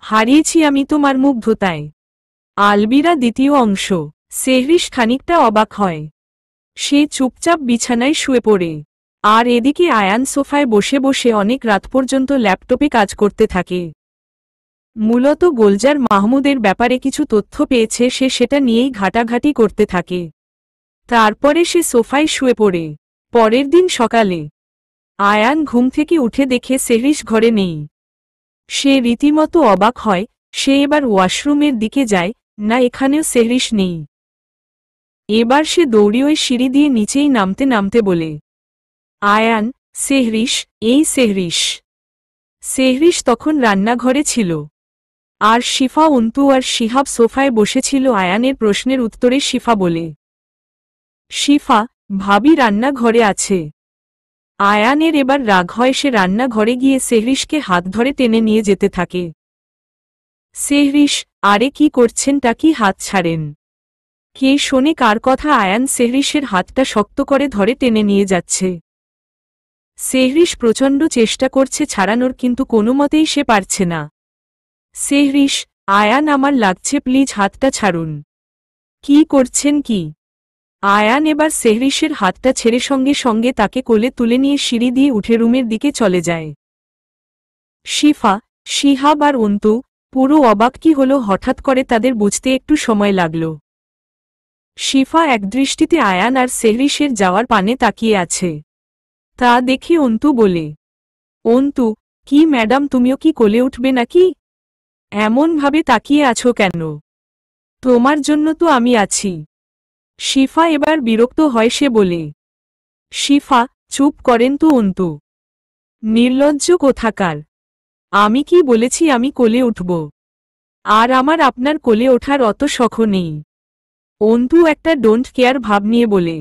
হারিয়েছি আমি তোমার মুগ্ধতায়। আলবিরা দ্বিতীয় অংশ। সেহরিশ খানিকটা অবাক হয়। সে চুপচাপ বিছানায় শুয়ে পড়ে। আর এদিকে আয়ান সোফায় বসে বসে অনেক রাত পর্যন্ত ল্যাপটপে কাজ করতে থাকে। মূলত গোলজার মাহমুদের ব্যাপারে কিছু তথ্য পেয়েছে, সে সেটা নিয়েই ঘাটাঘাটি করতে থাকে। তারপরে সে সোফায় শুয়ে পড়ে। পরের দিন সকালে আয়ান ঘুম থেকে উঠে দেখে সেহরিশ ঘরে নেই। সে রীতিমতো অবাক হয়। সে এবার ওয়াশরুমের দিকে যায়, না, এখানেও সেহরিশ নেই। এবার সে দৌড়িয়ে ওই সিঁড়ি দিয়ে নিচেই নামতে নামতে বলে, আয়ান, সেহরিশ, এই সেহরিশ। সেহরিশ তখন রান্নাঘরে ছিল। আর শিফা, অন্তু আর শিহাব সোফায় বসেছিল। আয়ানের প্রশ্নের উত্তরে শিফা বলে, শিফা, ভাবি রান্নাঘরে আছে। আয়ানের এবার রাগ হয়। সে রান্নাঘরে গিয়ে সেহরিশকে হাত ধরে টেনে নিয়ে যেতে থাকে। সেহরিশ, আরে কি করছেনটা কি, হাত ছাড়েন। কে শোনে কার কথা। আয়ান সেহরিশের হাতটা শক্ত করে ধরে টেনে নিয়ে যাচ্ছে। সেহরিশ প্রচণ্ড চেষ্টা করছে ছাড়ানোর, কিন্তু কোনো মতেই সে পারছে না। সেহরিশ, আয়ান, আমার লাগছে, প্লিজ হাতটা ছাড়ুন। কি করছেন কি? আয়ান এবার সেহরিশের হাতটা ছেড়ে সঙ্গে সঙ্গে তাকে কোলে তুলে নিয়ে সিঁড়ি দিয়ে উঠে রুমের দিকে চলে যায়। শিফা, শিহাব আর অন্তু পুরো অবাক। কি হলো হঠাৎ করে, তাদের বুঝতে একটু সময় লাগল। শিফা একদৃষ্টিতে আয়ান আর সেহরিশের যাওয়ার পানে তাকিয়ে আছে। তা দেখে অন্তু বলে, অন্তু, কি ম্যাডাম, তুমিও কি কোলে উঠবে নাকি? এমনভাবে তাকিয়ে আছো কেন? তোমার জন্য তো আমি আছি। শিফা এবার বিরক্ত হয়। সে বলে, শিফা, চুপ করেন তো অন্তু। নির্লজ্জ কোথাকার। আমি কি বলেছি আমি কোলে উঠব? আর আমার আপনার কোলে ওঠার অত শখ নেই। অন্তু একটা ডোন্ট কেয়ার ভাব নিয়ে বলে,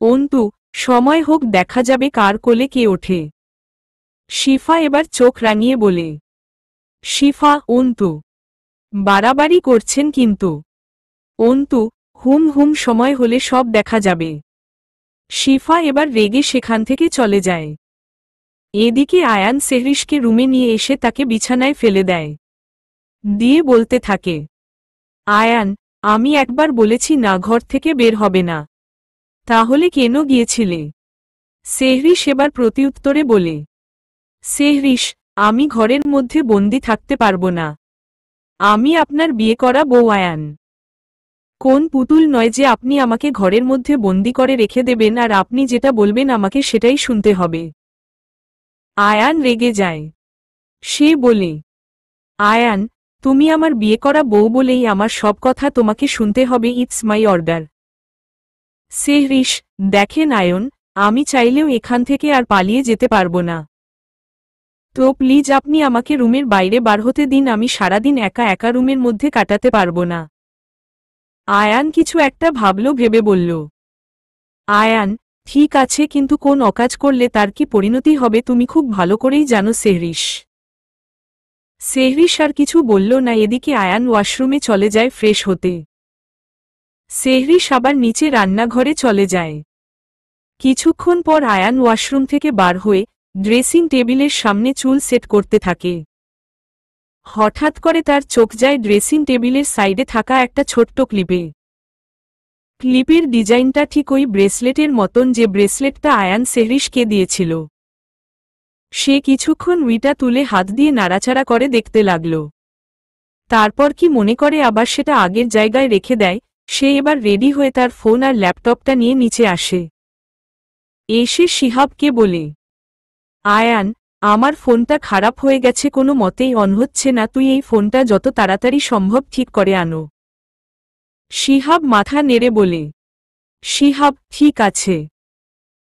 অন্তু, সময় হোক, দেখা যাবে কার কোলে কে ওঠে। শিফা এবার চোখ রাঙিয়ে বলে, শিফা, অন্তু, বাড়াবাড়ি করছেন কিন্তু। অন্তু, হুম হুম, সময় হলে সব দেখা যাবে। শিফা এবার রেগে সেখান থেকে চলে যায়। এদিকে আয়ান সেহরিশকে রুমে নিয়ে এসে তাকে বিছানায় ফেলে দেয়। দিয়ে বলতে থাকে, আয়ান, আমি একবার বলেছি না, ঘর থেকে বের হবে না। তাহলে কেন গিয়েছিলে? সেহরিশ এবার প্রতিউত্তরে বলে, সেহরিশ, আমি ঘরের মধ্যে বন্দি থাকতে পারব না। আমি আপনার বিয়ে করা বউ আয়ান। কোন পুতুল নয় যে আপনি আমাকে ঘরের মধ্যে বন্দি করে রেখে দেবেন, আর আপনি যেটা বলবেন আমাকে সেটাই শুনতে হবে। আয়ান রেগে যায়। সে বলে, আয়ান, তুমি আমার বিয়ে করা বউ বলেই আমার সব কথা তোমাকে শুনতে হবে, ইটস মাই অর্ডার। সেহরিশ, দেখেন আয়ন, আমি চাইলেও এখান থেকে আর পালিয়ে যেতে পারবো না। তো প্লিজ আপনি আমাকে রুমের বাইরে বার হতে দিন। আমি সারাদিন একা একা রুমের মধ্যে কাটাতে পারবো না। আয়ান কিছু একটা ভাবল, ভেবে বলল, আয়ান, ঠিক আছে, কিন্তু কোন অকাজ করলে তার কি পরিণতি হবে তুমি খুব ভালো করেই জানো সেহরিশ। সেহরিশ আর কিছু বলল না। এদিকে আয়ান ওয়াশরুমে চলে যায় ফ্রেশ হতে। সেহরিশ আবার নিচে রান্নাঘরে চলে যায়। কিছুক্ষণ পর আয়ান ওয়াশরুম থেকে বার হয়ে ড্রেসিং টেবিলের সামনে চুল সেট করতে থাকে। হঠাৎ করে তার চোখ যায় ড্রেসিং টেবিলের সাইডে থাকা একটা ছোট্ট ক্লিপে। ক্লিপের ডিজাইনটা ঠিক ওই ব্রেসলেটের মতন যে ব্রেসলেটটা আয়ান সেহরিশকে দিয়েছিল। সে কিছুক্ষণ উইটা তুলে হাত দিয়ে নাড়াচাড়া করে দেখতে লাগল। তারপর কি মনে করে আবার সেটা আগের জায়গায় রেখে দেয়। সে এবার রেডি হয়ে তার ফোন আর ল্যাপটপটা নিয়ে নিচে আসে। এসে শিহাবকে বলে, আয়ান, আমার ফোনটা খারাপ হয়ে গেছে, কোনো মতেই অন হচ্ছে না, তুই এই ফোনটা যত তাড়াতাড়ি সম্ভব ঠিক করে আনো। শিহাব মাথা নেড়ে বলে, শিহাব, ঠিক আছে।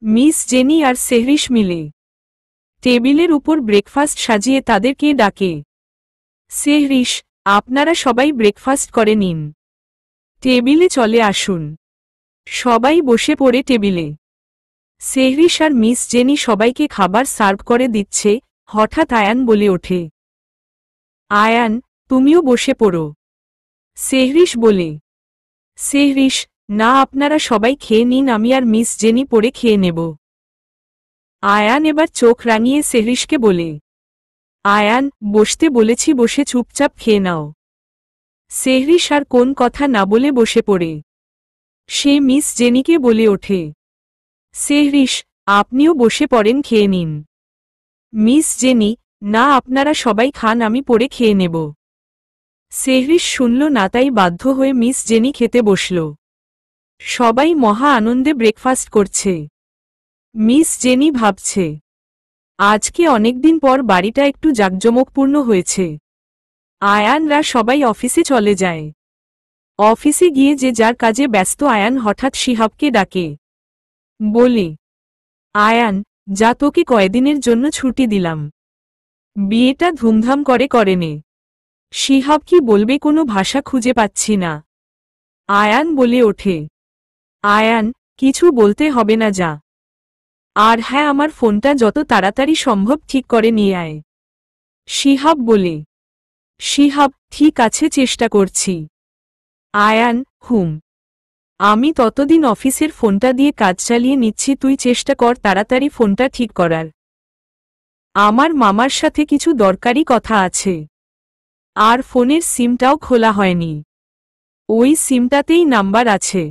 মিস জেনি আর সেহরিশ মিলে টেবিলের উপর ব্রেকফাস্ট সাজিয়ে তাদেরকে ডাকে। সেহরিশ, আপনারা সবাই ব্রেকফাস্ট করে নিন। টেবিলে চলে আসুন। সবাই বসে পড়ে টেবিলে। সেহরিশ আর মিস জেনি সবাইকে খাবার সার্ভ করে দিচ্ছে। হঠাৎ আয়ান বলে ওঠে, আয়ান, তুমিও বসে পড়ো। সেহরিশ বলে, সেহরিশ, না, আপনারা সবাই খেয়ে নিন, আমি আর মিস জেনি পরে খেয়ে নেব। আয়ান এবার চোখ রাঙিয়ে সেহরিশকে বলে, আয়ান, বসতে বলেছি, বসে চুপচাপ খেয়ে নাও। সেহরিশ আর কোন কথা না বলে বসে পড়ে। সে মিস জেনিকে বলে ওঠে, সেহরিশ, আপনিও বসে পড়েন, খেয়ে নিন। মিস জেনি, না, আপনারা সবাই খান, আমি পরে খেয়ে নেব। সেহরিশ শুনল না, তাই বাধ্য হয়ে মিস জেনি খেতে বসল। সবাই মহা আনন্দে ব্রেকফাস্ট করছে। মিস জেনি ভাবছে, আজকে অনেকদিন পর বাড়িটা একটু জাঁকজমকপূর্ণ হয়েছে। আয়ানরা সবাই অফিসে চলে যায়। অফিসে গিয়ে যে যার কাজে ব্যস্ত, আয়ান হঠাৎ শিহাবকে ডাকে, বলে, আয়ান, যা, তোকে কয়েকদিনের জন্য ছুটি দিলাম। বিয়েটা ধুমধাম করে নে। শিহাব কি বলবে, কোনো ভাষা খুঁজে পাচ্ছি না। আয়ান বলে ওঠে, আয়ান, কিছু বলতে হবে না, যা। আর হ্যাঁ, আমার ফোনটা যত তাড়াতাড়ি সম্ভব ঠিক করে নিয়ে আয়। শিহাব বলে, শিহাব, ঠিক আছে, চেষ্টা করছি। আয়ান, আমি ততদিন অফিসের ফোনটা দিয়ে কাজ চালিয়ে নিচ্ছি, তুই চেষ্টা কর তাড়াতাড়ি ফোনটা ঠিক করার। আমার মামার সাথে কিছু দরকারি কথা আছে। আর ফোনের সিমটাও খোলা হয়নি, ওই সিমটাতেই নাম্বার আছে।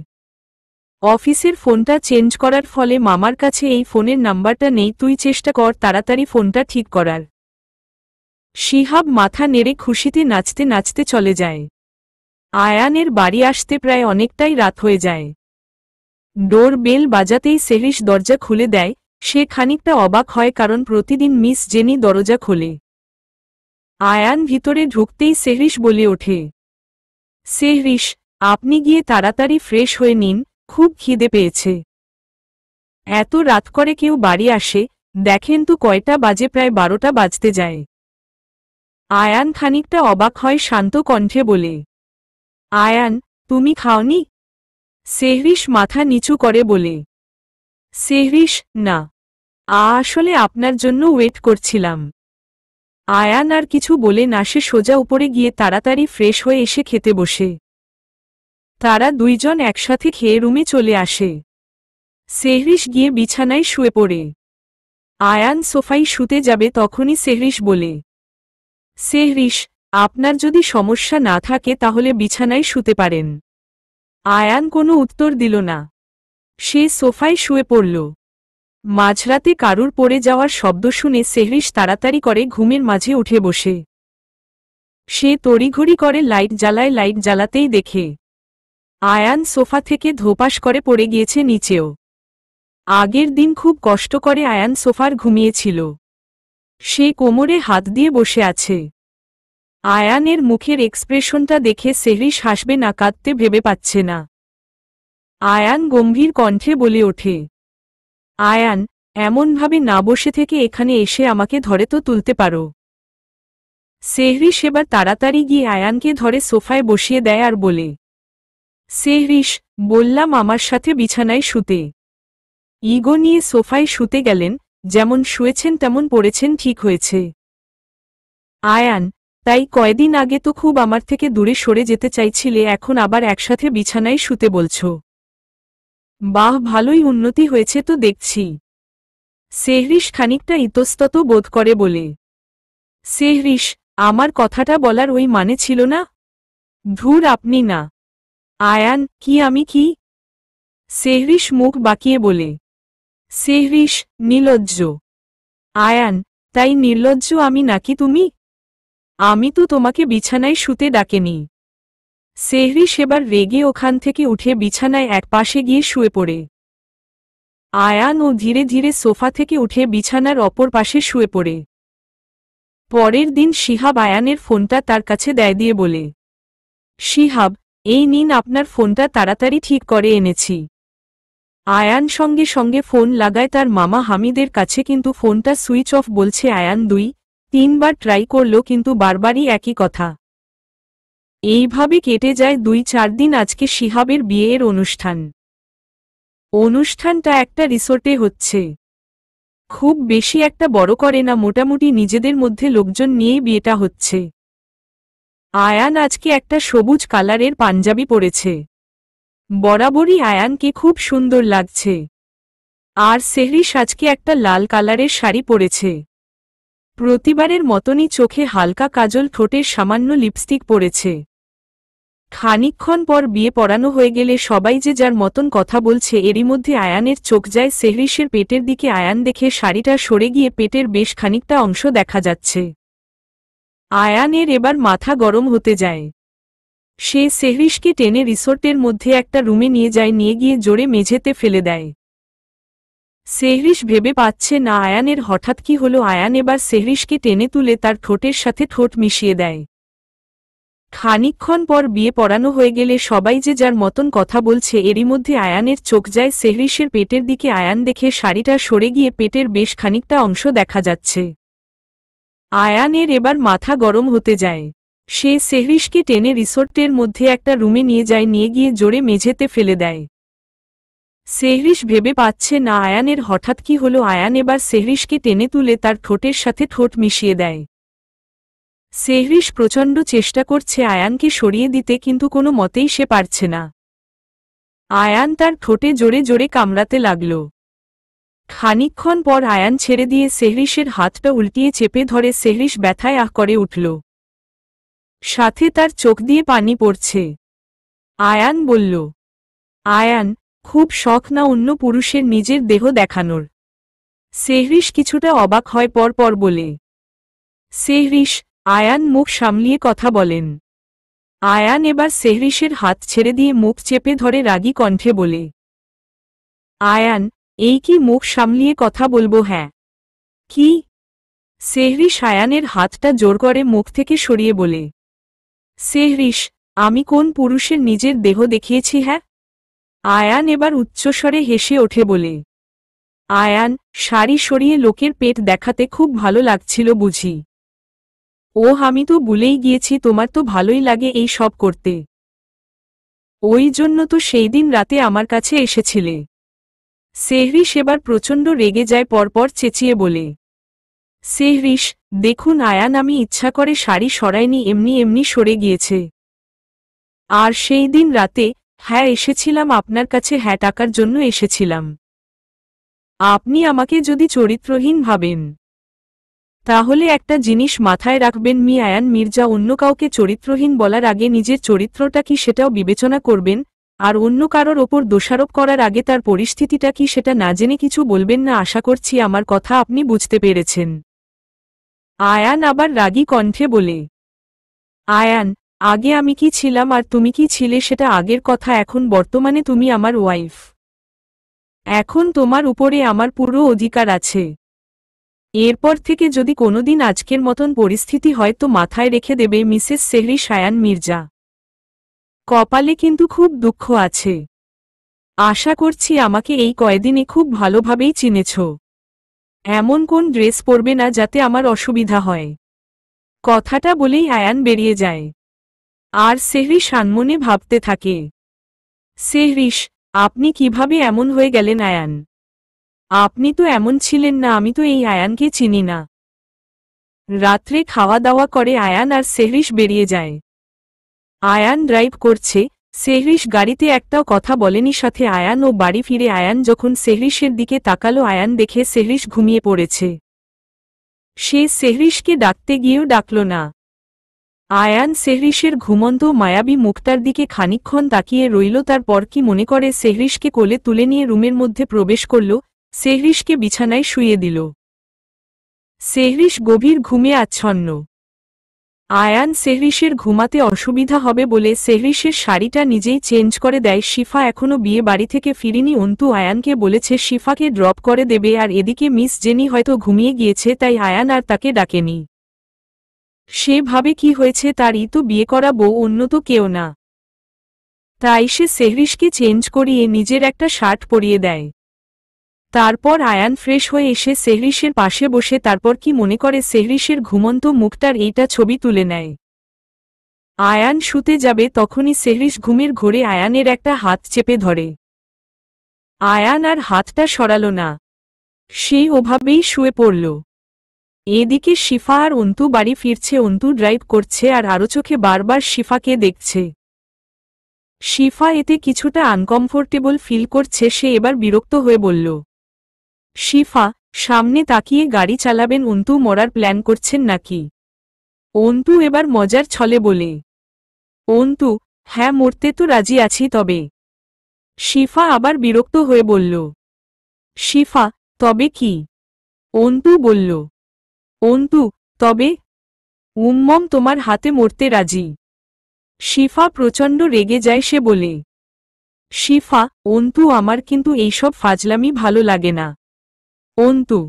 অফিসের ফোনটা চেঞ্জ করার ফলে মামার কাছে এই ফোনের নাম্বারটা নেই, তুই চেষ্টা কর তাড়াতাড়ি ফোনটা ঠিক করার। শিহাব মাথা নেড়ে খুশিতে নাচতে নাচতে চলে যায়। আয়ানের বাড়ি আসতে প্রায় অনেকটাই রাত হয়ে যায়। ডোর বেল বাজাতেই সেহরিশ দরজা খুলে দেয়। সে খানিকটা অবাক হয়, কারণ প্রতিদিন মিস জেনি দরজা খোলে। আয়ান ভিতরে ঢুকতেই সেহরিশ বলে ওঠে, সেহরিশ, আপনি গিয়ে তাড়াতাড়ি ফ্রেশ হয়ে নিন, খুব খিদে পেয়েছে। এত রাত করে কেউ বাড়ি আসে, দেখেন তো কয়টা বাজে, প্রায় 12টা বাজতে যায়। আয়ান খানিকটা অবাক হয়, শান্ত কণ্ঠে বলে, আয়ান, তুমি খাওনি? সেহরিশ মাথা নিচু করে বলে, সেহরিশ, না, আসলে আপনার জন্য ওয়েট করছিলাম। আয়ান আর কিছু বলে না, সে সোজা উপরে গিয়ে তাড়াতাড়ি ফ্রেশ হয়ে এসে খেতে বসে। তারা দুইজন একসাথে খেয়ে রুমে চলে আসে। সেহরিশ গিয়ে বিছানায় শুয়ে পড়ে। আয়ান সোফায় শুতে যাবে, তখনই সেহরিশ বলে, সেহরিশ, আপনার যদি সমস্যা না থাকে তাহলে বিছানায় শুতে পারেন। আয়ান কোনো উত্তর দিল না। সে সোফায় শুয়ে পড়ল। মাঝরাতে কারুর পড়ে যাওয়ার শব্দ শুনে সেহরিশ তাড়াতাড়ি করে ঘুমের মাঝে উঠে বসে। সে তড়িঘড়ি করে লাইট জ্বালায়, লাইট জ্বালাতেই দেখে আয়ান সোফা থেকে ধোপাস করে পড়ে গিয়েছে নিচেও। আগের দিন খুব কষ্ট করে আয়ান সোফার ঘুমিয়েছিল। সে কোমরে হাত দিয়ে বসে আছে। আয়ানের মুখের এক্সপ্রেশনটা দেখে সেহরিশ হাসবে না কাঁদতে ভেবে পাচ্ছে না। আয়ান গম্ভীর কণ্ঠে বলে ওঠে, আয়ান, এমনভাবে না বসে থেকে এখানে এসে আমাকে ধরে তো তুলতে পারো। সেহরিশ এবার তাড়াতাড়ি গিয়ে আয়ানকে ধরে সোফায় বসিয়ে দেয় আর বলে, সেহরিশ, বললাম আমার সাথে বিছানায় শুতে। ইগো নিয়ে সোফায় শুতে গেলেন, যেমন শুয়েছেন তেমন পড়েছেন, ঠিক হয়েছে। আয়ান, তাই কয়দিন আগে তো খুব আমার থেকে দূরে সরে যেতে চাইছিলে, এখন আবার একসাথে বিছানায় শুতে বলছ। বাহ, ভালোই উন্নতি হয়েছে তো দেখছি। সেহরিশ খানিকটা ইতস্তত বোধ করে বলে, সেহরিশ, আমার কথাটা বলার ওই মানে ছিল না। ধুর, আপনি না। আয়ান, কি আমি কি? সেহরিশ মুখ বাঁকিয়ে বলে, সেহরিশ, নির্লজ্জ। আয়ান, তাই নির্লজ্জ আমি নাকি তুমি? আমি তো তোমাকে বিছানায় শুতে ডাকেনি। সেহরিশ এবার রেগে ওখান থেকে উঠে বিছানায় এক পাশে গিয়ে শুয়ে পড়ে। আয়ান ও ধীরে ধীরে সোফা থেকে উঠে বিছানার অপর পাশে শুয়ে পড়ে। পরের দিন শিহাব আয়ানের ফোনটা তার কাছে দেয়, দিয়ে বলে, শিহাব, এই নিন আপনার ফোনটা, তাড়াতাড়ি ঠিক করে এনেছি। আয়ান সঙ্গে সঙ্গে ফোন লাগায় তার মামা হামিদের কাছে, কিন্তু ফোনটা সুইচ অফ বলছে। আয়ান 2-3 বার ট্রাই করল, কিন্তু বারবারই একই কথা। এইভাবে কেটে যায় 2-4 দিন। আজকে শিহাবের বিয়ের অনুষ্ঠানটা একটা রিসোর্টে হচ্ছে। খুব বেশি একটা বড় করে না, মোটামুটি নিজেদের মধ্যে লোকজন নিয়েই বিয়েটা হচ্ছে। আয়ান আজকে একটা সবুজ কালারের পাঞ্জাবি পরেছে। বরাবরই আয়ানকে খুব সুন্দর লাগছে। আর সেহরিশ আজকে একটা লাল কালারের শাড়ি পরেছে। প্রতিবারের মতনই চোখে হালকা কাজল, ঠোঁটের সামান্য লিপস্টিক পরেছে। খানিকক্ষণ পর বিয়ে পড়ানো হয়ে গেলে সবাই যে যার মতন কথা বলছে, এরই মধ্যে আয়ানের চোখ যায় সেহরিশের পেটের দিকে। আয়ান দেখে শাড়িটা সরে গিয়ে পেটের বেশ খানিকটা অংশ দেখা যাচ্ছে। আয়ানের এবার মাথা গরম হতে যায়। সে সেহরিশকে টেনে রিসোর্টের মধ্যে একটা রুমে নিয়ে যায়, নিয়ে গিয়ে জোরে মেঝেতে ফেলে দেয়। সেহরিশ ভেবে পাচ্ছে না আয়ানের হঠাৎ কি হলো। আয়ান এবার সেহরিশকে টেনে তুলে তার ঠোঁটের সাথে ঠোঁট মিশিয়ে দেয়। খানিকক্ষণ পর বিয়ে পড়ানো হয়ে গেলে সবাই যে যার মতন কথা বলছে, এরই মধ্যে আয়ানের চোখ যায় সেহরিশের পেটের দিকে। আয়ান দেখে শাড়িটা সরে গিয়ে পেটের বেশ খানিকটা অংশ দেখা যাচ্ছে। আয়ানের এবার মাথা গরম হতে যায়। সে সেহরিশকে টেনে রিসোর্টের মধ্যে একটা রুমে নিয়ে যায়, নিয়ে গিয়ে জোরে মেঝেতে ফেলে দেয়। সেহরিশ ভেবে পাচ্ছে না আয়ানের হঠাৎ কি হলো। আয়ান এবার সেহরিশকে টেনে তুলে তার ঠোঁটের সাথে ঠোঁট মিশিয়ে দেয়। সেহরিশ প্রচণ্ড চেষ্টা করছে আয়ানকে সরিয়ে দিতে, কিন্তু কোনো মতেই সে পারছে না। আয়ান তার ঠোঁটে জোরে জোরে কামড়াতে লাগল। খানিকক্ষণ পর আয়ান ছেড়ে দিয়ে সেহরিশের হাতটা উল্টিয়ে চেপে ধরে। সেহরিশ ব্যথায় আহ করে উঠল, সাথে তার চোখ দিয়ে পানি পড়ছে। আয়ান বলল, আয়ান, খুব শখ না অন্য পুরুষের নিজের দেহ দেখানোর? সেহরিশ কিছুটা অবাক হয় পর পর বলে। সেহরিশ, আয়ান মুখ সামলিয়ে কথা বলেন। আয়ান এবার সেহরিশের হাত ছেড়ে দিয়ে মুখ চেপে ধরে রাগী কণ্ঠে বলে, আয়ান, এই কি মুখ সামলিয়ে কথা বলবো? হ্যাঁ। কি? সেহরিশ আয়ানের হাতটা জোর করে মুখ থেকে সরিয়ে বলে, সেহরিশ, আমি কোন পুরুষের নিজের দেহ দেখিয়েছি? হ্যাঁ। আয়ান এবার উচ্চস্বরে হেসে ওঠে বলে, আয়ান, শাড়ি সরিয়ে লোকের পেট দেখাতে খুব ভালো লাগছিল বুঝি? ওহ, আমি তো ভুলেই গিয়েছি, তোমার তো ভালোই লাগে এই সব করতে। ওই জন্য তো সেই দিন রাতে আমার কাছে এসেছিলে। সেহরিশ এবার প্রচণ্ড রেগে যায়, পরপর চেঁচিয়ে বলে, সেহরিশ, দেখুন আয়ান, আমি ইচ্ছা করে শাড়ি সরাইনি, এমনি এমনি সরে গিয়েছে। আর সেই দিন রাতে, হ্যাঁ এসেছিলাম আপনার কাছে, হ্যাঁ টাকার জন্য এসেছিলাম। আপনি আমাকে যদি চরিত্রহীন ভাবেন, তাহলে একটা জিনিস মাথায় রাখবেন, আয়ান মির্জা অন্য কাউকে চরিত্রহীন বলার আগে নিজের চরিত্রটা কি সেটাও বিবেচনা করবেন, আর অন্য কারোর ওপর দোষারোপ করার আগে তার পরিস্থিতিটা কি সেটা না জেনে কিছু বলবেন না। আশা করছি আমার কথা আপনি বুঝতে পেরেছেন। আয়ান আবার রাগী কণ্ঠে বলে, আয়ান, আগে আমি কি ছিলাম আর তুমি কি ছিলে সেটা আগের কথা। এখন বর্তমানে তুমি আমার ওয়াইফ। এখন তোমার উপরে আমার পুরো অধিকার আছে। এরপর থেকে যদি কোনোদিন আজকের মতন পরিস্থিতি হয় তো মাথায় রেখে দেবে মিসেস সেহরিশ আয়ান মির্জা। কপালে কিন্তু খুব দুঃখ আছে। আশা করছি আমাকে এই কয়দিনে খুব ভালোভাবেই চিনেছ। এমন কোন ড্রেস পরবে না যাতে আমার অসুবিধা হয়। কথাটা বলেই আয়ান বেরিয়ে যায়। আর সেহরিশ আনমনে ভাবতে থাকে, সেহরিশ, আপনি কিভাবে এমন হয়ে গেলেন আয়ান? আপনি তো এমন ছিলেন না, আমি তো এই আয়ানকে চিনি না। রাত্রে খাওয়া দাওয়া করে আয়ান আর সেহরিশ বেরিয়ে যায়। আয়ান ড্রাইভ করছে, সেহরিশ গাড়িতে একটাও কথা বলেনি সাথে আয়ান। ও বাড়ি ফিরে আয়ান যখন সেহরিশের দিকে তাকালো, আয়ান দেখে সেহরিশ ঘুমিয়ে পড়েছে। সে সেহরিশকে ডাকতে গিয়েও ডাকল না। আয়ান সেহরিশের ঘুমন্ত মায়াবী মুখটার দিকে খানিকক্ষণ তাকিয়ে রইল, তারপর কি মনে করে সেহরিশকে কোলে তুলে নিয়ে রুমের মধ্যে প্রবেশ করল, সেহরিশকে বিছানায় শুইয়ে দিল। সেহরিশ গভীর ঘুমে আচ্ছন্ন। আয়ান সেহরিশের ঘুমাতে অসুবিধা হবে বলে সেহরিশের শাড়িটা নিজেই চেঞ্জ করে দেয়। শিফা এখনো বিয়ে বাড়ি থেকে ফিরিনি, অন্তু আয়ানকে বলেছে শিফাকে ড্রপ করে দেবে, আর এদিকে মিস জেনি হয়তো ঘুমিয়ে গিয়েছে, তাই আয়ান আর তাকে ডাকেনি। সে ভাবে কি হয়েছে, তারই তো বিয়ে করা বউ, অন্য তো কেউ না। তাই সে সেহরিশকে চেঞ্জ করিয়ে নিজের একটা শার্ট পরিয়ে দেয়। তারপর আয়ান ফ্রেশ হয়ে এসে সেহরিশের পাশে বসে তারপর কি মনে করে সেহরিশের ঘুমন্ত মুখটার এইটা ছবি তুলে নেয়। আয়ান শুতে যাবে তখনই সেহরিশ ঘুমের ঘোরে আয়ানের একটা হাত চেপে ধরে। আয়ান আর হাতটা সরালো না, সেই ওভাবেই শুয়ে পড়ল। এদিকে শিফা আর অন্তু বাড়ি ফিরছে। অন্তু ড্রাইভ করছে আর আরো চোখে বারবার শিফাকে দেখছে। শিফা এতে কিছুটা আনকমফোর্টেবল ফিল করছে। সে এবার বিরক্ত হয়ে বলল, শিফা, সামনে তাকিয়ে গাড়ি চালাবেন? অন্তু মরার প্ল্যান করছেন নাকি? অন্তু এবার মজার ছলে বলে। অন্তু, হ্যাঁ মরতে তো রাজি আছি তবে। শিফা আবার বিরক্ত হয়ে বলল। শিফা, তবে কি? অন্তু বলল। অন্তু, তবে তোমার হাতে মরতে রাজি। শিফা প্রচণ্ড রেগে যায়, সে বলে। শিফা, অন্তু আমার কিন্তু এইসব ফাজলামি ভালো লাগে না। অন্তু,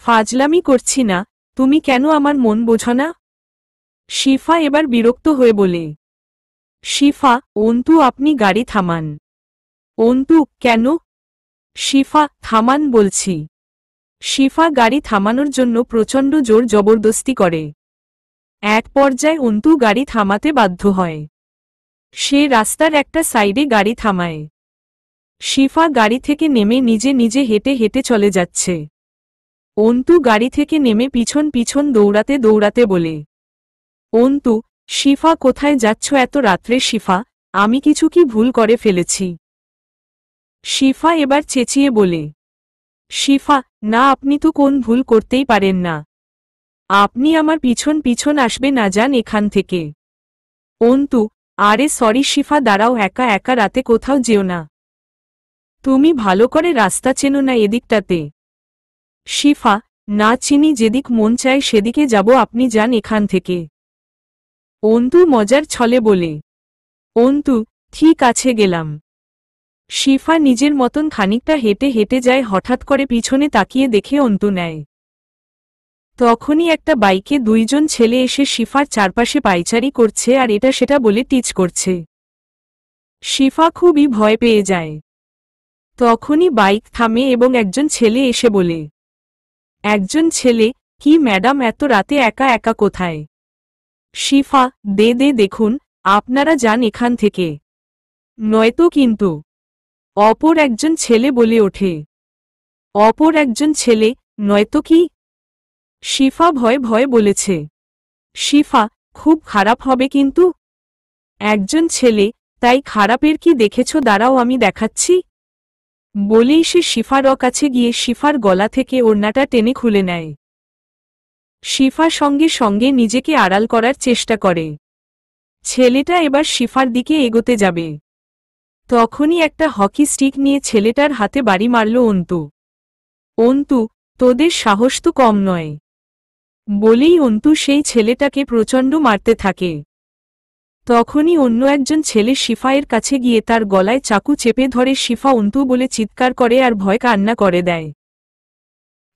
ফাজলামি করছি না, তুমি কেন আমার মন বোঝো না? শিফা এবার বিরক্ত হয়ে বলে। শিফা, অন্তু আপনি গাড়ি থামান। অন্তু, কেন? শিফা, থামান বলছি। শিফা গাড়ি থামানোর জন্য প্রচণ্ড জোর জবরদস্তি করে। এক পর্যায়ে অন্তু গাড়ি থামাতে বাধ্য হয়। সে রাস্তার একটা সাইডে গাড়ি থামায়। শিফা গাড়ি থেকে নেমে নিজে নিজে হেঁটে হেঁটে চলে যাচ্ছে। অন্তু গাড়ি থেকে নেমে পিছন পিছন দৌড়াতে দৌড়াতে বলে। অন্তু, শিফা কোথায় যাচ্ছ এত রাত্রে? শিফা, আমি কিছু কি ভুল করে ফেলেছি? শিফা এবার চেঁচিয়ে বলে। শিফা, না আপনি তো কোন ভুল করতেই পারেন না। আপনি আমার পিছন পিছন আসবে না, যান এখান থেকে। অন্তু, আরে সরি শিফা, দাঁড়াও, একা একা রাতে কোথাও যেও না। তুমি ভালো করে রাস্তা চেনো না এদিকটাতে। শিফা, না চিনি, যেদিক মন চায় সেদিকে যাব, আপনি যান এখান থেকে। অন্তু মজার ছলে বলে। অন্তু, ঠিক আছে গেলাম। শিফা নিজের মতন খানিকটা হেঁটে হেঁটে যায়, হঠাৎ করে পিছনে তাকিয়ে দেখে অন্তু নেয়। তখনই একটা বাইকে দুইজন ছেলে এসে শিফার চারপাশে পায়চারি করছে আর এটা সেটা বলে টিচ করছে। শিফা খুবই ভয় পেয়ে যায়। তখনই বাইক থামে এবং একজন ছেলে এসে বলে। একজন ছেলে, কি ম্যাডাম এত রাতে একা একা কোথায়? শিফা, দেখুন, আপনারা যান এখান থেকে, নয়তো কিন্তু। অপর একজন ছেলে বলে ওঠে। অপর একজন ছেলে, নয়তো কি? শিফা ভয়ে ভয়ে বলেছে। শিফা, খুব খারাপ হবে কিন্তু। একজন ছেলে, তাই খারাপের কি দেখেছ? দাঁড়াও আমি দেখাচ্ছি। বলেই সে শিফার কাছে গিয়ে শিফার গলা থেকে ওড়নাটা টেনে খুলে নেয়। শিফা সঙ্গে সঙ্গে নিজেকে আড়াল করার চেষ্টা করে। ছেলেটা এবার শিফার দিকে এগোতে যাবে। তখনই একটা হকি স্টিক নিয়ে ছেলেটার হাতে বাড়ি মারল অন্তু। অন্তু, তোদের সাহস তো কম নয়, বলেই অন্তু সেই ছেলেটাকে প্রচণ্ড মারতে থাকে। তখনই অন্য একজন ছেলে শিফায়ের কাছে গিয়ে তার গলায় চাকু চেপে ধরে। শিফা অন্তু বলে চিৎকার করে আর ভয় কান্না করে দেয়।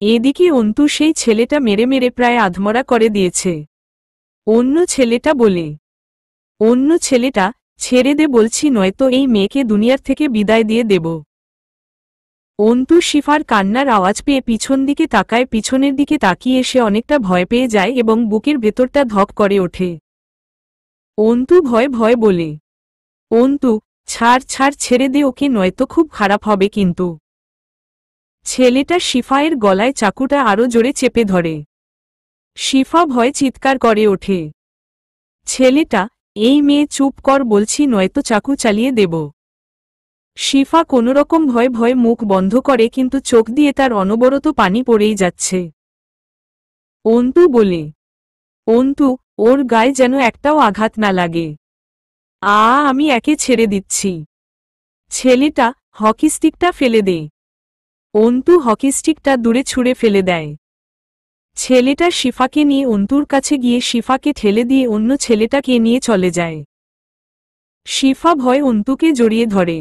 এদিকে অন্তু সেই ছেলেটা মেরে মেরে প্রায় আধমরা করে দিয়েছে। অন্য ছেলেটা বলে। অন্য ছেলেটা, ছেড়ে দে বলছি, নয়তো এই মেয়েকে দুনিয়ার থেকে বিদায় দিয়ে দেব। অন্তু শিফার কান্নার আওয়াজ পেয়ে পিছন দিকে তাকায়। পিছনের দিকে তাকিয়ে সে অনেকটা ভয় পেয়ে যায় এবং বুকের ভেতরটা ধক করে ওঠে। অন্তু ভয় ভয় বলে। অন্তু, ছাড় ছাড়, ছেড়ে দে ওকে, নয়তো খুব খারাপ হবে কিন্তু। ছেলেটা শিফায়ের গলায় চাকুটা আরো জোরে চেপে ধরে। শিফা ভয়ে চিৎকার করে ওঠে। ছেলেটা, এই মেয়ে চুপ কর বলছি, নয়তো চাকু চালিয়ে দেব। শিফা কোনোরকম ভয়ে ভয়ে মুখ বন্ধ করে, কিন্তু চোখ দিয়ে তার অনবরত পানি পড়েই যাচ্ছে। অন্তু বলে। অন্তু, ওর গায়ে যেন একটাও আঘাত না লাগে। আমি একে ছেড়ে দিচ্ছি। ছেলেটা, হকি স্টিকটা ফেলে দে। অন্তু হকি স্টিকটা দূরে ছুঁড়ে ফেলে দেয়। ছেলেটা শিফাকে নিয়ে অন্তুর কাছে গিয়ে শিফাকে ঠেলে দিয়ে অন্য ছেলেটাকে নিয়ে চলে যায়। শিফা ভয় অন্তুকে জড়িয়ে ধরে।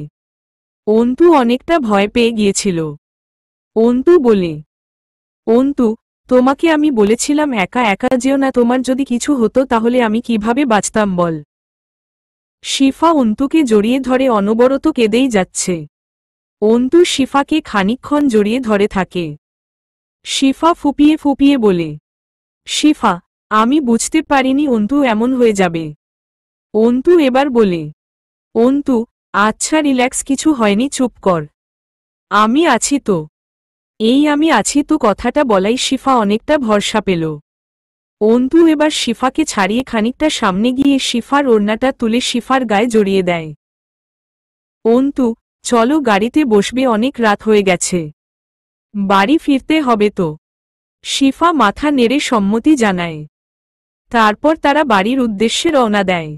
অন্তু অনেকটা ভয় পেয়ে গিয়েছিল। অন্তু বলে। অন্তু, তোমাকে আমি বলেছিলাম একা একা যেও না, তোমার যদি কিছু হতো তাহলে আমি কিভাবে বাঁচতাম বল। শিফা অন্তুকে জড়িয়ে ধরে অনবরত কেঁদেই যাচ্ছে। অন্তু শিফাকে খানিকক্ষণ জড়িয়ে ধরে থাকে। শিফা ফুপিয়ে ফুপিয়ে বলে। শিফা, আমি বুঝতে পারিনি অন্তু এমন হয়ে যাবে। অন্তু এবার বলে। অন্তু, আচ্ছা রিল্যাক্স, কিছু হয়নি, চুপ কর, আমি আছি তো। এই আমি আছি তো কথাটা বলাই শিফা অনেকটা ভরসা পেল। অন্তু এবার শিফাকে ছাড়িয়ে খানিকটা সামনে গিয়ে শিফার ওড়নাটা তুলে শিফার গায়ে জড়িয়ে দেয়। অন্তু, চলো গাড়িতে বসবে, অনেক রাত হয়ে গেছে। বাড়ি ফিরতে হবে তো। শিফা মাথা নেড়ে সম্মতি জানায়। তারপর তারা বাড়ির উদ্দেশ্যে রওনা দেয়।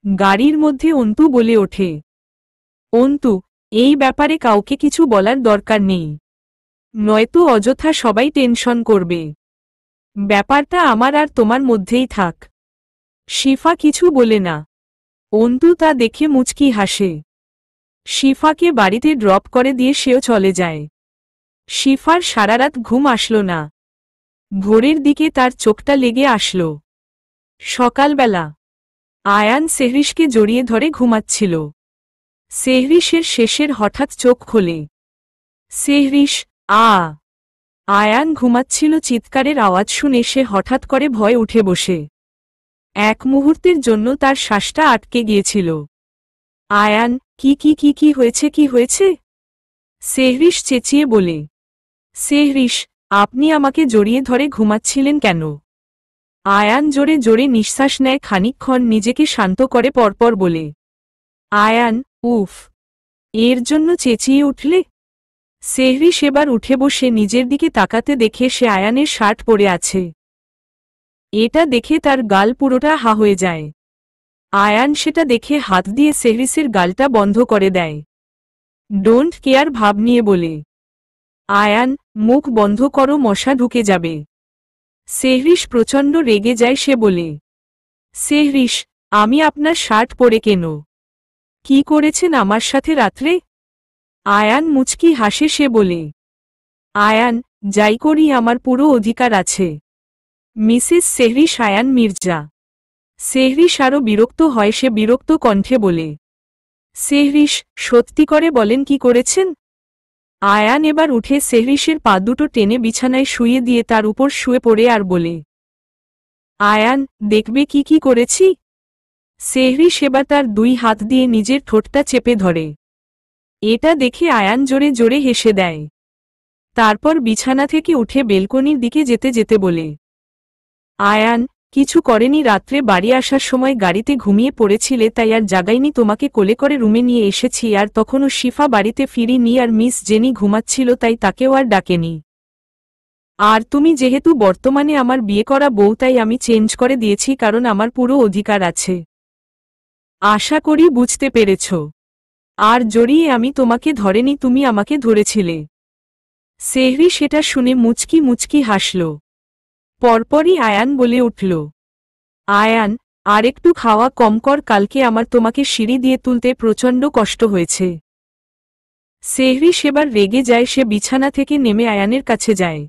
গাড়ির মধ্যে অন্তু বলে ওঠে, অন্তু, এই ব্যাপারে কাউকে কিছু বলার দরকার নেই, নয়তো অযথা সবাই টেনশন করবে। ব্যাপারটা আমার আর তোমার মধ্যেই থাক। শিফা কিছু বলে না। অন্তু তা দেখে মুচকি হাসে। শিফাকে বাড়িতে ড্রপ করে দিয়ে সেও চলে যায়। শিফার সারারাত ঘুম আসল না। ভোরের দিকে তার চোখটা লেগে আসল। সকালবেলা আয়ান সেহরিশকে জড়িয়ে ধরে ঘুমাচ্ছিল। সেহরিশের শেষের হঠাৎ চোখ খোলে। সেহরিশ, আয়ান ঘুমাচ্ছিল। চিৎকারের আওয়াজ শুনে সে হঠাৎ করে ভয় উঠে বসে। এক মুহূর্তের জন্য তার শ্বাসটা আটকে গিয়েছিল। আয়ান, কি হয়েছে, কি হয়েছে? সেহরিশ চেঁচিয়ে বলে। সেহরিশ, আপনি আমাকে জড়িয়ে ধরে ঘুমাচ্ছিলেন কেন? আয়ান জোরে জোরে নিঃশ্বাস নেয়, খানিকক্ষণ নিজেকে শান্ত করে পরপর বলে। আয়ান, উফ, এর জন্য চেঁচিয়ে উঠলে? সেহরিশ এবার উঠে বসে নিজের দিকে তাকাতে দেখে সে আয়ানের শার্ট পরে আছে। এটা দেখে তার গাল পুরোটা হা হয়ে যায়। আয়ান সেটা দেখে হাত দিয়ে সেহরিশের গালটা বন্ধ করে দেয়। ডোন্ট কেয়ার ভাব নিয়ে বলে। আয়ান, মুখ বন্ধ করো, মশা ঢুকে যাবে। সেহরিশ প্রচণ্ড রেগে যায়। সে বলে, সেহরিশ, আমি আপনার শার্ট পরে কেন? কি করেছেন আমার সাথে রাত্রে? আয়ান মুচকি হাসে। সে বলে, আয়ান, যাই করি আমার পুরো অধিকার আছে। মিসেস সেহরিশ আয়ান মির্জা। সেহরিশ আরও বিরক্ত হয়। সে বিরক্ত কণ্ঠে বলে, সেহরিশ, সত্যি করে বলেন কি করেছেন? আয়ান এবার উঠে সেহরিশের পা দুটো টেনে বিছানায় শুইয়ে দিয়ে তার উপর শুয়ে পড়ে আর বলে, আয়ান, দেখবে কি করেছি? সেহরিশ এবার তার দুই হাত দিয়ে নিজের ঠোঁটটা চেপে ধরে। এটা দেখে আয়ান জোরে জোরে হেসে দেয়। তারপর বিছানা থেকে উঠে বেলকনির দিকে যেতে যেতে বলে, আয়ান, কিছু করেনি। রাত্রে বাড়ি আসার সময় গাড়িতে ঘুমিয়ে পড়েছিলে, তাই আর জাগাইনি। তোমাকে কোলে করে রুমে নিয়ে এসেছি, আর তখনও শিফা বাড়িতে ফিরিনি আর মিস জেনি ঘুমাচ্ছিল, তাই তাকেও আর ডাকেনি। আর তুমি যেহেতু বর্তমানে আমার বিয়ে করা বউ, তাই আমি চেঞ্জ করে দিয়েছি, কারণ আমার পুরো অধিকার আছে। আশা করি বুঝতে পেরেছ। আর জড়িয়ে আমি তোমাকে ধরেনি, তুমি আমাকে ধরেছিলে। সেহরি সেটা শুনে মুচকি মুচকি হাসল। পরপরই আয়ান বলে উঠল, আয়ান, আর একটু খাওয়া কম কর, কালকে আমার তোমাকে সিঁড়ি দিয়ে তুলতে প্রচণ্ড কষ্ট হয়েছে। সেহরি সেবার রেগে যায়। সে বিছানা থেকে নেমে আয়ানের কাছে যায়।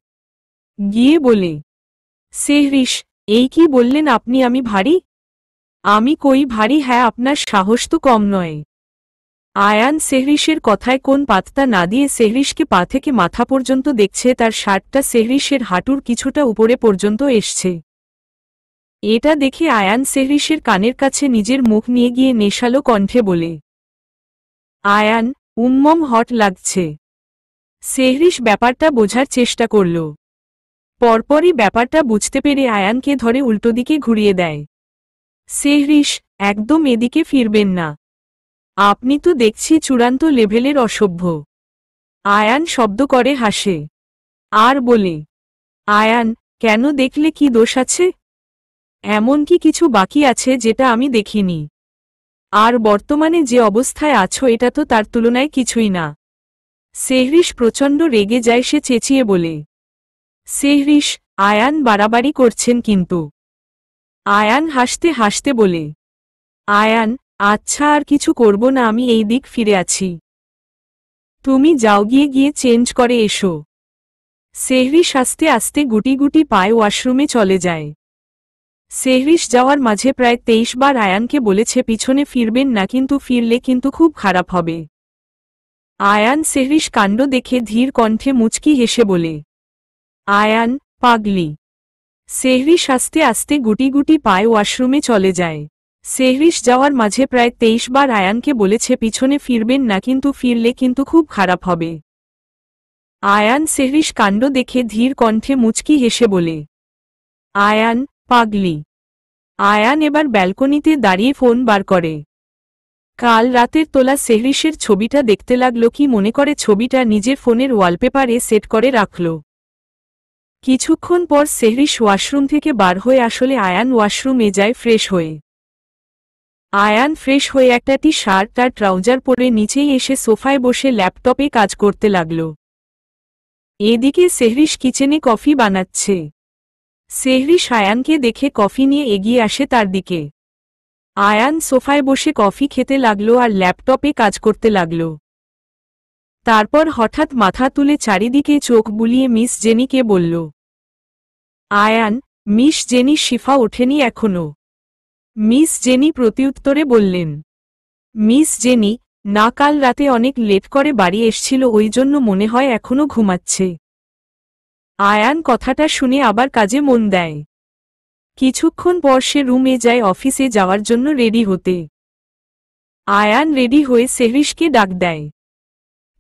গিয়ে বলে, সেহরিশ, এই কি বললেন আপনি? আমি ভারী? আমি কই ভারী? হ্যাঁ, আপনার সাহস তো কম নয়। আয়ান সেহরিশের কথায় কোন পাত্তা না দিয়ে সেহরিশকে পা থেকে মাথা পর্যন্ত দেখছে। তার শার্টটা সেহরিশের হাঁটুর কিছুটা উপরে পর্যন্ত এসছে। এটা দেখে আয়ান সেহরিশের কানের কাছে নিজের মুখ নিয়ে গিয়ে নেশালো কণ্ঠে বলে, আয়ান, হট লাগছে। সেহরিশ ব্যাপারটা বোঝার চেষ্টা করল। পরপরই ব্যাপারটা বুঝতে পেরে আয়ানকে ধরে উল্টো দিকে ঘুরিয়ে দেয়। সেহরিশ, একদম এদিকে ফিরবেন না। আপনি তো দেখছি চূড়ান্ত লেভেলের অসভ্য। আয়ান শব্দ করে হাসে আর বলে, আয়ান, কেন? দেখলে কি দোষ আছে? এমন কি কিছু বাকি আছে যেটা আমি দেখিনি? আর বর্তমানে যে অবস্থায় আছো, এটা তো তার তুলনায় কিছুই না। সেহরিশ প্রচণ্ড রেগে যায়। সে চেঁচিয়ে বলে, সেহরিশ, আয়ান বাড়াবাড়ি করছেন কিন্তু। আয়ান হাসতে হাসতে বলে, আয়ান, আচ্ছা, আর কিছু করব না, আমি এই দিক ফিরে আছি। তুমি যাও, গিয়ে গিয়ে চেঞ্জ করে এসো। সেহরিশ আস্তে আস্তে গুটি গুটি পায়ে ওয়াশরুমে চলে যায়। সেহরিশ যাওয়ার মাঝে প্রায় 23 বার আয়ানকে বলেছে পিছনে ফিরবেন না, কিন্তু ফিরলে কিন্তু খুব খারাপ হবে। আয়ান সেহরিশ কাণ্ড দেখে ধীর কণ্ঠে মুচকি হেসে বলে, আয়ান, পাগলি। সেহরিশ আস্তে আস্তে গুটি গুটি পায়ে ওয়াশরুমে চলে যায়। সেহরিশ যাওয়ার মাঝে প্রায় 23 বার আয়ানকে বলেছে পিছনে ফিরবেন না, কিন্তু ফিরলে কিন্তু খুব খারাপ হবে। আয়ান সেহরিশ কাণ্ড দেখে ধীর কণ্ঠে মুচকি হেসে বলে, আয়ান, পাগলি। আয়ান এবার ব্যালকনিতে দাঁড়িয়ে ফোন বার করে। কাল রাতের তোলা সেহরিশের ছবিটা দেখতে লাগল, কি মনে করে ছবিটা নিজের ফোনের ওয়ালপেপারে সেট করে রাখল। কিছুক্ষণ পর সেহরিশ ওয়াশরুম থেকে বার হয়ে আসলে আয়ান ওয়াশরুমে যায় ফ্রেশ হয়ে। আয়ান ফ্রেশ হয়ে একটা টি শার্ট আর ট্রাউজার পরে নিচেই এসে সোফায় বসে ল্যাপটপে কাজ করতে লাগল। এদিকে সেহরিশ কিচেনে কফি বানাচ্ছে। সেহরিশ আয়ানকে দেখে কফি নিয়ে এগিয়ে আসে তার দিকে। আয়ান সোফায় বসে কফি খেতে লাগল আর ল্যাপটপে কাজ করতে লাগল। তারপর হঠাৎ মাথা তুলে চারিদিকে চোখ বুলিয়ে মিস জেনিকে বলল, আয়ান, মিস জেনি, শিফা ওঠেনি এখনো? মিস জেনি প্রত্যুত্তরে বললেন, মিস জেনি, না, কাল রাতে অনেক লেট করে বাড়ি এসছিল, ওই জন্য মনে হয় এখনো ঘুমাচ্ছে। আয়ান কথাটা শুনে আবার কাজে মন দেয়। কিছুক্ষণ পর সে রুমে যায় অফিসে যাওয়ার জন্য রেডি হতে। আয়ান রেডি হয়ে সেহরিশকে ডাক দেয়।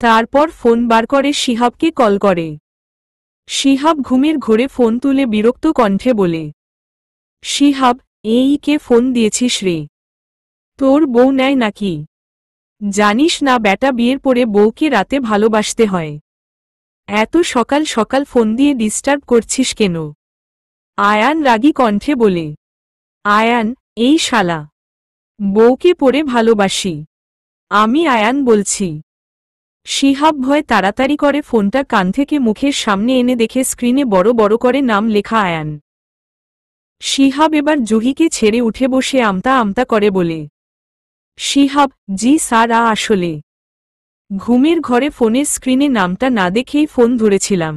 তারপর ফোন বার করে শিহাবকে কল করে। শিহাব ঘুমের ঘোরে ফোন তুলে বিরক্ত কণ্ঠে বলে, শিহাব, এই কে ফোন দিয়েছিস রে? তোর বউ নেয় নাকি? জানিস না বেটা, বিয়ের পরে বউকে রাতে ভালোবাসতে হয়। এত সকাল সকাল ফোন দিয়ে ডিস্টার্ব করছিস কেন? আয়ান রাগী কণ্ঠে বলে, আয়ান, এই শালা, বউকে পরে ভালোবাসি আমি আয়ান বলছি। শিহাব ভয় তাড়াতাড়ি করে ফোনটা কান থেকে মুখের সামনে এনে দেখে স্ক্রিনে বড় বড় করে নাম লেখা আয়ান। শিহাব এবার জুহিকে ছেড়ে উঠে বসে আমতা আমতা করে বলে, শিহাব, জি স্যার, আসলে ঘুমের ঘরে ফোনের স্ক্রিনে নামটা না দেখেই ফোন ধরেছিলাম।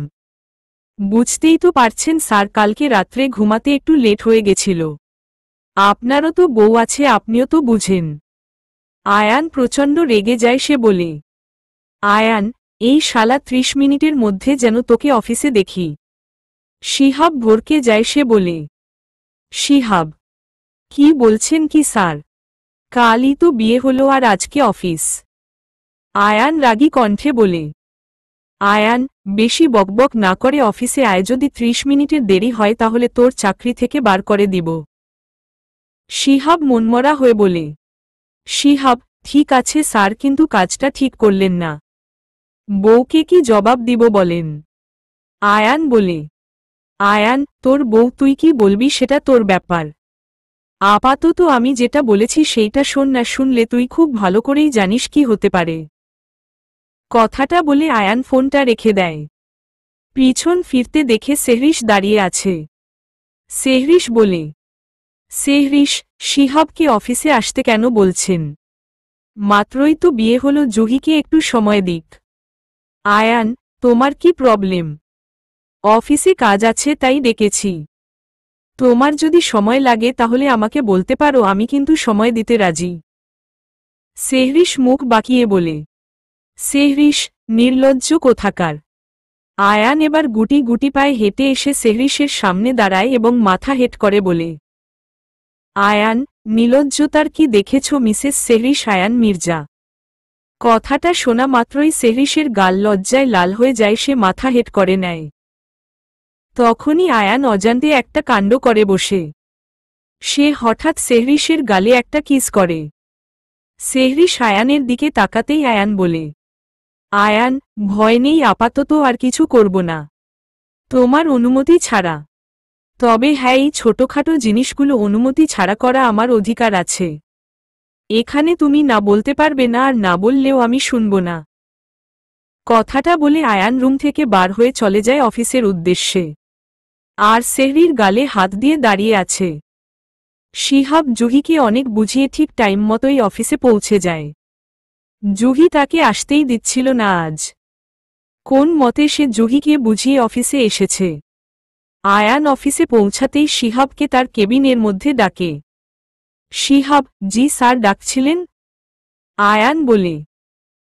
বুঝতেই তো পারছেন স্যার, কালকে রাত্রে ঘুমাতে একটু লেট হয়ে গেছিল। আপনারও তো বউ আছে, আপনিও তো বুঝেন। আয়ান প্রচণ্ড রেগে যায়। সে বলে, আয়ান, এই শালা 30 মিনিটের মধ্যে যেন তোকে অফিসে দেখি। শিহাব ভরকে যায়। সে বলে, শিহাব, কি বলছেন কি স্যার? কালই তো বিয়ে হলো আর আজকে অফিস। আয়ান রাগী কণ্ঠে বলে, আয়ান, বেশি বকবক না করে অফিসে আয়, যদি 30 মিনিটের দেরি হয় তাহলে তোর চাকরি থেকে বার করে দিব। শিহাব মনমরা হয়ে বলে, শিহাব, ঠিক আছে স্যার, কিন্তু কাজটা ঠিক করলেন না। বউকে কি জবাব দিব বলেন? আয়ান বলে, আয়ান, তোর বউ, তুই কি বলবি সেটা তোর ব্যাপার। আপাতত আমি যেটা বলেছি সেইটা শোন না, শুনলে তুই খুব ভালো করেই জানিস কি হতে পারে। কথাটা বলে আয়ান ফোনটা রেখে দেয়। পিছন ফিরতে দেখে সেহরিশ দাঁড়িয়ে আছে। সেহরিশ বলে, সেহরিশ, শিহাবকে অফিসে আসতে কেন বলছেন? মাত্রই তো বিয়ে হলো, জুহিকে একটু সময় দিক। আয়ান, তোমার কি প্রবলেম? অফিসে কাজ আছে তাই ডেকেছি। তোমার যদি সময় লাগে তাহলে আমাকে বলতে পারো, আমি কিন্তু সময় দিতে রাজি। সেহরিশ মুখ বাঁকিয়ে বলে, সেহরিশ, নির্লজ্জ কোথাকার। আয়ান এবার গুটি গুটি পায়ে হেঁটে এসে সেহরিশের সামনে দাঁড়ায় এবং মাথা হেট করে বলে, আয়ান, নির্লজ্জতার কি দেখেছ মিসেস সেহরিশ? আয়ান মির্জা। কথাটা শোনা মাত্রই সেহরিশের গাল লজ্জায় লাল হয়ে যায়। সে মাথা হেট করে নেয়। তখনই আয়ান অজান্তে একটা কাণ্ড করে বসে। সে হঠাৎ সেহরিশের গালে একটা কিস করে। সেহরিশ আয়ানের দিকে তাকাতেই আয়ান বলে, আয়ান, ভয় নেই, আপাতত আর কিছু করব না তোমার অনুমতি ছাড়া। তবে হ্যাঁ, এই ছোটখাটো জিনিসগুলো অনুমতি ছাড়া করা আমার অধিকার আছে। এখানে তুমি না বলতে পারবে না, আর না বললেও আমি শুনব না। কথাটা বলে আয়ান রুম থেকে বার হয়ে চলে যায় অফিসের উদ্দেশ্যে। আর সেহরির গালে হাত দিয়ে দাঁড়িয়ে আছে। শিহাব জুহিকে অনেক বুঝিয়ে ঠিক টাইম মতোই অফিসে পৌঁছে যায়। জুহি তাকে আসতেই দিচ্ছিল না আজ। কোন মতে সে জুহিকে বুঝিয়ে অফিসে এসেছে। আয়ান অফিসে পৌঁছাতেই শিহাবকে তার কেবিনের মধ্যে ডাকে। শিহাব, জি স্যার, ডাকছিলেন? আয়ান বলে,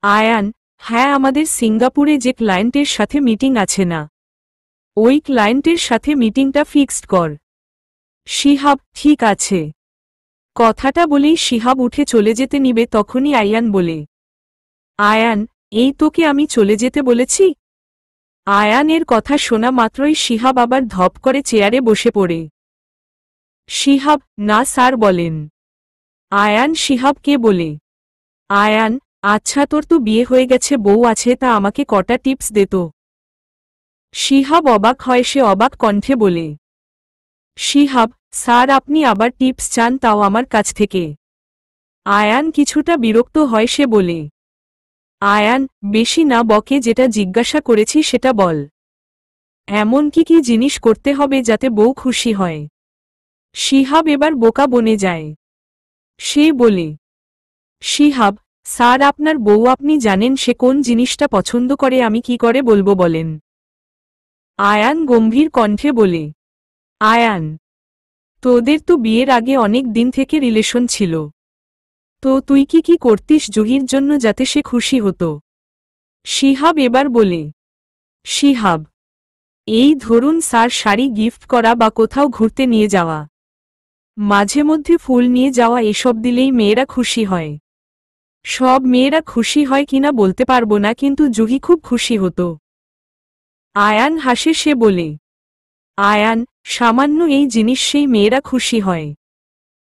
আয়ান, হ্যাঁ, আমাদের সিঙ্গাপুরে যে ক্লায়েন্টের সাথে মিটিং আছে না, ওই ক্লায়েন্টের সাথে মিটিংটা ফিক্সড কর। শিহাব, ঠিক আছে। কথাটা বলেই শিহাব উঠে চলে যেতে নিবে, তখনই আয়ান বলে, আয়ান, এই তোকে আমি চলে যেতে বলেছি? আয়ানের কথা শোনা মাত্রই শিহাব আবার ধপ করে চেয়ারে বসে পড়ে। শিহাব, না স্যার, বলেন। আয়ান শিহাবকে বলে, আয়ান, আচ্ছা তোর তো বিয়ে হয়ে গেছে, বউ আছে, তা আমাকে কটা টিপস দে তো। শিহাব অবাক হয়, সে অবাক কণ্ঠে বলে, শিহাব স্যার আপনি আবার টিপস চান, তাও আমার কাছ থেকে? আয়ান কিছুটা বিরক্ত হয়, সে বলে, আয়ান বেশি না বকে, যেটা জিজ্ঞাসা করেছি সেটা বল। এমন কি কি জিনিস করতে হবে যাতে বউ খুশি হয়? শিহাব এবার বোকা বনে যায়। সে বলে, শিহাব স্যার আপনার বউ, আপনি জানেন সে কোন জিনিসটা পছন্দ করে, আমি কি করে বলবো বলেন? আয়ান গম্ভীর কণ্ঠে বলে, আয়ান তোদের তো বিয়ের আগে অনেক দিন থেকে রিলেশন ছিল, তো তুই কি কি করতিস জুহির জন্য যাতে সে খুশি হতো? শিহাব এবার বলে, শিহাব এই ধরুন স্যার, শাড়ি গিফট করা বা কোথাও ঘুরতে নিয়ে যাওয়া, মাঝে মধ্যে ফুল নিয়ে যাওয়া, এসব দিলেই মেয়েরা খুশি হয়। সব মেয়েরা খুশি হয় কিনা বলতে পারবো না, কিন্তু জুহি খুব খুশি হতো। আয়ান হাসে, সে বলে, আয়ান সামান্য এই জিনিস সেই মেয়েরা খুশি হয়?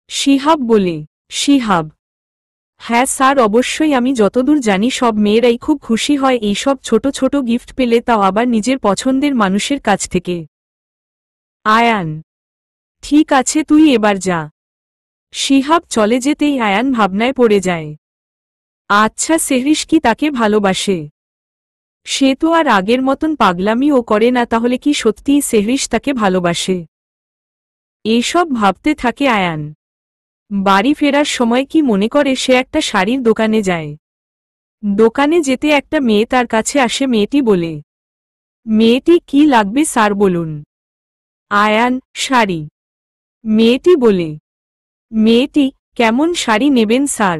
শিহাব বলে, শিহাব হ্যাঁ স্যার অবশ্যই, আমি যতদূর জানি সব মেয়েরাই খুব খুশি হয় এইসব ছোট ছোট গিফট পেলে, তাও আবার নিজের পছন্দের মানুষের কাছ থেকে। আয়ান ঠিক আছে, তুই এবার যা। শিহাব চলে যেতেই আয়ান ভাবনায় পড়ে যায়। আচ্ছা সেহরিশ কি তাকে ভালোবাসে? সে তো আর আগের মতন পাগলামিও করে না, তাহলে কি সত্যিই সেহরিশ তাকে ভালোবাসে? এইসব ভাবতে থাকে আয়ান। বাড়ি ফেরার সময় কি মনে করে, সে একটা শাড়ির দোকানে যায়। দোকানে যেতে একটা মেয়ে তার কাছে আসে, মেয়েটি বলে, মেয়েটি কি লাগবে স্যার বলুন? আয়ান শাড়ি। মেয়েটি বলে, মেয়েটি কেমন শাড়ি নেবেন স্যার?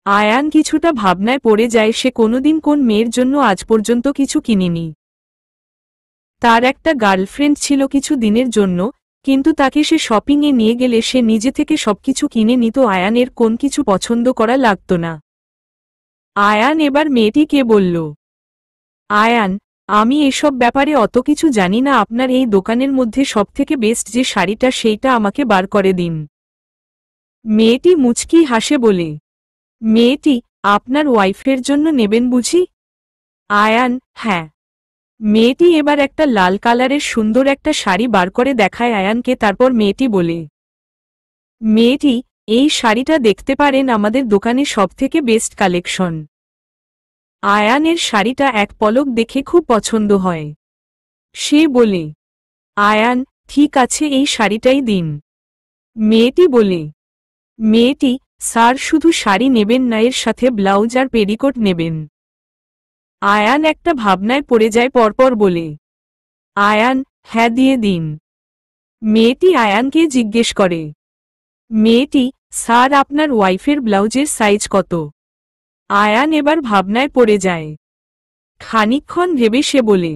আয়ান কিছুটা ভাবনায় পড়ে যায়, সে কোনোদিন কোন মেয়ের জন্য আজ পর্যন্ত কিছু কিনেনি। তার একটা গার্লফ্রেন্ড ছিল কিছু দিনের জন্য, কিন্তু তাকে সে শপিংয়ে নিয়ে গেলে সে নিজে থেকে সবকিছু কিনে নিত, আয়ানের কোন কিছু পছন্দ করা লাগত না। আয়ান এবার মেয়েটিকে বলল, আয়ান আমি এসব ব্যাপারে অত কিছু জানি না, আপনার এই দোকানের মধ্যে সবথেকে বেস্ট যে শাড়িটা সেইটা আমাকে বার করে দিন। মেয়েটি মুচকি হাসে বলে, মেয়েটি আপনার ওয়াইফের জন্য নেবেন বুঝি? আয়ান হ্যাঁ। মেয়েটি এবার একটা লাল কালারের সুন্দর একটা শাড়ি বার করে দেখায় আয়ানকে, তারপর মেয়েটি বলে, মেয়েটি এই শাড়িটা দেখতে পারেন, আমাদের দোকানে সবথেকে বেস্ট কালেকশন। আয়ানের শাড়িটা এক পলক দেখে খুব পছন্দ হয়। সে বলে, আয়ান ঠিক আছে, এই শাড়িটাই দিন। মেয়েটি বলে, মেয়েটি স্যার শুধু শাড়ি নেবেন না, এর সাথে ব্লাউজ আর পেরিকোট নেবেন। আয়ান একটা ভাবনায় পড়ে যায়, পরপর বলে, আয়ান হ্যাঁ দিয়ে দিন। মেয়েটি আয়ানকে জিজ্ঞেস করে, মেয়েটি স্যার আপনার ওয়াইফের ব্লাউজের সাইজ কত? আয়ান এবার ভাবনায় পড়ে যায়। খানিকক্ষণ ভেবে সে বলে,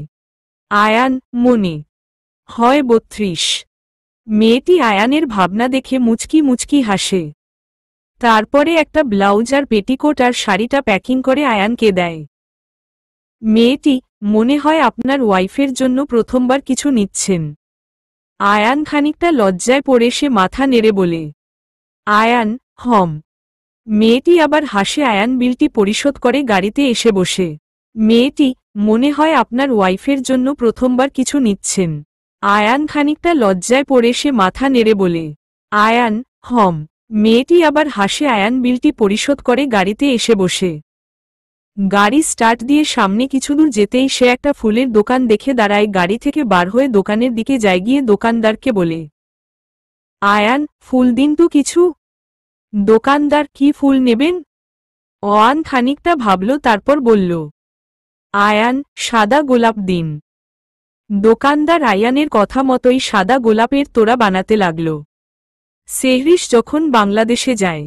আয়ান মনে হয় 32। মেয়েটি আয়ানের ভাবনা দেখে মুচকি মুচকি হাসে। তারপরে একটা ব্লাউজ আর পেটিকোট আর শাড়িটা প্যাকিং করে আয়ানকে দেয়। মেয়েটি মনে হয় আপনার ওয়াইফের জন্য প্রথমবার কিছু নিচ্ছেন। আয়ান খানিকটা লজ্জায় পড়ে সে মাথা নেড়ে বলে, আয়ান হম। মেয়েটি আবার হাসে, আয়ান বিলটি পরিশোধ করে গাড়িতে এসে বসে। মেয়েটি মনে হয় আপনার ওয়াইফের জন্য প্রথমবার কিছু নিচ্ছেন। আয়ান খানিকটা লজ্জায় পড়ে সে মাথা নেড়ে বলে, আয়ান হম। মেয়েটি আবার হাসে, আয়ান বিলটি পরিশোধ করে গাড়িতে এসে বসে। গাড়ি স্টার্ট দিয়ে সামনে কিছুদূর যেতেই সে একটা ফুলের দোকান দেখে দাঁড়ায়, গাড়ি থেকে বার হয়ে দোকানের দিকে যায়, গিয়ে দোকানদারকে বলে, আয়ান ফুল দিন তো কিছু। দোকানদার কি ফুল নেবেন? আয়ান খানিকটা ভাবল, তারপর বলল, আয়ান সাদা গোলাপ দিন। দোকানদার আয়ানের কথা মতোই সাদা গোলাপের তোড়া বানাতে লাগল। সেহরিশ যখন বাংলাদেশে যায়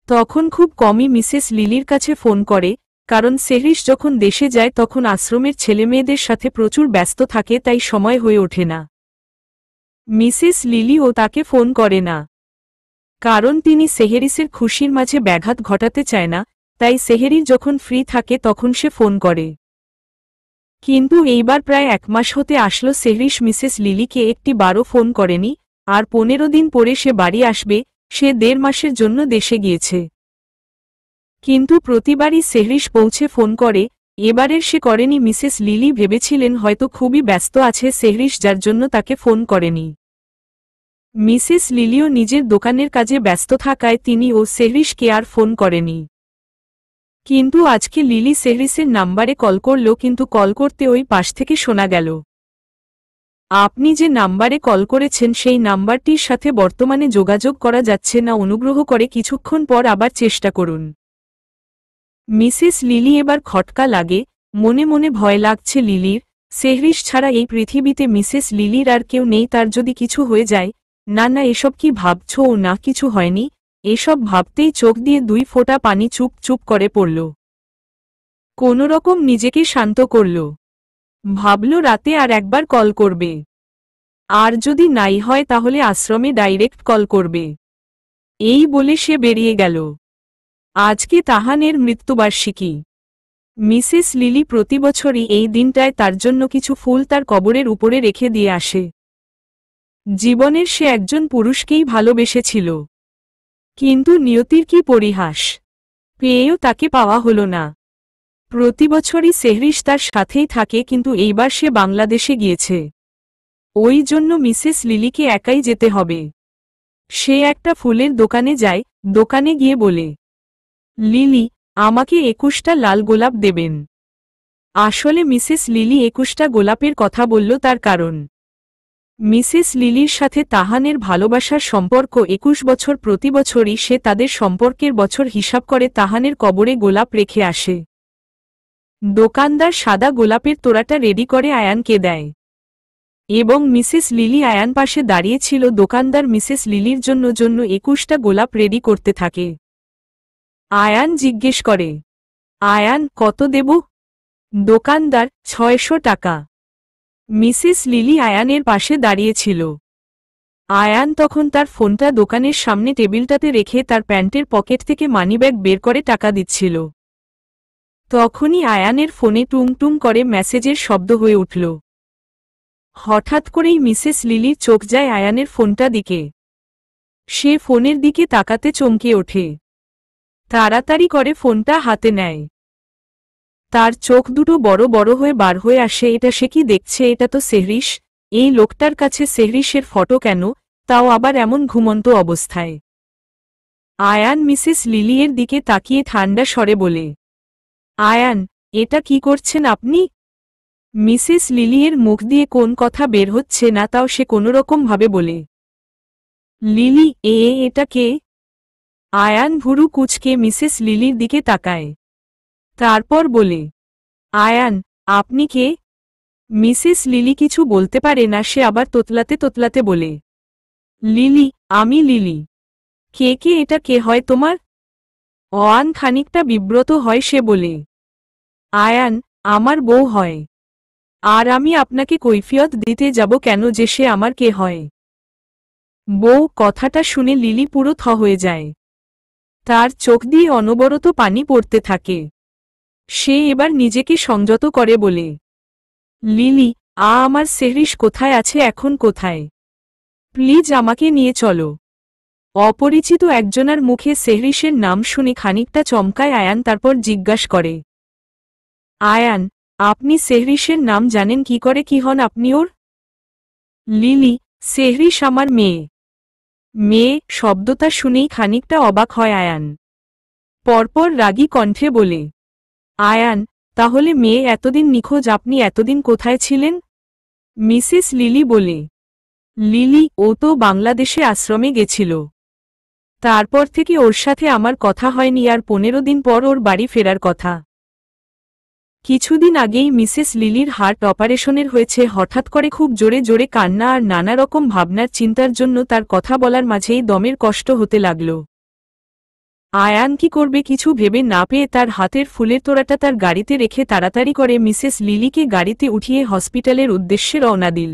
তখন খুব কমই মিসেস লিলির কাছে ফোন করে, কারণ সেহরিশ যখন দেশে যায় তখন আশ্রমের ছেলেমেয়েদের সাথে প্রচুর ব্যস্ত থাকে, তাই সময় হয়ে ওঠে না। মিসেস লিলিও তাকে ফোন করে না, কারণ তিনি সেহরিসের খুশির মাঝে ব্যাঘাত ঘটাতে চায় না, তাই সেহরির যখন ফ্রি থাকে তখন সে ফোন করে। কিন্তু এইবার প্রায় 1 মাস হতে আসলো সেহরিশ মিসেস লিলিকে একটি বারও ফোন করেনি, আর 15 দিন পরে সে বাড়ি আসবে, সে 1.5 মাসের জন্য দেশে গিয়েছে। কিন্তু প্রতিবারই সেহরিশ পৌঁছে ফোন করে, এবারের সে করেনি। মিসেস লিলি ভেবেছিলেন হয়তো খুবই ব্যস্ত আছে সেহরিশ, যার জন্য তাকে ফোন করেনি। মিসেস লিলিও নিজের দোকানের কাজে ব্যস্ত থাকায় তিনি ও সেহরিশকে আর ফোন করেনি। কিন্তু আজকে লিলি সেহরিশের নাম্বারে কল করল, কিন্তু কল করতে ওই পাশ থেকে শোনা গেল, আপনি যে নাম্বারে কল করেছেন সেই নাম্বারটির সাথে বর্তমানে যোগাযোগ করা যাচ্ছে না, অনুগ্রহ করে কিছুক্ষণ পর আবার চেষ্টা করুন। মিসেস লিলি এবার খটকা লাগে, মনে মনে ভয় লাগছে লিলির। সেহরিশ ছাড়া এই পৃথিবীতে মিসেস লিলির আর কেউ নেই, তার যদি কিছু হয়ে যায়। না না, এসব কি ভাবছো? ও না, কিছু হয়নি। এসব ভাবতেই চোখ দিয়ে 2 ফোঁটা পানি চুপ চুপ করে পড়ল। কোনোরকম নিজেকে শান্ত করল, ভাবল রাতে আর একবার কল করবে, আর যদি নাই হয় তাহলে আশ্রমে ডাইরেক্ট কল করবে। এই বলে সে বেরিয়ে গেল। আজকে তাহানের মৃত্যুবার্ষিকী। মিসেস লিলি প্রতিবছরই এই দিনটায় তার জন্য কিছু ফুল তার কবরের উপরে রেখে দিয়ে আসে। জীবনের সে একজন পুরুষকেই ভালোবেসেছিল, কিন্তু নিয়তির কি পরিহাস, পেয়েও তাকে পাওয়া হল না। প্রতিবছরই সেহরিশ তার সাথেই থাকে, কিন্তু এইবার সে বাংলাদেশে গিয়েছে। ওই জন্য মিসেস লিলিকে একাই যেতে হবে। সে একটা ফুলের দোকানে যায়, দোকানে গিয়ে বলে, লিলি, আমাকে 21টা লাল গোলাপ দেবেন। আসলে মিসেস লিলি 21টা গোলাপের কথা বলল তার কারণ, মিসেস লিলির সাথে তাহানের ভালোবাসার সম্পর্ক 21 বছর। প্রতি বছরই সে তাদের সম্পর্কের বছর হিসাব করে তাহানের কবরে গোলাপ রেখে আসে। দোকানদার সাদা গোলাপের তোড়াটা রেডি করে আয়ানকে দেয়, এবং মিসেস লিলি আয়ান পাশে দাঁড়িয়েছিল। দোকানদার মিসেস লিলির জন্য 21টা গোলাপ রেডি করতে থাকে। আয়ান জিজ্ঞেস করে, আয়ান, কত দেব? দোকানদার, 600 টাকা। মিসেস লিলি আয়ানের পাশে দাঁড়িয়েছিল। আয়ান তখন তার ফোনটা দোকানের সামনে টেবিলটাতে রেখে তার প্যান্টের পকেট থেকে মানিব্যাগ বের করে টাকা দিচ্ছিল। তখনই আয়ানের ফোনে টুং টুং করে মেসেজের শব্দ হয়ে উঠল। হঠাৎ করেই মিসেস লিলির চোখ যায় আয়ানের ফোনটা দিকে। সে ফোনের দিকে তাকাতে চমকে ওঠে, তাড়াতাড়ি করে ফোনটা হাতে নেয়। তার চোখ দুটো বড় বড় হয়ে বার হয়ে আসে। এটা সে কি দেখছে? এটা তো সেহরিশ। এই লোকটার কাছে সেহরিশের ফটো কেন, তাও আবার এমন ঘুমন্ত অবস্থায়? আয়ান মিসেস লিলির দিকে তাকিয়ে ঠান্ডা স্বরে বলে, আয়ান, এটা কি করছেন আপনি? মিসেস লিলির মুখ দিয়ে কোন কথা বের হচ্ছে না, তাও সে কোনোরকম ভাবে বলে, লিলি, এটা কে? আয়ান ভুরু কুঁচকে মিসেস লিলির দিকে তাকায়, তারপর বলে, আয়ান, আপনি কে? মিসেস লিলি কিছু বলতে পারে না। সে আবার তোতলাতে তোতলাতে বলে, লিলি, আমি লিলি। কে কে? এটা কে হয় তোমার? আয়ান খানিকটা বিব্রত হয়। সে বলে, আয়ান, আমার বউ হয়। আর আমি আপনাকে কৈফিয়ত দিতে যাব কেন যে সে আমার কে হয়? বউ? কথাটা শুনে লিলি পুরো থ হয়ে যায়। তার চোখ দিয়ে অনবরত পানি পড়তে থাকে। সে এবার নিজেকে সংযত করে বলে, লিলি, আমার সেহরিশ কোথায় আছে? এখন কোথায়? প্লিজ আমাকে নিয়ে চলো। অপরিচিত একজনের মুখে সেহরিশের নাম শুনে খানিকটা চমকায় আয়ান। তারপর জিজ্ঞাসা করে, আয়ান, আপনি সেহরিশের নাম জানেন কি করে? কি হন আপনি ওর? লিলি, সেহরিশ আমার মেয়ে। মেয়ে? শব্দটা শুনেই খানিকটা অবাক হয় আয়ান। পরপর রাগী কণ্ঠে বলে, আয়ান, তাহলে মেয়ে এতদিন নিখোঁজ, আপনি এতদিন কোথায় ছিলেন? মিসেস লিলি বলে, লিলি, ও তো বাংলাদেশে আশ্রমে গেছিল। তারপর থেকে ওর সাথে আমার কথা হয়নি, আর 15 দিন পর ওর বাড়ি ফেরার কথা। কিছুদিন আগেই মিসেস লিলির হার্ট অপারেশনের হয়েছে। হঠাৎ করে খুব জোরে জোরে কান্না আর নানা রকম ভাবনার চিন্তার জন্য তার কথা বলার মাঝেই দমের কষ্ট হতে লাগল। আয়ান কি করবে কিছু ভেবে না পেয়ে তার হাতের ফুলের তোড়াটা তার গাড়িতে রেখে তাড়াতাড়ি করে মিসেস লিলিকে গাড়িতে উঠিয়ে হসপিটালের উদ্দেশ্যে রওনা দিল।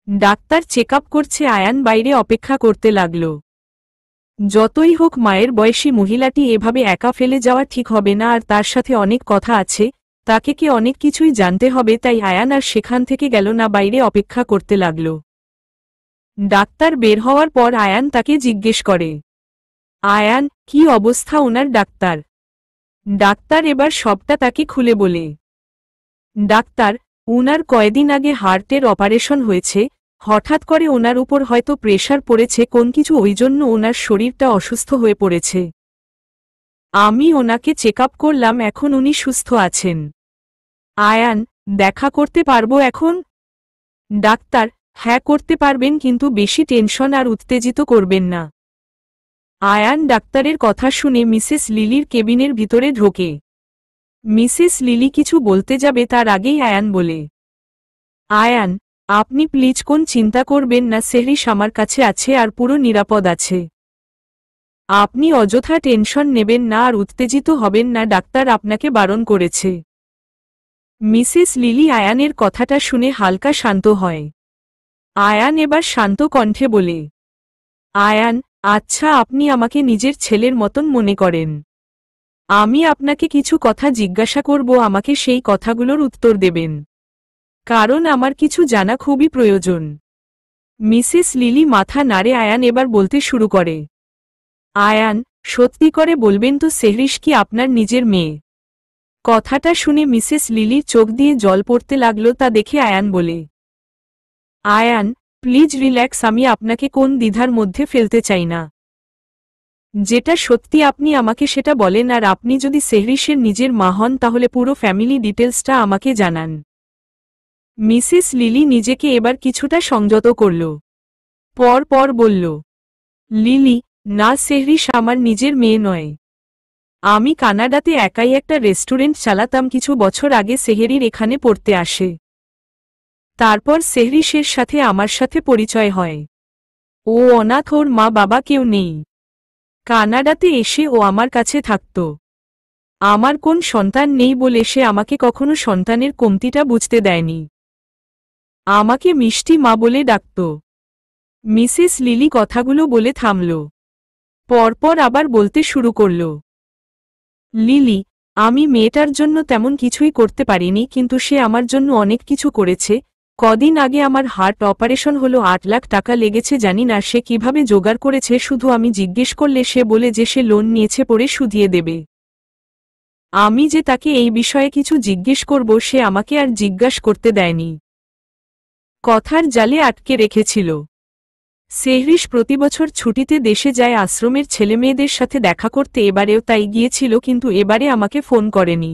ডাক্তার চেক আপ করছে, আয়ান বাইরে অপেক্ষা করতে লাগল। যতই হোক মায়ের বয়সী মহিলাটি এভাবে একা ফেলে যাওয়া ঠিক হবে না, আর তার সাথে অনেক কথা আছে, তাকে কি অনেক কিছুই জানতে হবে। তাই আয়ান আর সেখান থেকে গেল না, বাইরে অপেক্ষা করতে লাগল। ডাক্তার বের হওয়ার পর আয়ান তাকে জিজ্ঞেস করে, আয়ান, কি অবস্থা ওনার? ডাক্তার ডাক্তার এবার সবটা তাকে খুলে বলে। ডাক্তার, উনার কয়েকদিন আগে হার্টের অপারেশন হয়েছে, হঠাৎ করে ওনার উপর হয়তো প্রেশার পড়েছে কোন কিছু, ওই জন্য ওনার শরীরটা অসুস্থ হয়ে পড়েছে। আমি ওনাকে চেক আপ করলাম, এখন উনি সুস্থ আছেন। আয়ান, দেখা করতে পারবো এখন? ডাক্তার, হ্যাঁ করতে পারবেন, কিন্তু বেশি টেনশন আর উত্তেজিত করবেন না। আয়ান ডাক্তারের কথা শুনে মিসেস লিলির কেবিনের ভিতরে ঢোকে। মিসেস লিলি কিছু বলতে যাবে তার আগেই আয়ান বলে, আয়ান, আপনি প্লিজ কোন চিন্তা করবেন না, সেহরিশ আমার কাছে আছে আর পুরো নিরাপদ আছে। আপনি অযথা টেনশন নেবেন না আর উত্তেজিত হবেন না, ডাক্তার আপনাকে বারণ করেছে। মিসেস লিলি আয়ানের কথাটা শুনে হালকা শান্ত হয়। আয়ান এবার শান্ত কণ্ঠে বলে, আয়ান, আচ্ছা আপনি আমাকে নিজের ছেলের মতন মনে করেন। আমি আপনাকে কিছু কথা জিজ্ঞাসা করব, আমাকে সেই কথাগুলোর উত্তর দেবেন, কারণ আমার কিছু জানা খুবই প্রয়োজন। মিসেস লিলি মাথা নাড়ে। আয়ান এবার বলতে শুরু করে, আয়ান, সত্যি করে বলবেন তো সেহরিশ কি আপনার নিজের মেয়ে? কথাটা শুনে মিসেস লিলির চোখ দিয়ে জল পড়তে লাগলো, তা দেখে আয়ান বলে, আয়ান, প্লিজ রিল্যাক্স, আমি আপনাকে কোন দ্বিধার মধ্যে ফেলতে চাই না। যেটা সত্যি আপনি আমাকে সেটা বলেন, আর আপনি যদি সেহরিশের নিজের মা হন তাহলে পুরো ফ্যামিলি ডিটেলসটা আমাকে জানান। মিসেস লিলি নিজেকে এবার কিছুটা সংযত করল। পর বলল, লিলি, না, সেহরিশ আমার নিজের মেয়ে নয়। আমি কানাডাতে একাই একটা রেস্টুরেন্ট চালাতাম, কিছু বছর আগে সেহরির এখানে পড়তে আসে। তারপর সেহরিশের সাথে আমার সাথে পরিচয় হয়। ও অনাথ, ওর মা বাবা কেউ নেই। কানাডাতে এসে ও আমার কাছে থাকত। আমার কোন সন্তান নেই বলে সে আমাকে কখনো সন্তানের কমতিটা বুঝতে দেয়নি। আমাকে মিষ্টি মা বলে ডাকত। মিসেস লিলি কথাগুলো বলে থামল। পরপর আবার বলতে শুরু করল, লিলি, আমি মেয়েটার জন্য তেমন কিছুই করতে পারিনি, কিন্তু সে আমার জন্য অনেক কিছু করেছে। কদিন আগে আমার হার্ট অপারেশন হলো, 8 লাখ টাকা লেগেছে, জানি না সে কিভাবে জোগাড় করেছে, শুধু আমি জিজ্ঞেস করলে সে বলে যে সে লোন নিয়েছে, পরে শুধিয়ে দেবে। আমি যে তাকে এই বিষয়ে কিছু জিজ্ঞেস করব সে আমাকে আর জিজ্ঞাসা করতে দেয়নি। কথার জালে আটকে রেখেছিল। সেহরিশ প্রতিবছর ছুটিতে দেশে যায় আশ্রমের ছেলেমেয়েদের সাথে দেখা করতে, এবারেও তাই গিয়েছিল, কিন্তু এবারে আমাকে ফোন করেনি।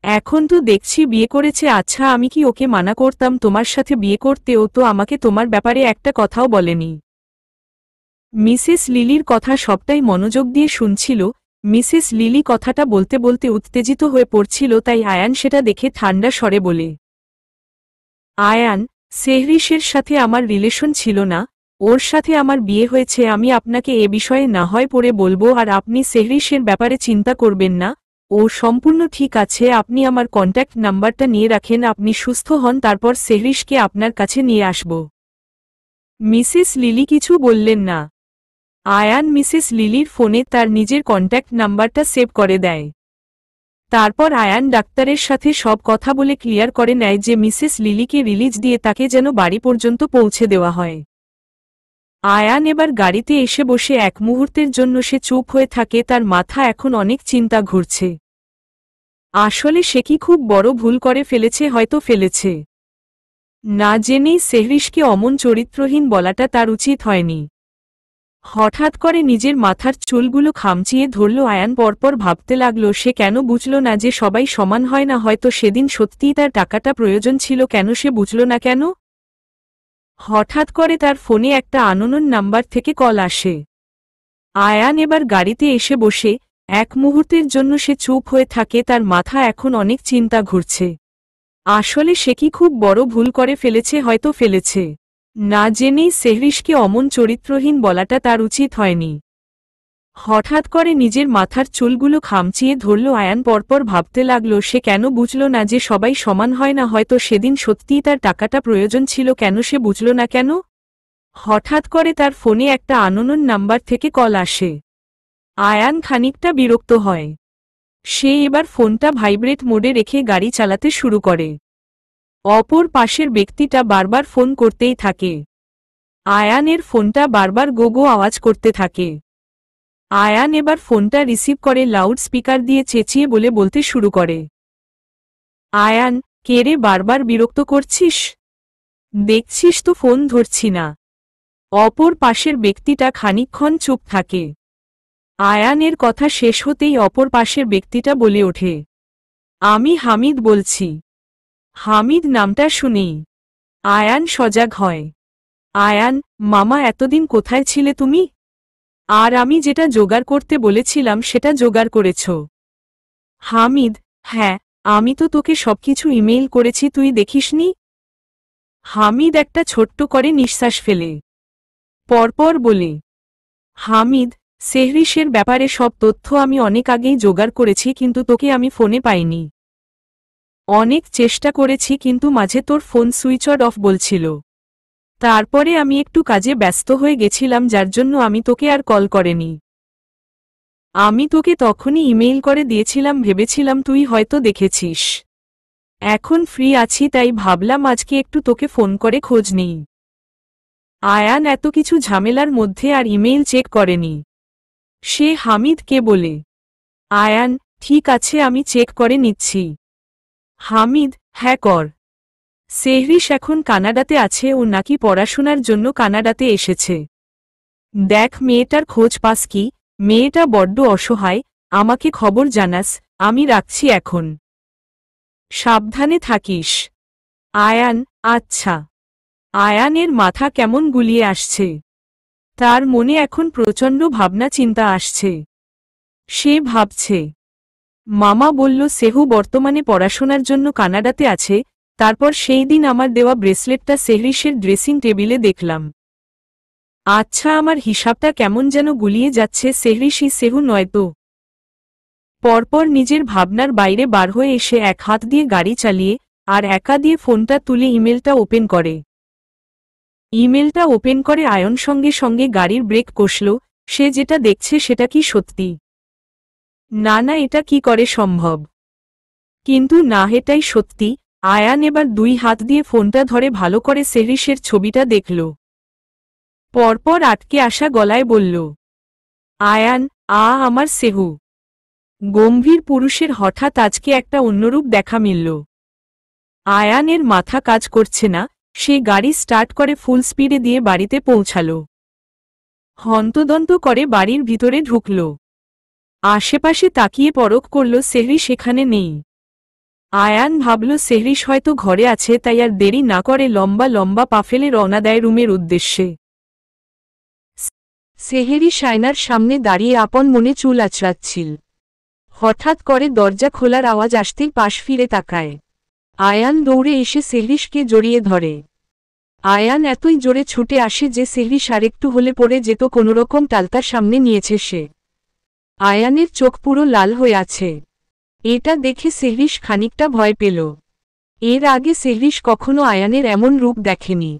এখন তো দেখছি বিয়ে করেছে। আচ্ছা, আমি কি ওকে মানা করতাম তোমার সাথে বিয়ে করতে? ও তো আমাকে তোমার ব্যাপারে একটা কথাও বলেনি। মিসেস লিলির কথা সবটাই মনোযোগ দিয়ে শুনছিল। মিসেস লিলি কথাটা বলতে বলতে উত্তেজিত হয়ে পড়ছিল, তাই আয়ান সেটা দেখে ঠান্ডা স্বরে বলে, আয়ান, সেহরিশের সাথে আমার রিলেশন ছিল না, ওর সাথে আমার বিয়ে হয়েছে। আমি আপনাকে এ বিষয়ে না হয় পরে বলবো, আর আপনি সেহরিশের ব্যাপারে চিন্তা করবেন না, ও সম্পূর্ণ ঠিক আছে। আপনি আমার কন্ট্যাক্ট নাম্বারটা নিয়ে রাখেন, আপনি সুস্থ হন তারপর সেহরিশকে আপনার কাছে নিয়ে আসব। মিসেস লিলি কিছু বললেন না। আয়ান মিসেস লিলির ফোনে তার নিজের কন্ট্যাক্ট নাম্বারটা সেভ করে দেয়। তারপর আয়ান ডাক্তারের সাথে সব কথা বলে ক্লিয়ার করে নেয় যে মিসেস লিলিকে রিলিজ দিয়ে তাকে যেন বাড়ি পর্যন্ত পৌঁছে দেওয়া হয়। আয়ান এবার গাড়িতে এসে বসে এক মুহূর্তের জন্য সে চুপ হয়ে থাকে, তার মাথা এখন অনেক চিন্তা ঘুরছে। আসলে সে কি খুব বড় ভুল করে ফেলেছে? হয়তো ফেলেছে। না জেনেই সেহরিশকে অমন চরিত্রহীন বলাটা তার উচিত হয়নি। হঠাৎ করে নিজের মাথার চুলগুলো খামচিয়ে ধরল আয়ান। পরপর ভাবতে লাগল, সে কেন বুঝল না যে সবাই সমান হয় না? হয়তো সেদিন সত্যিই তার টাকাটা প্রয়োজন ছিল, কেন সে বুঝল না? কেন? হঠাৎ করে তার ফোনে একটা আননোন নাম্বার থেকে কল আসে। আয়ান এবার গাড়িতে এসে বসে এক মুহূর্তের জন্য সে চুপ হয়ে থাকে, তার মাথা এখন অনেক চিন্তা ঘুরছে। আসলে সে কি খুব বড় ভুল করে ফেলেছে? হয়তো ফেলেছে। না জেনেই সেহরিশকে অমন চরিত্রহীন বলাটা তার উচিত হয়নি। হঠাৎ করে নিজের মাথার চুলগুলো খামচিয়ে ধরল আয়ান। পরপর ভাবতে লাগল, সে কেন বুঝল না যে সবাই সমান হয় না? হয়তো সেদিন সত্যিই তার টাকাটা প্রয়োজন ছিল, কেন সে বুঝল না? কেন? হঠাৎ করে তার ফোনে একটা আননোন নাম্বার থেকে কল আসে। আয়ান খানিকটা বিরক্ত হয়। সে এবার ফোনটা ভাইব্রেট মোডে রেখে গাড়ি চালাতে শুরু করে। অপর পাশের ব্যক্তিটা বারবার ফোন করতেই থাকে। আয়ানের ফোনটা বারবার গো গো আওয়াজ করতে থাকে। আয়ান এবার ফোনটা রিসিভ করে লাউড স্পিকার দিয়ে চেঁচিয়ে বলতে শুরু করে, আয়ান, কে রে, বারবার বিরক্ত করছিস? দেখছিস তো ফোন ধরছি না। অপর পাশের ব্যক্তিটা খানিকক্ষণ চুপ থাকে। আয়ানের কথা শেষ হতেই অপর পাশের ব্যক্তিটা বলে ওঠে, আমি হামিদ বলছি। হামিদ নামটা শুনেই আয়ান সজাগ হয়। আয়ান, মামা, এতদিন কোথায় ছিলে তুমি? আর আমি যেটা জোগাড় করতে বলেছিলাম সেটা জোগাড় করেছ? হামিদ, হ্যাঁ, আমি তো তোকে সবকিছু ইমেইল করেছি, তুই দেখিসনি? হামিদ একটা ছোট্ট করে নিঃশ্বাস ফেলে পরপর বলে, হামিদ, সেহরিশের ব্যাপারে সব তথ্য আমি অনেক আগেই জোগাড় করেছি, কিন্তু তোকে আমি ফোনে পাইনি। অনেক চেষ্টা করেছি, কিন্তু মাঝে তোর ফোন সুইচ অফ বলছিল। তারপরে আমি একটু কাজে ব্যস্ত হয়ে গেছিলাম, যার জন্য আমি তোকে আর কল করিনি। আমি তোকে তখনই ইমেইল করে দিয়েছিলাম, ভেবেছিলাম তুই হয়তো দেখেছিস। এখন ফ্রি আছি তাই ভাবলাম আজকে একটু তোকে ফোন করে খোঁজ নিই। আয়ান এত কিছু ঝামেলার মধ্যে আর ইমেইল চেক করেনি। সে হামিদকে বলে, আয়ান, ঠিক আছে, আমি চেক করে নিচ্ছি। হামিদ, হ্যাঁ কর। সেহরিশ এখন কানাডাতে আছে, ও নাকি পড়াশোনার জন্য কানাডাতে এসেছে। দেখ মেয়েটার খোঁজ পাস কি, মেয়েটা বড্ড অসহায়, আমাকে খবর জানাস। আমি রাখছি এখন। সাবধানে থাকিস। আয়ান, আচ্ছা। আয়ানের মাথা কেমন গুলিয়ে আসছে। তার মনে এখন প্রচণ্ড ভাবনা চিন্তা আসছে। সে ভাবছে, মামা বলল সেহু বর্তমানে পড়াশোনার জন্য কানাডাতে আছে, তারপর সেই দিন আমার দেওয়া ব্রেসলেটটা সেহরিশের ড্রেসিং টেবিলে দেখলাম। আচ্ছা, আমার হিসাবটা কেমন যেন গুলিয়ে যাচ্ছে, সেহরিশই সেহু নয়তো? পরপর নিজের ভাবনার বাইরে বার হয়ে এসে এক হাত দিয়ে গাড়ি চালিয়ে আর একা দিয়ে ফোনটা তুলে ইমেলটা ওপেন করে। ইমেলটা ওপেন করে আয়ন সঙ্গে সঙ্গে গাড়ির ব্রেক কষল। সে যেটা দেখছে সেটা কি সত্যি? না না, এটা কি করে সম্ভব? কিন্তু না, এটাই সত্যি। আয়ান এবার দুই হাত দিয়ে ফোনটা ধরে ভালো করে সেহরিশের ছবিটা দেখল। পরপর আটকে আসা গলায় বলল, আয়ান, আমার সেহু। গম্ভীর পুরুষের হঠাৎ আজকে একটা অন্যরূপ দেখা মিলল। আয়ানের মাথা কাজ করছে না। সে গাড়ি স্টার্ট করে ফুল স্পিডে দিয়ে বাড়িতে পৌঁছাল। হন্তদন্ত করে বাড়ির ভিতরে ঢুকল। আশেপাশে তাকিয়ে পরখ করল, সেহরিশ সেখানে নেই। আয়ান ভাবল সেহরিশ হয়তো ঘরে আছে, তাই আর দেরি না করে লম্বা লম্বা পা ফেলে রওনা দেয় রুমের উদ্দেশ্যে। সেহরিশ আয়নার সামনে দাঁড়িয়ে আপন মনে চুল আঁচড়াচ্ছিল। হঠাৎ করে দরজা খোলার আওয়াজ আসতেই পাশ ফিরে তাকায়। আয়ান দৌড়ে এসে সেহরিশকে জড়িয়ে ধরে। আয়ান এতই জোরে ছুটে আসে যে সেহরিশ আরেকটু হলে পড়ে যেত, কোনোরকম টালতার সামনে নিয়েছে সে। আয়ানের চোখ পুরো লাল হয়ে আছে। এটা দেখে সেহরিশ খানিকটা ভয় পেল। এর আগে সেহরিশ কখনো আয়ানের এমন রূপ দেখেনি।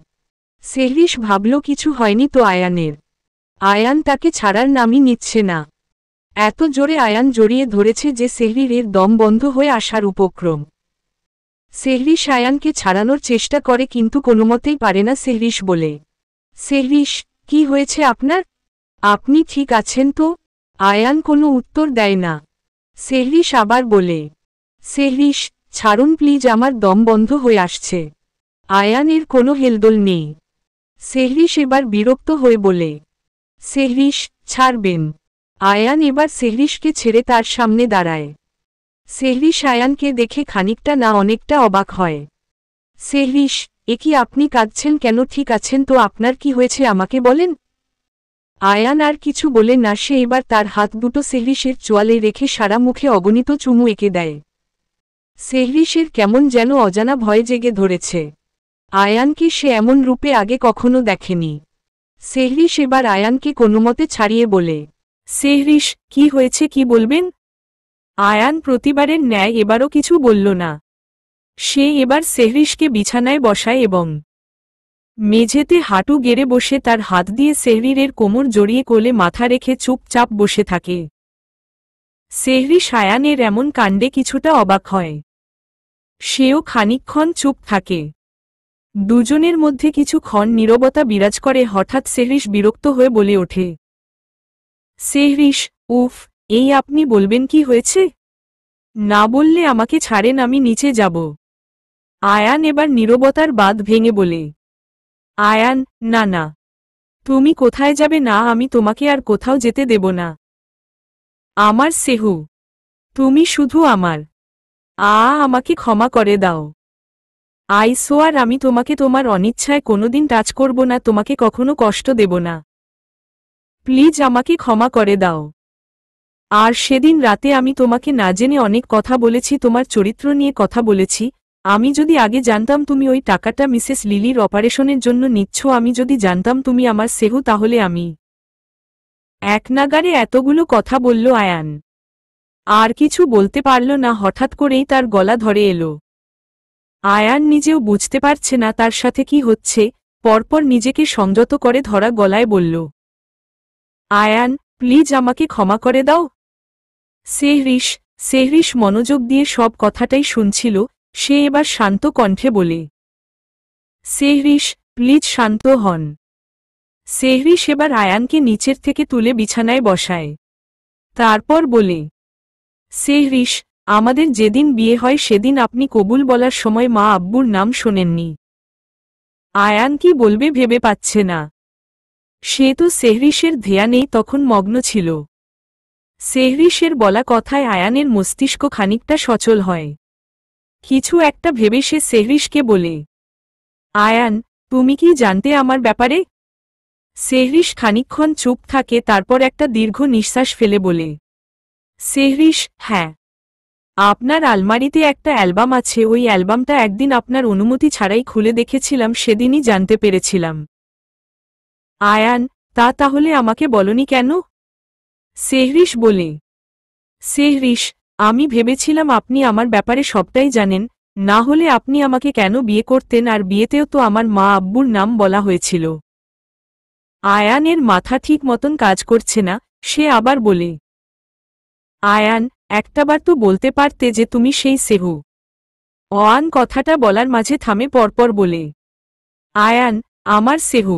সেহরিশ ভাবল কিছু হয়নি তো আয়ানের। আয়ান তাকে ছাড়ার নামই নিচ্ছে না। এত জোরে আয়ান জড়িয়ে ধরেছে যে সেহরির দম বন্ধ হয়ে আসার উপক্রম। সেহরিশ আয়ানকে ছাড়ানোর চেষ্টা করে, কিন্তু কোনোমতেই পারে না। সেহরিশ বলে, সেহরিশ, কি হয়েছে আপনার? আপনি ঠিক আছেন তো? আয়ান কোনো উত্তর দেয় না। সেহরিশ আবার বলে, সেহরিশ, ছাড়ুন প্লিজ, আমার দম বন্ধ হয়ে আসছে। আয়ানের কোনো হেলদোল নেই। সেহরিশ এবার বিরক্ত হয়ে বলে, সেহরিশ, ছাড়বেন? আয়ান এবার সেহরিশকে ছেড়ে তার সামনে দাঁড়ায়। সেহরিশ আয়ানকে দেখে খানিকটা না অনেকটা অবাক হয়। সেহরিশ, এ কি, আপনি কাঁদছেন কেন? ঠিক আছেন তো? আপনার কি হয়েছে আমাকে বলেন। আয়ান আর কিছু বলে না। সে এবার তার হাত দুটো সেহরিশের চোয়ালে রেখে সারা মুখে অগণিত চুমু এঁকে দেয়। সেহরিশের কেমন যেন অজানা ভয় জেগে ধরেছে। আয়ানকে সে এমন রূপে আগে কখনো দেখেনি। সেহরিশ এবার আয়ানকে কোনোমতে ছাড়িয়ে বলে, সেহরিশ, কি হয়েছে, কি বলবেন? আয়ান প্রতিবারের ন্যায় এবারও কিছু বলল না। সে এবার সেহরিশকে বিছানায় বসায় এবং মেঝেতে হাঁটু গেড়ে বসে তার হাত দিয়ে সেহরিরের কোমর জড়িয়ে কোলে মাথা রেখে চুপচাপ বসে থাকে। সেহরিশ আয়ানের এমন কাণ্ডে কিছুটা অবাক হয়। সেও খানিকক্ষণ চুপ থাকে। দুজনের মধ্যে কিছুক্ষণ নীরবতা বিরাজ করে। হঠাৎ সেহরিশ বিরক্ত হয়ে বলে ওঠে, সেহরিশ, উফ, এই আপনি বলবেন কি হয়েছে? না বললে আমাকে ছাড়েন, আমি নিচে যাব। আয়ান এবার নীরবতার বাঁধ ভেঙে বলে। আয়ান, না না, তুমি কোথায় যাবে না? আমি তোমাকে আর কোথাও যেতে দেব না। আমার সেহু, তুমি শুধু আমার। আমাকে ক্ষমা করে দাও। আই সোয়ার, আমি তোমাকে তোমার অনিচ্ছায় কোনোদিন টাচ করব না, তোমাকে কখনো কষ্ট দেব না। প্লিজ আমাকে ক্ষমা করে দাও। আর সেদিন রাতে আমি তোমাকে না জেনে অনেক কথা বলেছি, তোমার চরিত্র নিয়ে কথা বলেছি। আমি যদি আগে জানতাম তুমি ওই টাকাটা মিসেস লিলির অপারেশনের জন্য নিচ্ছ, আমি যদি জানতাম তুমি আমার সেহু, তাহলে আমি। একনাগাড়ে এতগুলো কথা বলল আয়ান। আর কিছু বলতে পারল না, হঠাৎ করেই তার গলা ধরে এলো। আয়ান নিজেও বুঝতে পারছে না তার সাথে কি হচ্ছে, পরপর নিজেকে সংযত করে ধরা গলায় বলল, আয়ান, প্লিজ আমাকে ক্ষমা করে দাও। সেহরিশ মনোযোগ দিয়ে সব কথাটাই শুনছিল। সে এবার শান্ত কণ্ঠে বলে, সেহরিশ, প্লিজ শান্ত হন। সেহরিশ এবার আয়ানকে নিচের থেকে তুলে বিছানায় বসায়। তারপর বলে, সেহরিশ, আমাদের যেদিন বিয়ে হয় সেদিন আপনি কবুল বলার সময় মা আব্বুর নাম শোনেননি। আয়ান কি বলবে ভেবে পাচ্ছে না। সে তো সেহরিশের ধ্যানেই তখন মগ্ন ছিল। সেহরিশের বলা কথায় আয়ানের মস্তিষ্ক খানিকটা সচল হয়। কিছু একটা ভেবে সে সেহরিশকে বলে, আয়ান, তুমি কি জানতে আমার ব্যাপারে? সেহরিশ খানিকক্ষণ চুপ থাকে, তারপর একটা দীর্ঘ নিঃশ্বাস ফেলে বলে, সেহরিশ, হ্যাঁ। আপনার আলমারিতে একটা অ্যালবাম আছে, ওই অ্যালবামটা একদিন আপনার অনুমতি ছাড়াই খুলে দেখেছিলাম, সেদিনই জানতে পেরেছিলাম। আয়ান, তাহলে আমাকে বলনি কেন? সেহরিশ বলে, সেহরিশ, আমি ভেবেছিলাম আপনি আমার ব্যাপারে সবটাই জানেন, না হলে আপনি আমাকে কেন বিয়ে করতেন? আর বিয়েতেও তো আমার মা আব্বুর নাম বলা হয়েছিল। আয়ানের মাথা ঠিক মতন কাজ করছে না। সে আবার বলে, আয়ান, একটাবার তো বলতে পারতে যে তুমি সেই সেহু। অয়ান কথাটা বলার মাঝে থামে, পরপর বলে, আয়ান, আমার সেহু।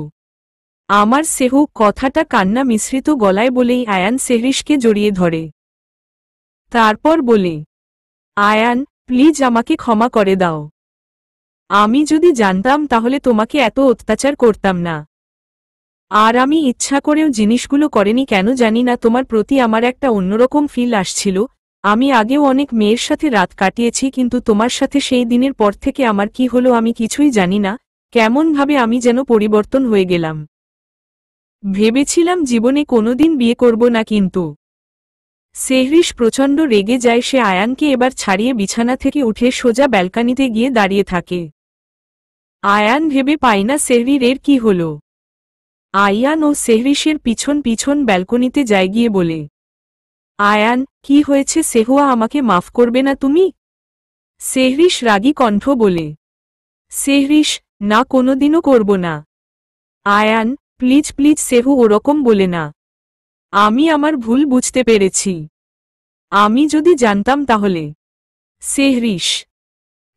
আমার সেহু কথাটা কান্না মিশ্রিত গলায় বলেই আয়ান সেহরিশকে জড়িয়ে ধরে। তারপর বলে, আয়ান, প্লিজ আমাকে ক্ষমা করে দাও। আমি যদি জানতাম তাহলে তোমাকে এত অত্যাচার করতাম না। আর আমি ইচ্ছা করেও জিনিসগুলো করেনি কেন জানি না, তোমার প্রতি আমার একটা অন্যরকম ফিল আসছিল। আমি আগেও অনেক মেয়ের সাথে রাত কাটিয়েছি, কিন্তু তোমার সাথে সেই দিনের পর থেকে আমার কি হলো আমি কিছুই জানি না। কেমনভাবে আমি যেন পরিবর্তন হয়ে গেলাম। ভেবেছিলাম জীবনে কোনোদিন বিয়ে করব না, কিন্তু। সেহরিশ প্রচণ্ড রেগে যায়। সে আয়ানকে এবার ছাড়িয়ে বিছানা থেকে উঠে সোজা ব্যালকানিতে গিয়ে দাঁড়িয়ে থাকে। আয়ান ভেবে পায় না সেহরির কি হল। আয়ান ও সেহরিশের পিছন পিছন ব্যালকনিতে যায়, গিয়ে বলে, আয়ান, কি হয়েছে? সেহুয়া, আমাকে মাফ করবে না তুমি? সেহরিশ রাগী কণ্ঠ বলে, সেহরিশ, না, কোনোদিনও করব না। আয়ান, প্লিজ প্লিজ সেহু, ওরকম বলে না। আমি আমার ভুল বুঝতে পেরেছি। আমি যদি জানতাম তাহলে। Sehrish,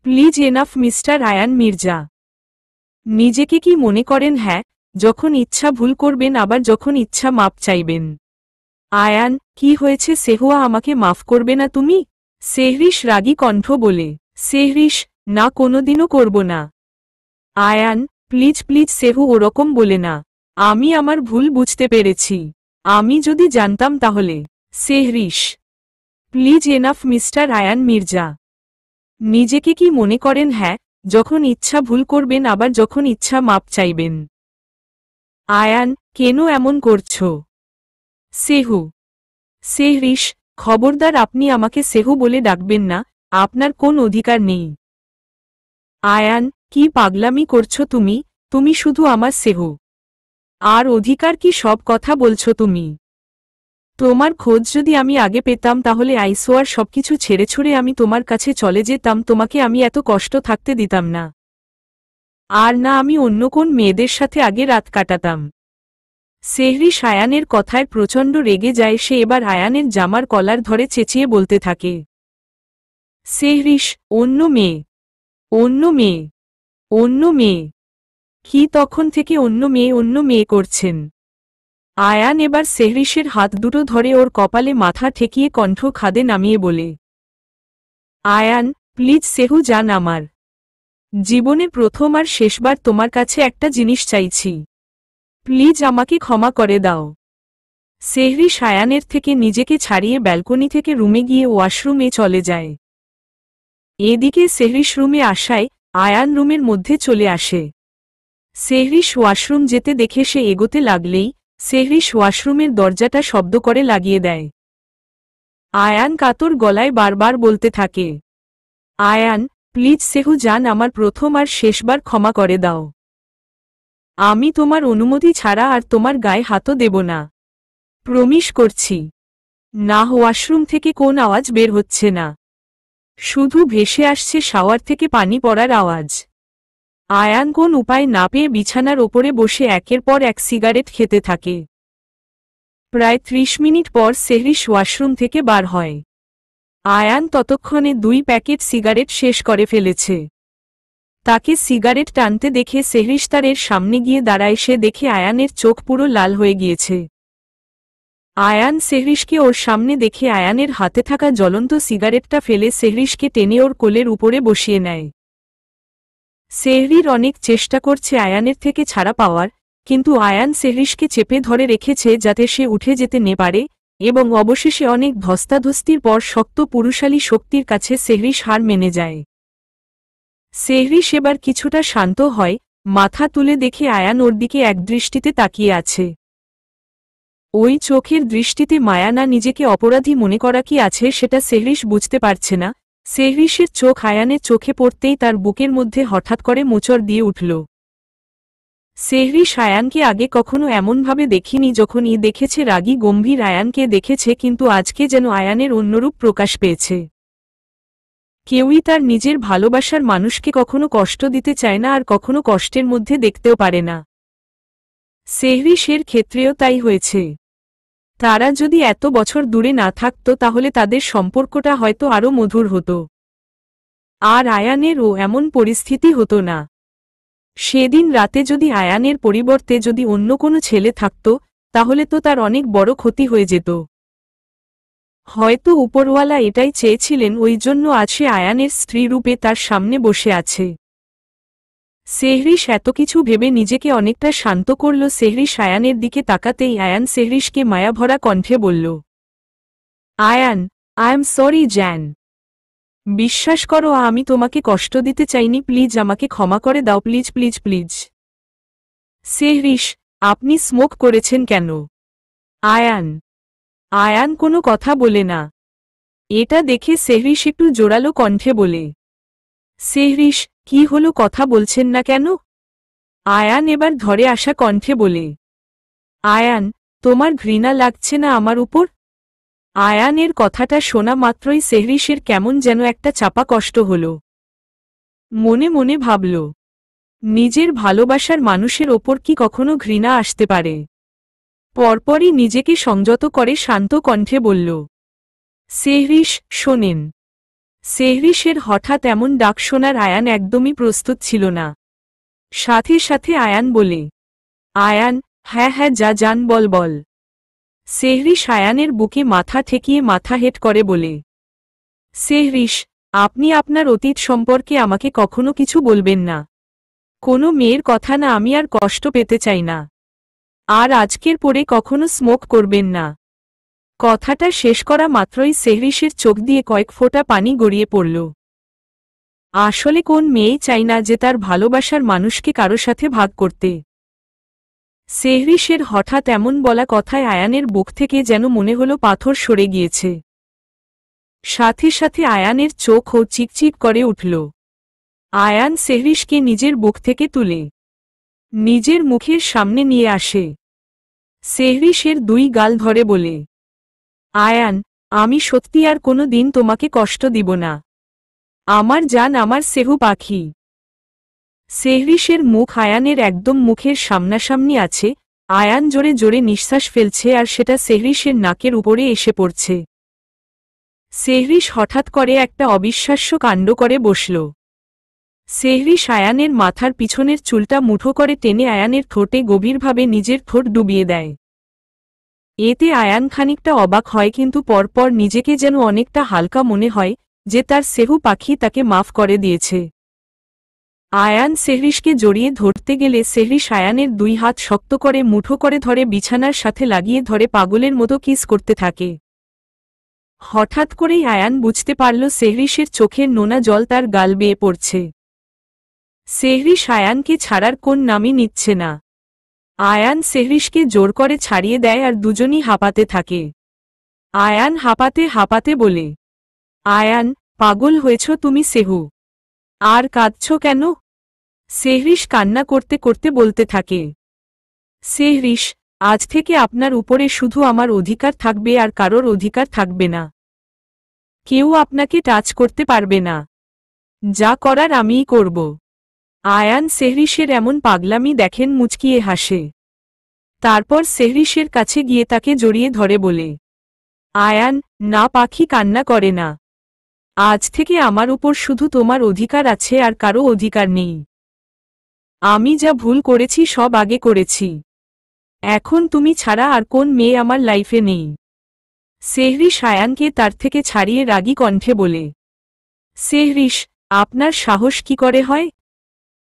please enough mister Ayan Mirza. নিজেকে কি মনে করেন? হ্যাঁ, যখন ইচ্ছা ভুল করবেন, আবার যখন ইচ্ছা মাপ চাইবেন। আয়ান, কি হয়েছে? সেহুয়া, আমাকে মাফ করবে না তুমি? সেহরিশ রাগী কণ্ঠ বলে, সেহরিশ, না, কোনোদিনও করব না। আয়ান, প্লিজ প্লিজ সেহু, ওরকম বলে না। আমি আমার ভুল বুঝতে পেরেছি। আমি যদি জানতাম তাহলে। Sehrish, please enough mister Ayan Mirza. নিজেকে কি মনে করেন? হ্যাঁ, যখন ইচ্ছা ভুল করবেন, আবার যখন ইচ্ছা মাপ চাইবেন। আয়ান, কেন এমন করছো? সেহু। সেহরিশ, খবরদার, আপনি আমাকে সেহু বলে ডাকবেন না। আপনার কোন অধিকার নেই। আয়ান, কি পাগলামি করছো তুমি? তুমি শুধু আমার সেহু। আর অধিকার কি সব কথা বলছো তুমি? তোমার খোঁজ যদি আমি আগে পেতাম তাহলে আইসোয়ার সবকিছু ছেড়ে ছুড়ে আমি তোমার কাছে চলে যেতাম, তোমাকে আমি এত কষ্ট থাকতে দিতাম না। আর না আমি অন্য কোন মেয়েদের সাথে আগে রাত কাটাতাম। সেহরিশ আয়ানের কথায় প্রচণ্ড রেগে যায়। সে এবার আয়ানের জামার কলার ধরে চেঁচিয়ে বলতে থাকে, সেহরিশ, অন্য মেয়ে, অন্য মেয়ে, অন্য মেয়ে। কি তখন থেকে অন্য মেয়ে করছেন? আয়ান এবার সেহরিশের হাত দুটো ধরে ওর কপালে মাথা ঠেকিয়ে কণ্ঠ খাদে নামিয়ে বলে, আয়ান, প্লিজ সেহু জান, আমার জীবনে প্রথম আর শেষবার তোমার কাছে একটা জিনিস চাইছি। প্লিজ আমাকে ক্ষমা করে দাও। সেহরিশ আয়ানের থেকে নিজেকে ছাড়িয়ে ব্যালকনি থেকে রুমে গিয়ে ওয়াশরুমে চলে যায়। এদিকে সেহরিশ রুমে আসায় আয়ান রুমের মধ্যে চলে আসে। সেহরিশ ওয়াশরুম যেতে দেখে সে এগোতে লাগলেই সেহরিশ ওয়াশরুমের দরজাটা শব্দ করে লাগিয়ে দেয়। আয়ান কাতর গলায় বারবার বলতে থাকে, আয়ান, প্লিজ সেহু জান, আমার প্রথম আর শেষবার ক্ষমা করে দাও। আমি তোমার অনুমতি ছাড়া আর তোমার গায়ে হাতও দেব না। প্রমিস করছি। না। ওয়াশরুম থেকে কোন আওয়াজ বের হচ্ছে না, শুধু ভেসে আসছে শাওয়ার থেকে পানি পড়ার আওয়াজ। আয়ান কোন উপায় না পেয়ে বিছানার ওপরে বসে একের পর এক সিগারেট খেতে থাকে। প্রায় 30 মিনিট পর সেহরিশ ওয়াশরুম থেকে বার হয়। আয়ান ততক্ষণে 2 প্যাকেট সিগারেট শেষ করে ফেলেছে। তাকে সিগারেট টানতে দেখে সেহরিশ তার সামনে গিয়ে দাঁড়ায়। সে দেখে আয়ানের চোখ পুরো লাল হয়ে গিয়েছে। আয়ান সেহরিশকে ওর সামনে দেখে আয়ানের হাতে থাকা জ্বলন্ত সিগারেটটা ফেলে সেহরিশকে টেনে ওর কোলের উপরে বসিয়ে নেয়। সেহরির অনেক চেষ্টা করছে আয়ানের থেকে ছাড়া পাওয়ার, কিন্তু আয়ান সেহরিশকে চেপে ধরে রেখেছে যাতে সে উঠে যেতে না পারে, এবং অবশেষে অনেক ধস্তাধস্তির পর শক্ত পুরুষালী শক্তির কাছে সেহরিশ হার মেনে যায়। সেহরিশ এবার কিছুটা শান্ত হয়, মাথা তুলে দেখে আয়ান ওর দিকে একদৃষ্টিতে তাকিয়ে আছে। ওই চোখের দৃষ্টিতে মায়া না নিজেকে অপরাধী মনে করা কি আছে সেটা সেহরিশ বুঝতে পারছে না। সেহরিশের চোখ আয়ানের চোখে পড়তেই তার বুকের মধ্যে হঠাৎ করে মোচড় দিয়ে উঠল। সেহরিশ আয়ানকে আগে কখনো এমনভাবে দেখিনি। যখন দেখেছে রাগী গম্ভীর আয়ানকে দেখেছে, কিন্তু আজকে যেন আয়ানের অন্যরূপ প্রকাশ পেয়েছে। কেউই তার নিজের ভালোবাসার মানুষকে কখনো কষ্ট দিতে চায় না, আর কখনো কষ্টের মধ্যে দেখতেও পারে না। সেহরিশের ক্ষেত্রেও তাই হয়েছে। তারা যদি এত বছর দূরে না থাকত তাহলে তাদের সম্পর্কটা হয়তো আরও মধুর হতো, আর আয়ানেরও এমন পরিস্থিতি হতো না। সেদিন রাতে যদি আয়ানের পরিবর্তে যদি অন্য কোনো ছেলে থাকত, তাহলে তো তার অনেক বড় ক্ষতি হয়ে যেত। হয়তো উপরওয়ালা এটাই চেয়েছিলেন, ওই জন্য আজ সে আয়ানের স্ত্রী রূপে তার সামনে বসে আছে। সেহরিশ এত কিছু ভেবে নিজেকে অনেকটা শান্ত করল। সেহরিশ আয়ানের দিকে তাকাতেই আয়ান সেহরিশকে মায়াভরা কণ্ঠে বলল, আয়ান, আই এম সরি জ্যান। বিশ্বাস করো, আমি তোমাকে কষ্ট দিতে চাইনি। প্লিজ আমাকে ক্ষমা করে দাও, প্লিজ প্লিজ প্লিজ। সেহরিশ, আপনি স্মোক করেছেন কেন? আয়ান। আয়ান কোনো কথা বলে না। এটা দেখে সেহরিশ একটু জোরালো কণ্ঠে বলে, সেহরিশ, কি হলো, কথা বলছেন না কেন? আয়ান এবার ধরে আসা কণ্ঠে বলে, আয়ান, তোমার ঘৃণা লাগছে না আমার উপর? আয়ানের কথাটা শোনা মাত্রই সেহরিশের কেমন যেন একটা চাপা কষ্ট হল। মনে মনে ভাবল, নিজের ভালোবাসার মানুষের ওপর কি কখনো ঘৃণা আসতে পারে? পরপরই নিজেকে সংযত করে শান্ত কণ্ঠে বলল, সেহরিশ, শোনেন। সেহরিশের হঠাৎ এমন ডাক শোনার আয়ান একদমই প্রস্তুত ছিল না। সাথে সাথে আয়ান বলে, আয়ান, হ্যাঁ হ্যাঁ, যা জান, বল বল। সেহরিশ আয়ানের বুকে মাথা ঠেকিয়ে মাথা হেট করে বলে, সেহরিশ, আপনি আপনার অতীত সম্পর্কে আমাকে কখনো কিছু বলবেন না। কোনো মেয়ের কথা না, আমি আর কষ্ট পেতে চাই না। আর আজকের পরে কখনো স্মোক করবেন না। কথাটা শেষ করা মাত্রই সেহরিশের চোখ দিয়ে কয়েক ফোঁটা পানি গড়িয়ে পড়ল। আসলে কোন মেয়েই চায় না যে তার ভালোবাসার মানুষকে কারো সাথে ভাগ করতে। সেহরিশের হঠাৎ এমন বলা কথায় আয়ানের বুক থেকে যেন মনে হলো পাথর সরে গিয়েছে। সাথে সাথে আয়ানের চোখও চিকচিক করে উঠল। আয়ান সেহরিশকে নিজের বুক থেকে তুলে নিজের মুখের সামনে নিয়ে আসে। সেহরিশের 2 গাল ধরে বলে, আয়ান, আমি সত্যি আর কোনো দিন তোমাকে কষ্ট দিব না। আমার জান, আমার সেহু পাখি। সেহরিশের মুখ আয়ানের একদম মুখের সামনাসামনি আছে। আয়ান জোরে জোরে নিঃশ্বাস ফেলছে, আর সেটা সেহরিশের নাকের উপরে এসে পড়ছে। সেহরিশ হঠাৎ করে একটা অবিশ্বাস্য কাণ্ড করে বসল। সেহরিশ আয়ানের মাথার পিছনের চুলটা মুঠো করে টেনে আয়ানের ঠোঁটে গভীরভাবে নিজের ঠোঁট ডুবিয়ে দেয়। এতে আয়ান খানিকটা অবাক হয়, কিন্তু পরপর নিজেকে যেন অনেকটা হালকা মনে হয় যে তার সেহু পাখি তাকে মাফ করে দিয়েছে। আয়ান সেহরিশকে জড়িয়ে ধরতে গেলে সেহরিশ আয়ানের 2 হাত শক্ত করে মুঠো করে ধরে বিছানার সাথে লাগিয়ে ধরে পাগলের মতো কিস করতে থাকে। হঠাৎ করেই আয়ান বুঝতে পারল সেহরিশের চোখের নোনা জল তার গাল বেয়ে পড়ছে। সেহরিশ আয়ানকে ছাড়ার কোন নামই নিচ্ছে না। আয়ান সেহরিশকে জোর করে ছাড়িয়ে দেয় আর দুজনই হাঁপাতে থাকে। আয়ান হাঁপাতে হাঁপাতে বলে, আয়ান, পাগল হয়েছ তুমি সেহু? আর কাঁদছ কেন? সেহরিশ কান্না করতে করতে বলতে থাকে, সেহরিশ, আজ থেকে আপনার উপরে শুধু আমার অধিকার থাকবে আর কারোর অধিকার থাকবে না। কেউ আপনাকে টাচ করতে পারবে না। যা করার আমিই করব। আয়ান সেহরিশের এমন পাগলামি দেখেন মুচকিয়ে হাসে। তারপর সেহরিশের কাছে গিয়ে তাকে জড়িয়ে ধরে বলে, আয়ান, না, পাখি কান্না করে না। আজ থেকে আমার উপর শুধু তোমার অধিকার আছে আর কারো অধিকার নেই। আমি যা ভুল করেছি সব আগে করেছি। এখন তুমি ছাড়া আর কোন মেয়ে আমার লাইফে নেই। সেহরিশ আয়ানকে তার থেকে ছাড়িয়ে রাগী কণ্ঠে বলে, সেহরিশ, আপনার সাহস কি করে হয়?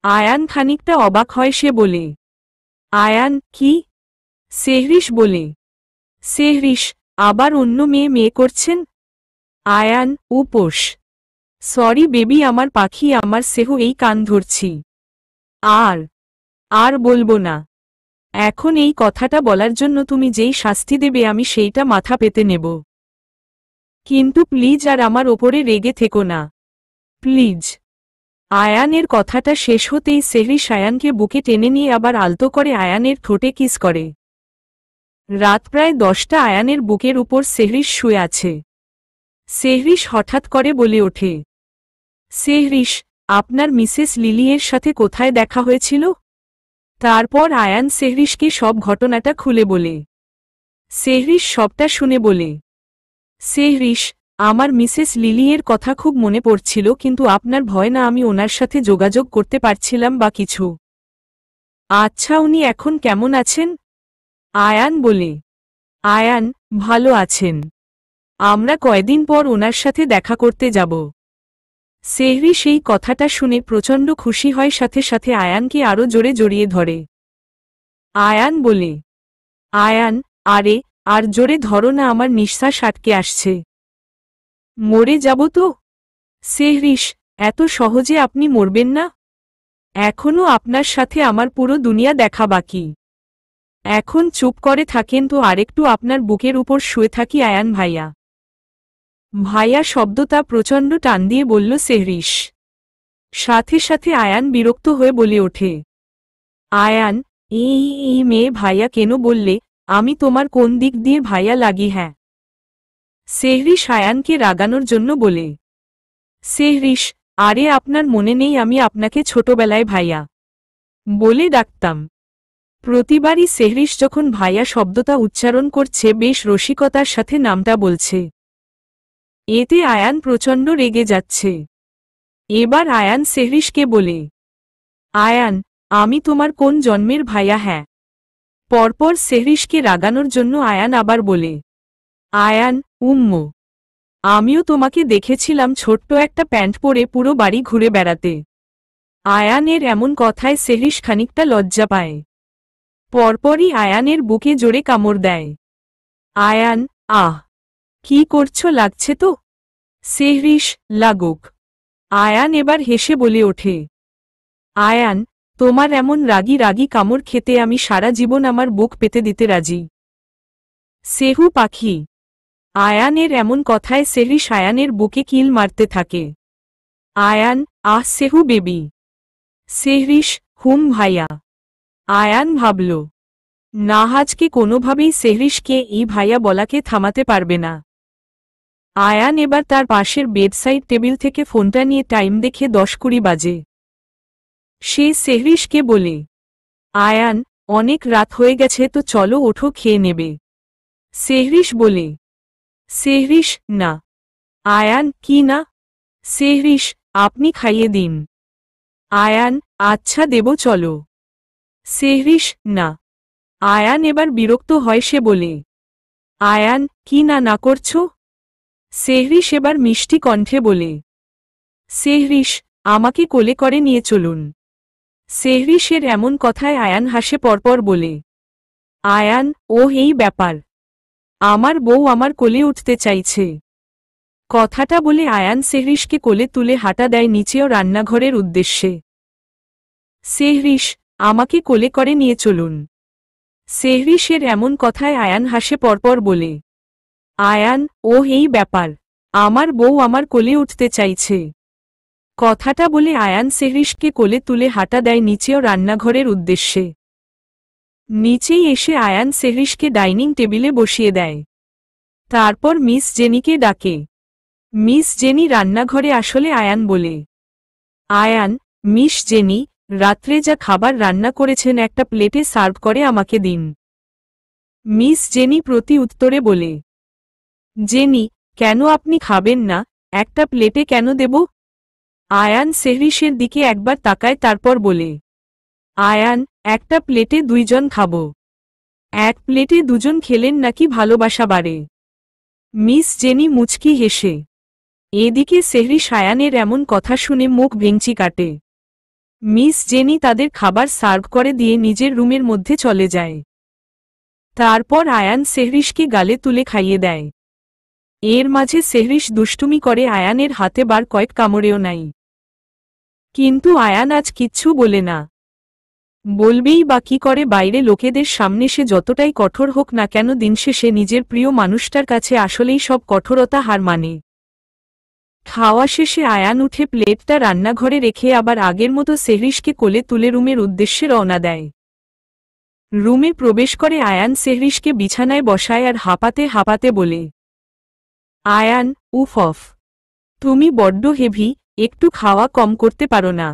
আয়ান খানিকটা অবাক হয়, সে বলে, আয়ান, কি? সেহরিশ বলে, সেহরিশ, আবার অন্য মেয়ে করছেন? আয়ান, উপোস। সরি বেবি, আমার পাখি, আমার সেহু, এই কান ধরছি। আর বলবো না। এখন এই কথাটা বলার জন্য তুমি যেই শাস্তি দেবে আমি সেইটা মাথা পেতে নেব। কিন্তু প্লিজ আর আমার ওপরে রেগে থেকো না, প্লিজ। আয়ানের কথাটা শেষ হতেই সেহরিশ আয়ানকে বুকে টেনে নিয়ে আবার আলতো করে আয়ানের ঠোঁটে কিস করে। রাত প্রায় 10টা। আয়ানের বুকের উপর সেহরিশ শুয়ে আছে। সেহরিশ হঠাৎ করে বলে ওঠে, সেহরিশ, আপনার মিসেস লিলিয়ের সাথে কোথায় দেখা হয়েছিল? তারপর আয়ান সেহরিশকে সব ঘটনাটা খুলে বলে। সেহরিশ সবটা শুনে বলে, সেহরিশ, আমার মিসেস লিলিয়ের কথা খুব মনে পড়ছিল, কিন্তু আপনার ভয় না আমি ওনার সাথে যোগাযোগ করতে পারছিলাম বা কিছু? আচ্ছা, উনি এখন কেমন আছেন? আয়ান বলে, আয়ান, ভালো আছেন। আমরা কয়দিন পর ওনার সাথে দেখা করতে যাব। সেহরিশ এই কথাটা শুনে প্রচণ্ড খুশি হয়, সাথে সাথে আয়ানকে আরও জোরে জড়িয়ে ধরে। আয়ান বলে, আয়ান, আরে, আর জোরে ধরো না, আমার নিঃশ্বাস আটকে আসছে। মরে যাব তো? সেহরিশ, এত সহজে আপনি মরবেন না। এখনও আপনার সাথে আমার পুরো দুনিয়া দেখা বাকি। এখন চুপ করে থাকেন তো আরেকটু আপনার বুকের উপর শুয়ে থাকি। আয়ান ভাইয়া। ভাইয়া শব্দটা প্রচণ্ড টান দিয়ে বলল সেহরিশ। সাথে সাথে আয়ান বিরক্ত হয়ে বলে ওঠে, আয়ান, এই মেয়ে ভাইয়া কেন বললে? আমি তোমার কোন দিক দিয়ে ভাইয়া লাগি? হ্যাঁ। সেহরিশ আয়ানকে রাগানোর জন্য বলে, সেহরিশ, আরে আপনার মনে নেই আমি আপনাকে ছোটবেলায় ভাইয়া বলে ডাকতাম? প্রতিবারই সেহরিশ যখন ভাইয়া শব্দটা উচ্চারণ করছে বেশ রসিকতার সাথে নামটা বলছে। এতে আয়ান প্রচণ্ড রেগে যাচ্ছে। এবার আয়ান সেহরিশকে বলে, আয়ান, আমি তোমার কোন জন্মের ভাইয়া? হ্যাঁ। পরপর সেহরিশকে রাগানোর জন্য আয়ান আবার বলে, আয়ান, উম্মু, আমিও তোমাকে দেখেছিলাম ছোট্ট একটা প্যান্ট পরে পুরো বাড়ি ঘুরে বেড়াতে। আয়ানের এমন কথায় সেহরিশ খানিকটা লজ্জা পায়। পরপরই আয়ানের বুকে জোরে কামড় দেয়। আয়ান, আহ, কি করছো? লাগছে তো? সেহরিশ, লাগুক। আয়ান এবার হেসে বলে ওঠে, আয়ান, তোমার এমন রাগী রাগী কামড় খেতে আমি সারা জীবন আমার বুক পেতে দিতে রাজি। সেহু পাখি। আয়ানের এমন কথায় সেহরিশ আয়ানের বুকে কিল মারতে থাকে। আয়ান, আহ সেহু বেবি। সেহরিশ, হুম ভাইয়া। আয়ান ভাবল, নাহাজকে কোনোভাবেই সেহরিশকে এই ভাইয়া বলাকে থামাতে পারবে না। আয়ান এবার তার পাশের বেডসাইড টেবিল থেকে ফোনটা নিয়ে টাইম দেখে 10:20 বাজে। সে সেহরিশকে বলে, আয়ান, অনেক রাত হয়ে গেছে তো চলো ওঠো, খেয়ে নেবে। সেহরিশ বলে, সেহরিশ, না। আয়ান, কি না? সেহরিশ, আপনি খাইয়ে দিন। আয়ান, আচ্ছা দেব, চলো। সেহরিশ, না। আয়ান এবার বিরক্ত হয়, সে বলে, আয়ান, কি না না করছো? সেহরিশ এবার মিষ্টি কণ্ঠে বলে। সেহরিশ, আমাকে কোলে করে নিয়ে চলুন। সেহরিশের এমন কথায় আয়ান হাসে পরপর বলে। আয়ান, ও এই ব্যাপার, আমার বউ আমার কোলে উঠতে চাইছে। কথাটা বলে আয়ান সেহরিশকে কোলে তুলে হাঁটা দেয় নিচেও রান্নাঘরের উদ্দেশ্যে। সেহরিশ, আমাকে কোলে করে নিয়ে চলুন। সেহরিশের এমন কথায় আয়ান হাসে পরপর বলে। আয়ান, ও এই ব্যাপার, আমার বউ আমার কোলে উঠতে চাইছে। কথাটা বলে আয়ান সেহরিশকে কোলে তুলে হাঁটা দেয় নিচেও রান্নাঘরের উদ্দেশ্যে। নিচেই এসে আয়ান সেহরিশকে ডাইনিং টেবিলে বসিয়ে দেয়। তারপর মিস জেনিকে ডাকে। মিস জেনি রান্নাঘরে আসলে আয়ান বলে। আয়ান, মিস জেনি, রাত্রে যা খাবার রান্না করেছেন একটা প্লেটে সার্ভ করে আমাকে দিন। মিস জেনি প্রতি উত্তরে বলে। জেনি, কেন আপনি খাবেন না? একটা প্লেটে কেন দেব? আয়ান সেহরিশের দিকে একবার তাকায় তারপর বলে। আয়ান, একটা প্লেটে দুইজন খাব। এক প্লেটে দুজন খেলেন নাকি ভালোবাসা বাড়ে? মিস জেনি মুচকি হেসে। এদিকে সেহরিশ আয়ানের এমন কথা শুনে মুখ ভেঙচি কাটে। মিস জেনি তাদের খাবার সার্ভ করে দিয়ে নিজের রুমের মধ্যে চলে যায়। তারপর আয়ান সেহরিশকে গালে তুলে খাইয়ে দেয়। এর মাঝে সেহরিশ দুষ্টুমি করে আয়ানের হাতে বার কয়েক কামড়েও নাই। কিন্তু আয়ান আজ কিচ্ছু বলে না। বলবেই বা কি করে বাইরে লোকেদের সামনে সে যতটাই কঠোর হোক না কেন দিন শেষে নিজের প্রিয় মানুষটার কাছে আসলেই সব কঠোরতা হার মানে। খাওয়া শেষে আয়ান উঠে প্লেটটা রান্নাঘরে রেখে আবার আগের মতো সেহরিশকে কোলে তুলে রুমের উদ্দেশ্যে রওনা দেয়। রুমে প্রবেশ করে আয়ান সেহরিশকে বিছানায় বসায় আর হাঁপাতে হাঁপাতে বলে। আয়ান, উফ অফ, তুমি বড্ড হেভি, একটু খাওয়া কম করতে পারো না?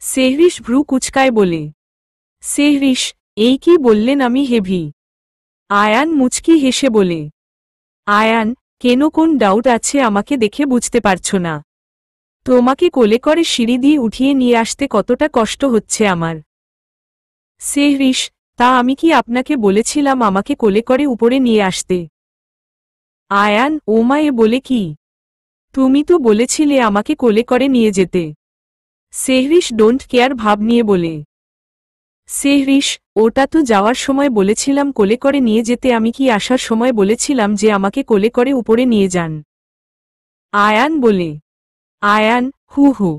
সেহরিশ ভ্রু কুচকায় বলে। সেহরিশ, এই কি বললেন আমি হেভি? আয়ান মুচকি হেসে বলে। আয়ান, কেন কোন ডাউট আছে আমাকে দেখে বুঝতে পারছো না? তোমাকে কোলে করে সিঁড়ি দিয়ে উঠিয়ে নিয়ে আসতে কতটা কষ্ট হচ্ছে আমার। সেহরিশ, তা আমি কি আপনাকে বলেছিলাম আমাকে কোলে করে উপরে নিয়ে আসতে? আয়ান, ও মা, এ বলে কি? তুমি তো বলেছিলে আমাকে কোলে করে নিয়ে যেতে। সেহরিশ ডোন্ট কেয়ার ভাব নিয়ে বলে। সেহরিশ, ওটা তো যাওয়ার সময় বলেছিলাম কোলে করে নিয়ে যেতে, আমি কি আসার সময় বলেছিলাম যে আমাকে কোলে করে উপরে নিয়ে যান? আয়ান বলে। আয়ান, হু হু,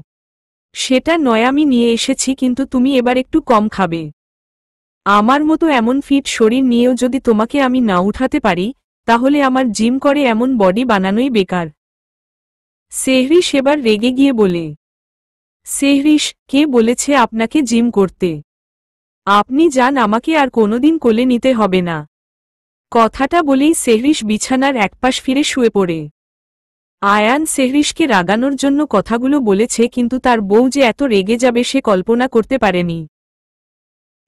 সেটা নয় আমি নিয়ে এসেছি, কিন্তু তুমি এবার একটু কম খাবে। আমার মতো এমন ফিট শরীর নিয়েও যদি তোমাকে আমি না উঠাতে পারি, তাহলে আমার জিম করে এমন বডি বানানোই বেকার। সেহরিশ এবার রেগে গিয়ে বলে। সেহরিশ, কে বলেছে আপনাকে জিম করতে? আপনি যান, আমাকে আর কোনোদিন কোলে নিতে হবে না। কথাটা বলেই সেহরিশ বিছানার একপাশ ফিরে শুয়ে পড়ে। আয়ান সেহরিশকে রাগানোর জন্য কথাগুলো বলেছে, কিন্তু তার বউ যে এত রেগে যাবে সে কল্পনা করতে পারেনি।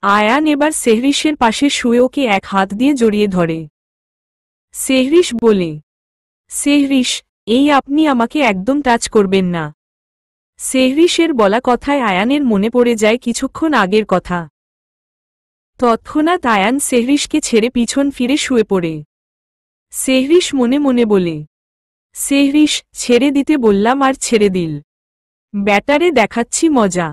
আয়ান এবার সেহরিশের পাশে শুয়ে ওকে এক হাত দিয়ে জড়িয়ে ধরে। সেহরিশ বলে। সেহরিশ, এই আপনি আমাকে একদম টাচ করবেন না। সেহরিশের বলা কথায় আয়ানের মনে পড়ে যায় কিছুক্ষণ আগের কথা। তৎক্ষণাৎ আয়ান সেহরিশকে ছেড়ে পিছন ফিরে শুয়ে পড়ে। সেহরিশ মনে মনে বলে। সেহরিশ, ছেড়ে দিতে বললাম আর ছেড়ে দিল। ব্যাটারে দেখাচ্ছি মজা।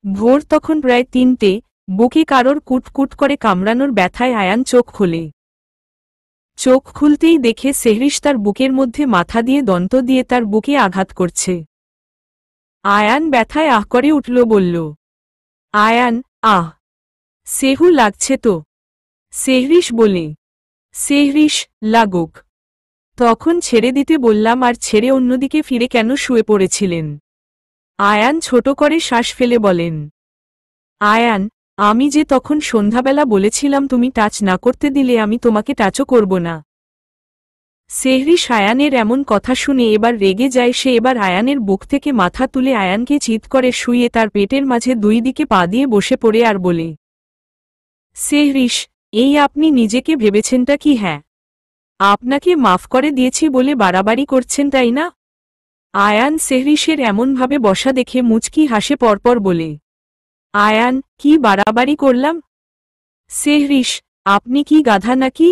ভোর তখন প্রায় 3টে, বুকে কারোর কুটকুট করে কামড়ানোর ব্যথায় আয়ান চোখ খোলে। চোখ খুলতেই দেখে সেহরিশ তার বুকের মধ্যে মাথা দিয়ে দন্ত দিয়ে তার বুকে আঘাত করছে। আয়ান ব্যথায় আহ করে উঠল, বলল। আয়ান, আহ, সেহু লাগছে তো? সেহরিশ বলে। সেহরিশ, লাগুক। তখন ছেড়ে দিতে বললাম আর ছেড়ে অন্যদিকে ফিরে কেন শুয়ে পড়েছিলেন? আয়ান ছোট করে শ্বাস ফেলে বলেন। আয়ান, আমি যে তখন সন্ধ্যাবেলা বলেছিলাম তুমি টাচ না করতে দিলে আমি তোমাকে টাচও করব না। সেহরিশ আয়ানের এমন কথা শুনে এবার রেগে যায় সে। এবার আয়ানের বুক থেকে মাথা তুলে আয়ানকে চিৎ করে শুইয়ে তার পেটের মাঝে দুই দিকে পা দিয়ে বসে পড়ে আর বলে। সেহরিশ, এই আপনি নিজেকে ভেবেছেনটা কি? হ্যাঁ, আপনাকে মাফ করে দিয়েছি বলে বাড়াবাড়ি করছেন তাই না? আয়ান সেহরিশের এমনভাবে বসা দেখে মুচকি হাসে পরপর বলে। আয়ান, কি বাড়াবাড়ি করলাম? সেহরিশ, আপনি কি গাধা নাকি?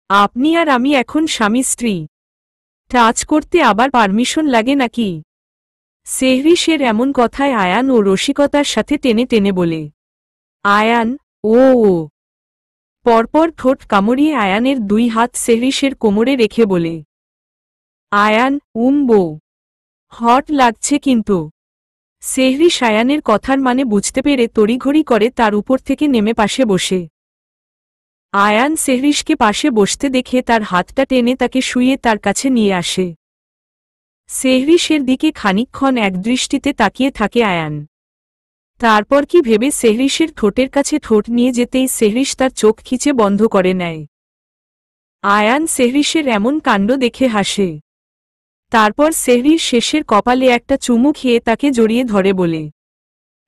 আপনি আর আমি এখন স্বামী স্ত্রী। টাচ করতে আবার পারমিশন লাগে নাকি? সেহরিশের এমন কথায় আয়ান ও রসিকতার সাথে টেনে টেনে বলে। আয়ান, ও ও। পরপর ঠোঁট কামড়িয়ে আয়ানের 2 হাত সেহরিশের কোমরে রেখে বলে। আয়ান, বউ। হট লাগছে কিন্তু। সেহরিশ আয়ানের কথার মানে বুঝতে পেরে তড়িঘড়ি করে তার উপর থেকে নেমে পাশে বসে। আয়ান সেহরিশকে পাশে বসতে দেখে তার হাতটা টেনে তাকে শুইয়ে তার কাছে নিয়ে আসে। সেহরিশের দিকে খানিকক্ষণ একদৃষ্টিতে তাকিয়ে থাকে আয়ান। তারপর কি ভেবে সেহরিশের ঠোঁটের কাছে ঠোঁট নিয়ে যেতেই সেহরিশ তার চোখ খিচে বন্ধ করে নেয়। আয়ান সেহরিশের এমন কাণ্ড দেখে হাসে। তারপর সেহরিশ শেষের কপালে একটা চুমু খেয়ে তাকে জড়িয়ে ধরে বলে।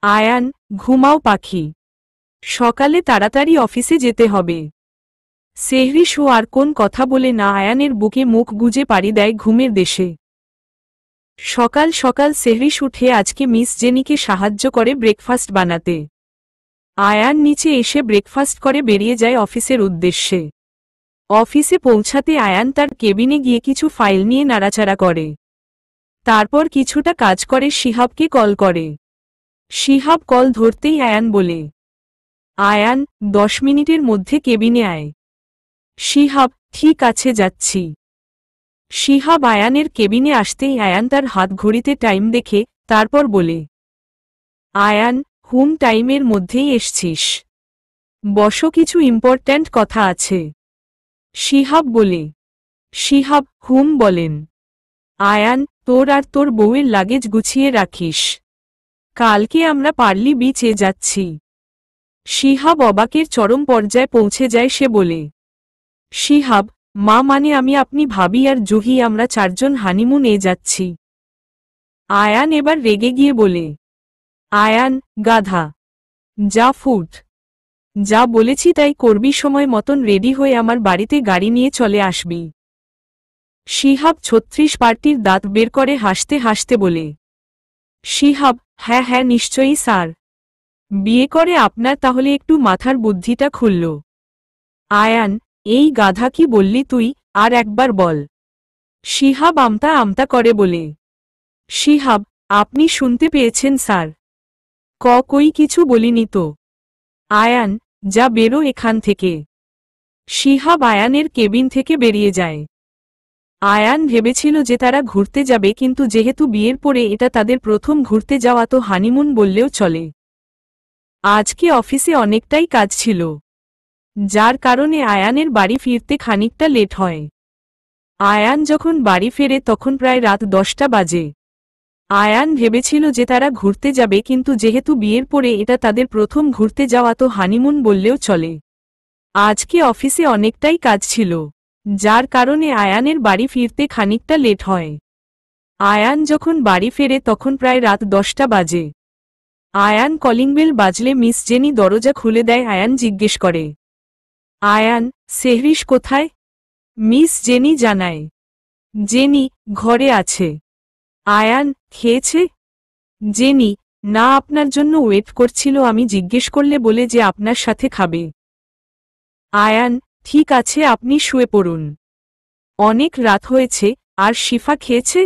আয়ান, ঘুমাও পাখি। সকালে তাড়াতাড়ি অফিসে যেতে হবে। সেহরিশ ও আর কোন কথা বলে না আয়ানের বুকে মুখ গুজে পাড়ি দেয় ঘুমের দেশে। সকাল সকাল সেহরিশ উঠে আজকে মিস জেনিকে সাহায্য করে ব্রেকফাস্ট বানাতে। আয়ান নিচে এসে ব্রেকফাস্ট করে বেরিয়ে যায় অফিসের উদ্দেশ্যে। অফিসে পৌঁছাতে আয়ান তার কেবিনে গিয়ে কিছু ফাইল নিয়ে নাড়াচাড়া করে। তারপর কিছুটা কাজ করে শিহাবকে কল করে। শিহাব কল ধরতেই আয়ান বলে। আয়ান, 10 মিনিটের মধ্যে কেবিনে আয়। শিহাব, ঠিক আছে যাচ্ছি। শিহাব আয়ানের কেবিনে আসতেই আয়ান তার হাত ঘড়িতে টাইম দেখে, তারপর বলে। আয়ান, টাইমের মধ্যেই এসছিস। বসো, কিছু ইম্পর্ট্যান্ট কথা আছে। শিহাব বলে। শিহাব, বলেন। আয়ান, তোর আর তোর বউয়ের লাগেজ গুছিয়ে রাখিস। কালকে আমরা পার্লি বিচে যাচ্ছি। শিহাব অবাকের চরম পর্যায়ে পৌঁছে যায়, সে বলে। শিহাব, মা মানে আমি, আপনি, ভাবি আর জুহি, আমরা 4 জন হানিমুনে যাচ্ছি। আয়ান এবার রেগে গিয়ে বলে। আয়ান, গাধা। যা ফুট। যা বলেছি তাই করবি, সময় মতন রেডি হয়ে আমার বাড়িতে গাড়ি নিয়ে চলে আসবি। শিহাব 36 পার্টির দাঁত বের করে হাসতে হাসতে বলে। শিহাব, হ্যাঁ হ্যাঁ নিশ্চয়ই স্যার। বিয়ে করে আপনার তাহলে একটু মাথার বুদ্ধিটা খুলল। আয়ান, এই গাধা কি বললি তুই, আর একবার বল। শিহাব আমতা আমতা করে বলে। শিহাব, আপনি শুনতে পেয়েছেন স্যার। কই কিছু বলিনি তো। আয়ান, যা বেরো এখান থেকে। শিহাব আয়ানের কেবিন থেকে বেরিয়ে যায়। আয়ান ভেবেছিল যে তারা ঘুরতে যাবে, কিন্তু যেহেতু বিয়ের পরে এটা তাদের প্রথম ঘুরতে যাওয়া, তো হানিমুন বললেও চলে। আজকে অফিসে অনেকটাই কাজ ছিল, যার কারণে আয়ানের বাড়ি ফিরতে খানিকটা লেট হয়। আয়ান যখন বাড়ি ফেরে তখন প্রায় রাত 10টা বাজে। আয়ান ভেবেছিল যে তারা ঘুরতে যাবে, কিন্তু যেহেতু বিয়ের পরে এটা তাদের প্রথম ঘুরতে যাওয়া, তো হানিমুন বললেও চলে। আজকে অফিসে অনেকটাই কাজ ছিল, যার কারণে আয়ানের বাড়ি ফিরতে খানিকটা লেট হয়। আয়ান যখন বাড়ি ফেরে তখন প্রায় রাত 10টা বাজে। আয়ান কলিং বেল বাজলে মিস জেনি দরজা খুলে দেয়। আয়ান জিজ্ঞেস করে। আয়ান, সেহরিশ কোথায়? মিস জেনি জানায়। জেনি ঘরে আছে। আয়ান, খেয়েছে? জেনি, না, আপনার জন্য ওয়েট করছিল, আমি জিজ্ঞেস করলে বলে যে আপনার সাথে খাবে। আয়ান, ঠিক আছে, আপনি শুয়ে পড়ুন। অনেক রাত হয়েছে। আর শিফা খেয়েছে?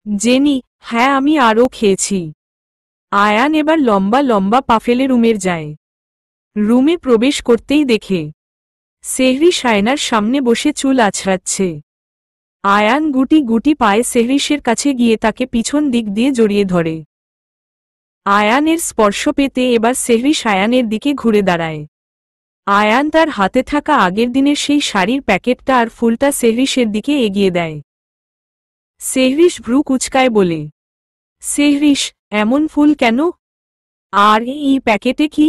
জেনি, হ্যাঁ, আমি আরও খেয়েছি। আয়ান এবার লম্বা লম্বা পা ফেলে রুমের যায়। রুমে প্রবেশ করতেই দেখে সেহরিশ আয়নার সামনে বসে চুল আছড়াচ্ছে। আয়ান গুটি গুটি পায়ে সেহরিশের কাছে গিয়ে তাকে পিছন দিক দিয়ে জড়িয়ে ধরে। আয়ানের স্পর্শ পেতে এবার সেহরিশ আয়ানের দিকে ঘুরে দাঁড়ায়। আয়ান তার হাতে থাকা আগের দিনের সেই শাড়ির প্যাকেটটা আর ফুলটা সেহরিশের দিকে এগিয়ে দেয়। সেহরিশ ভ্রু কুচকায় বলে। সেহরিশ, এমন ফুল কেন? আর এই প্যাকেটে কি?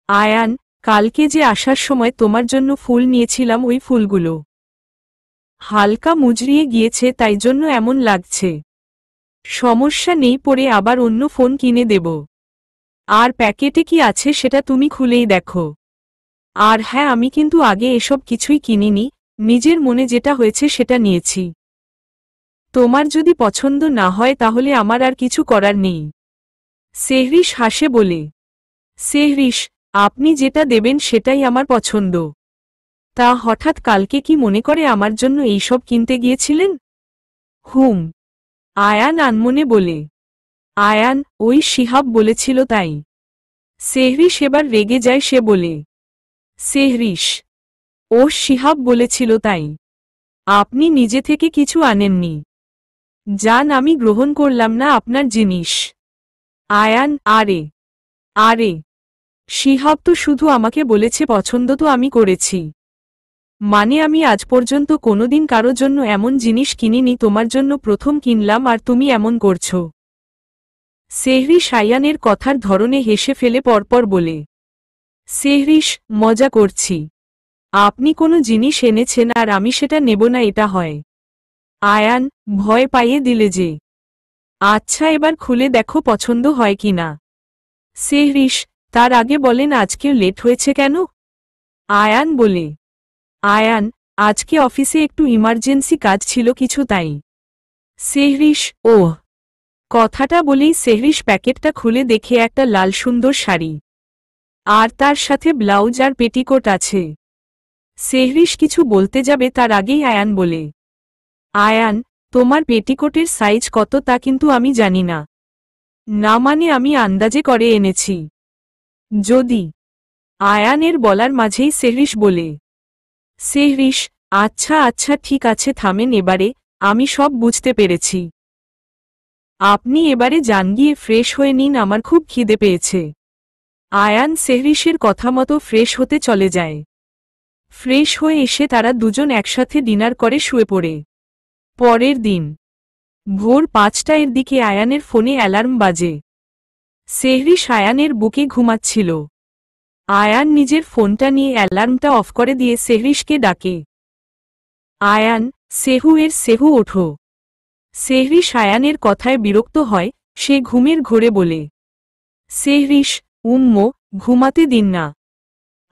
আয়ান, কালকে যে আসার সময় তোমার জন্য ফুল নিয়েছিলাম, ওই ফুলগুলো হালকা মুজড়িয়ে গিয়েছে, তাই জন্য এমন লাগছে। সমস্যা নেই, পরে আবার অন্য ফোন কিনে দেব। আর প্যাকেটে কি আছে সেটা তুমি খুলেই দেখো। আর হ্যাঁ, আমি কিন্তু আগে এসব কিছুই কিনিনি, নিজের মনে যেটা হয়েছে সেটা নিয়েছি। তোমার যদি পছন্দ না হয় তাহলে আমার আর কিছু করার নেই। সেহরিশ হাসে বলে। সেহরিশ, আপনি যেটা দেবেন সেটাই আমার পছন্দ। তা হঠাৎ কালকে কি মনে করে আমার জন্য এইসব কিনতে গিয়েছিলেন? হুম। আয়ান আনমনে বলে। আয়ান, ওই শিহাব বলেছিল তাই। সেহরিশ এবার রেগে যায়, সে বলে। সেহরিশ, ও শিহাব বলেছিল তাই? আপনি নিজে থেকে কিছু আনেননি। যান, আমি গ্রহণ করলাম না আপনার জিনিস। আয়ান, আরে আরে, শিহাব তো শুধু আমাকে বলেছে পছন্দ তো আমি করেছি। মানে আমি আজ পর্যন্ত কোনোদিন কারো জন্য এমন জিনিস কিনিনি, তোমার জন্য প্রথম কিনলাম আর তুমি এমন করছো। সেহরিশ আয়ানের কথার ধরনে হেসে ফেলে পরপর বলে। সেহরিশ, মজা করছি। আপনি কোনো জিনিস এনেছেন আর আমি সেটা নেব না, এটা হয়? আয়ান, ভয় পাইয়ে দিলে যে। আচ্ছা, এবার খুলে দেখো পছন্দ হয় কিনা। সেহরিশ, তার আগে বলেন আজকে লেট হয়েছে কেন? আয়ান বলে। আয়ান, আজকে অফিসে একটু ইমার্জেন্সি কাজ ছিল কিছু, তাই। সেহরিশ, ওহ। কথাটা বলেই সেহরিশ প্যাকেটটা খুলে দেখে একটা লাল সুন্দর শাড়ি, আর তার সাথে ব্লাউজ আর পেটিকোট আছে। সেহরিশ কিছু বলতে যাবে তার আগেই আয়ান বলে। আয়ান, তোমার পেটিকোটের সাইজ কত তা কিন্তু আমি জানি না। না মানে আমি আন্দাজে করে এনেছি। যদি। আয়ানের বলার মাঝেই সেহরিশ বলে। সেহরিশ, আচ্ছা আচ্ছা ঠিক আছে, থামেন এবারে, আমি সব বুঝতে পেরেছি। আপনি এবারে যান, গিয়ে ফ্রেশ হয়ে নিন, আমার খুব খিদে পেয়েছে। আয়ান সেহরিশের কথা মতো ফ্রেশ হতে চলে যায়। ফ্রেশ হয়ে এসে তারা দুজন একসাথে ডিনার করে শুয়ে পড়ে। পরের দিন ভোর 5টার দিকে আয়ানের ফোনে অ্যালার্ম বাজে। সেহরিশ আয়ানের বুকে ঘুমাচ্ছিল। আয়ান নিজের ফোনটা নিয়ে অ্যালার্মটা অফ করে দিয়ে সেহরিশকে ডাকে। আয়ান, সেহু এর সেহু ওঠো। সেহরিশ আয়ানের কথায় বিরক্ত হয়, সে ঘুমের ঘোরে বলে। সেহরিশ, ঘুমাতে দিন না।